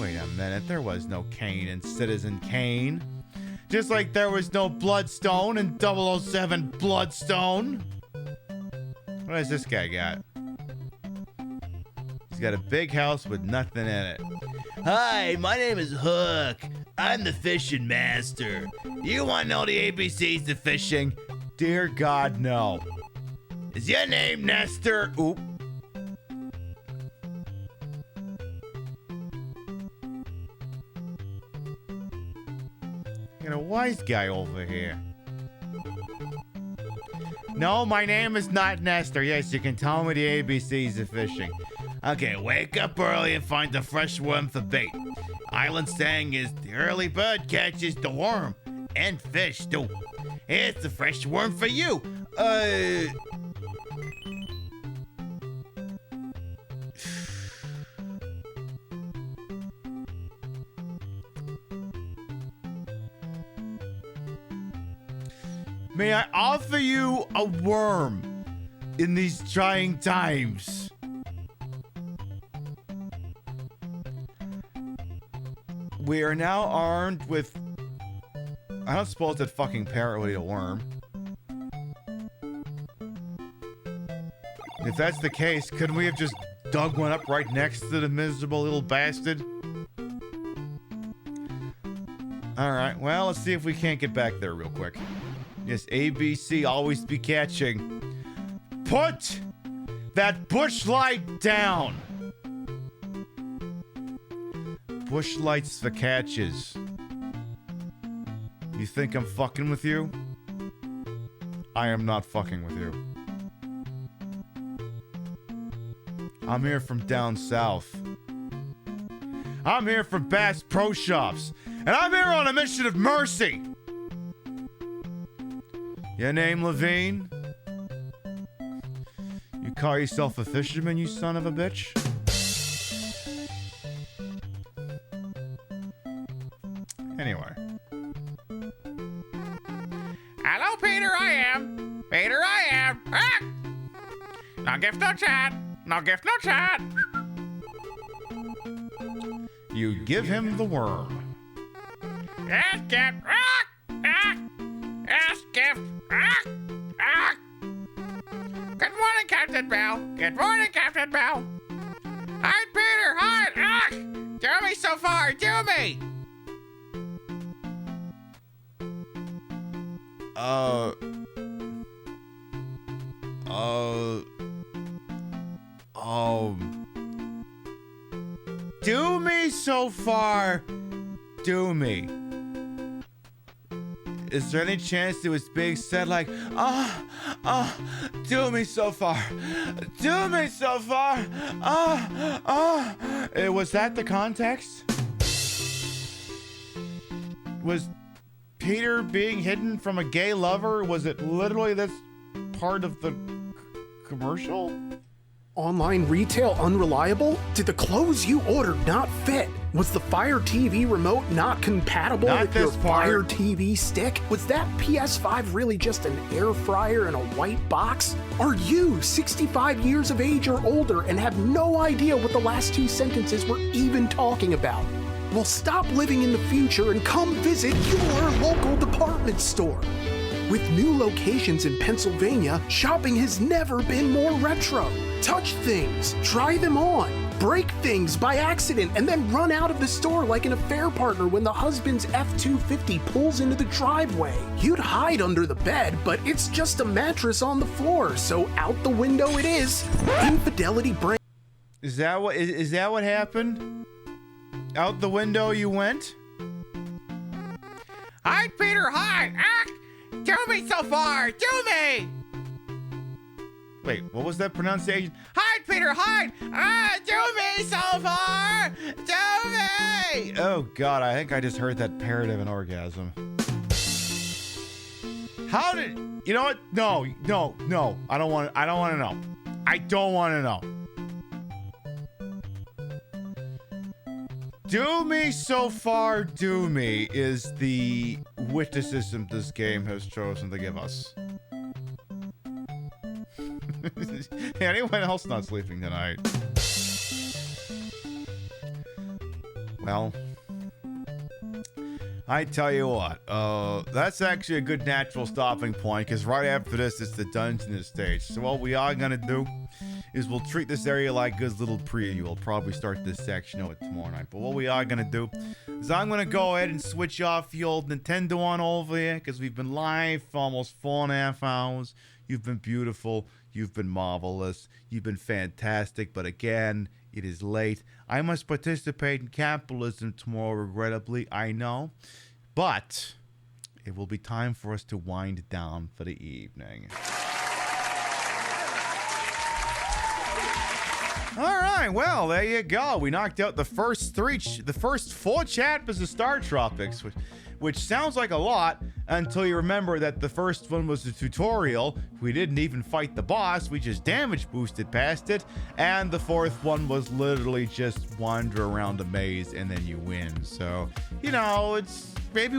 [SPEAKER 2] Wait a minute, there was no Kane in Citizen Kane. Just like there was no Bloodstone in 007 Bloodstone. What has this guy got? He's got a big house with nothing in it.
[SPEAKER 12] Hi, my name is Hook. I'm the fishing master. You want to know the ABCs of fishing?
[SPEAKER 2] Dear God, no.
[SPEAKER 12] Is your name Nestor?
[SPEAKER 2] Oop. Got a wise guy over here. No, my name is not Nestor. Yes, you can tell me the ABCs of fishing.
[SPEAKER 12] Okay, wake up early and find the fresh worm for bait. Island saying is the early bird catches the worm and fish too. Here's the fresh worm for you.
[SPEAKER 2] May I offer you a worm in these trying times? We are now armed with... I don't suppose that fucking parrot would eat a worm. If that's the case, couldn't we have just dug one up right next to the miserable little bastard? Alright, well, let's see if we can't get back there real quick. Yes, ABC, always be catching. Put that bush light down! Bush lights for catches. You think I'm fucking with you? I am not fucking with you. I'm here from down south. I'm here from Bass Pro Shops. And I'm here on a mission of mercy. Your name, Levine? You call yourself a fisherman, you son of a bitch? Anyway.
[SPEAKER 8] Hello, Peter, I am. Peter, I am. Ah! No gift, no chat. No gift, no chat.
[SPEAKER 2] You give him the worm.
[SPEAKER 8] Yes, gift. Ah! Ah! Yes, gift. Ah! Ah! Good morning, Captain Bell. Good morning, Captain Bell. Hi, Peter. Hi. Ah! Do me so far. Do me.
[SPEAKER 2] Do me so far. Do me. Is there any chance it was being said like, do me so far. Do me so far. Was that the context? Was Peter being hidden from a gay lover? Was it literally this part of the commercial?
[SPEAKER 13] Online retail unreliable? Did the clothes you ordered not fit? Was the Fire TV remote not compatible with your Fire TV stick? Was that PS5 really just an air fryer in a white box? Are you 65 years of age or older and have no idea what the last two sentences were even talking about? Well, stop living in the future and come visit your local department store. With new locations in Pennsylvania, shopping has never been more retro. Touch things, try them on, break things by accident, and then run out of the store like an affair partner when the husband's F-250 pulls into the driveway. You'd hide under the bed, but it's just a mattress on the floor, so out the window it is. Infidelity brings...
[SPEAKER 2] Is that what happened? Out the window you went?
[SPEAKER 8] Hi, Peter, hi! Ah! Do me so far! Do me!
[SPEAKER 2] Wait, what was that pronunciation?
[SPEAKER 8] Hide, Peter, hide! Ah, do me so far! Do me!
[SPEAKER 2] Oh God, I think I just heard that parrot of an orgasm. How did... You know what? No. I don't want to know. I don't want to know. Do me so far, do me is the witticism this game has chosen to give us. Anyone else not sleeping tonight? Well, I tell you what, that's actually a good natural stopping point, because right after this, it's the dungeon stage. So what we are going to do is we'll treat this area like a little preview. We'll probably start this section of it tomorrow night. But what we are going to do is I'm going to go ahead and switch off the old Nintendo on over here, because we've been live for almost 4.5 hours. You've been beautiful. You've been marvelous. You've been fantastic. But again, it is late. I must participate in capitalism tomorrow, regrettably. I know. But it will be time for us to wind down for the evening. All right, well, there you go. We knocked out the first four chapters of StarTropics, which sounds like a lot until you remember that the first one was a tutorial. We didn't even fight the boss. We just damage boosted past it. And the fourth one was literally just wander around a maze and then you win. So, you know, it's maybe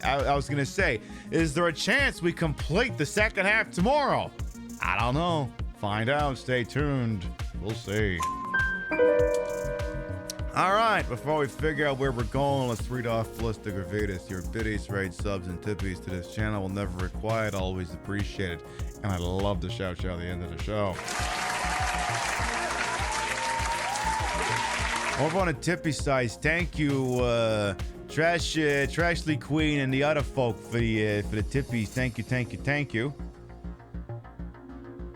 [SPEAKER 2] I was going to say, is there a chance we complete the second half tomorrow? I don't know. Find out. Stay tuned. We'll see. All right, before we figure out where we're going, let's read off the list of gravitas. Your biddies, raids, subs, and tippies to this channel will never required, always appreciated. And I'd love to shout you out at the end of the show. Over on a tippy size, thank you, Trashly Queen and the other folk for the tippies. Thank you.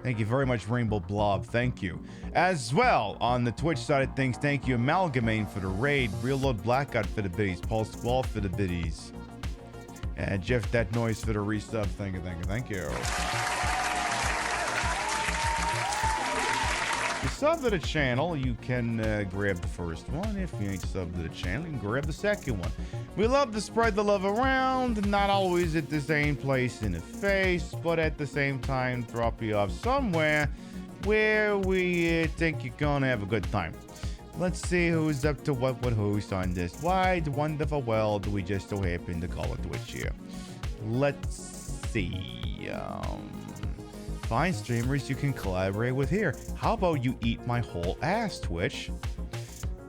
[SPEAKER 2] Thank you very much, Rainbow Blob. Thank you. As well, on the Twitch side of things, thank you, Amalgamane for the raid, Real Lord Blackout for the biddies, Paul Squall for the biddies, and Jeff That Noise for the resub. Thank you. If you sub to the channel, you can grab the first one. If you ain't sub to the channel, you can grab the second one. We love to spread the love around, not always at the same place in the face, but at the same time drop you off somewhere where we think you're gonna have a good time. Let's see who's up to what with who's on this wide, wonderful world we just so happen to call it Twitch here. Let's see. Find streamers you can collaborate with here. How about you eat my whole ass, Twitch?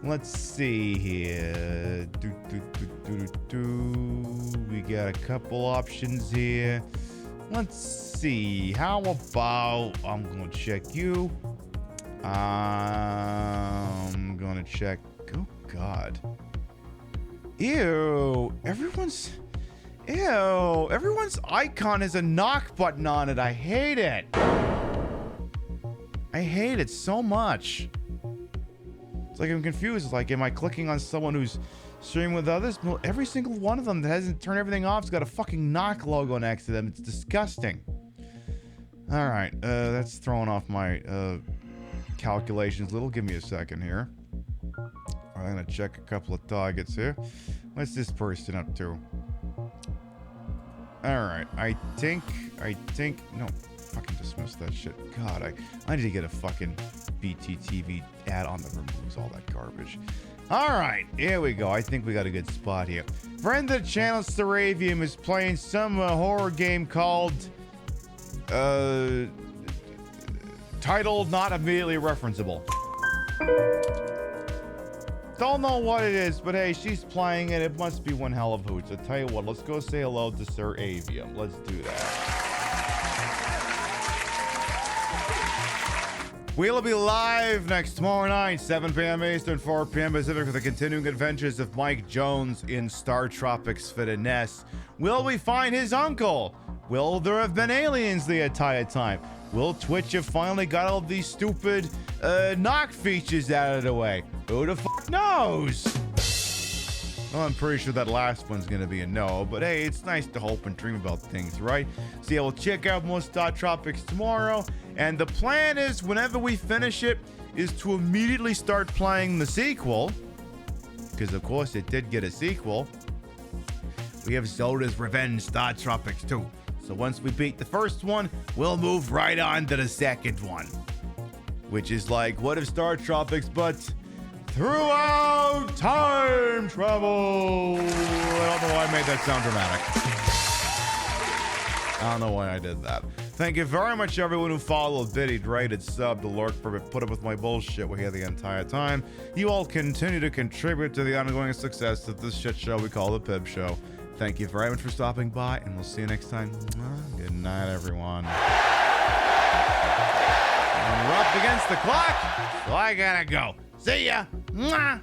[SPEAKER 2] Let's see here. We got a couple options here. Let's see. How about I'm gonna check you. I'm gonna check. Oh God. Ew. Everyone's icon has a knock button on it. I hate it. I hate it so much. It's like I'm confused. It's like, am I clicking on someone who's streaming with others? Well, every single one of them that hasn't turned everything off has got a fucking knock logo next to them. It's disgusting. All right, that's throwing off my calculations a little. Give me a second here. I'm gonna check a couple of targets here. What's this person up to? Alright, I think, no, fucking dismiss that shit. God, I need to get a fucking BTTV add-on that removes all that garbage. Alright, here we go. I think we got a good spot here. Friend of the channel, Staravium, is playing some horror game called, title not immediately referenceable. Don't know what it is, but hey, she's playing it. It must be one hell of hoots. I tell you what, let's go say hello to Sir Avium. Let's do that. We'll be live next tomorrow night, 7 p.m. Eastern, 4 p.m. Pacific, for the continuing adventures of Mike Jones in StarTropics for the NES. Will we find his uncle? Will there have been aliens the entire time? Will Twitch have finally got all these stupid knock features out of the way? Who the fuck knows? Well, I'm pretty sure that last one's gonna be a no, but hey, it's nice to hope and dream about things, right? So yeah, we'll check out more StarTropics tomorrow, and the plan is, whenever we finish it, is to immediately start playing the sequel, because of course it did get a sequel. We have Zelda's Revenge StarTropics 2. So once we beat the first one, we'll move right on to the second one, which is like, what if StarTropics, but throughout time travel? I don't know why I made that sound dramatic. I don't know why I did that. Thank you very much, everyone who followed, biddied, rated, subbed, lurked, put up with my bullshit. We're here the entire time. You all continue to contribute to the ongoing success of this shit show we call the Pib Show. Thank you very much for stopping by, and we'll see you next time. Good night, everyone. And we're up against the clock, so I gotta go. See ya. Mwah.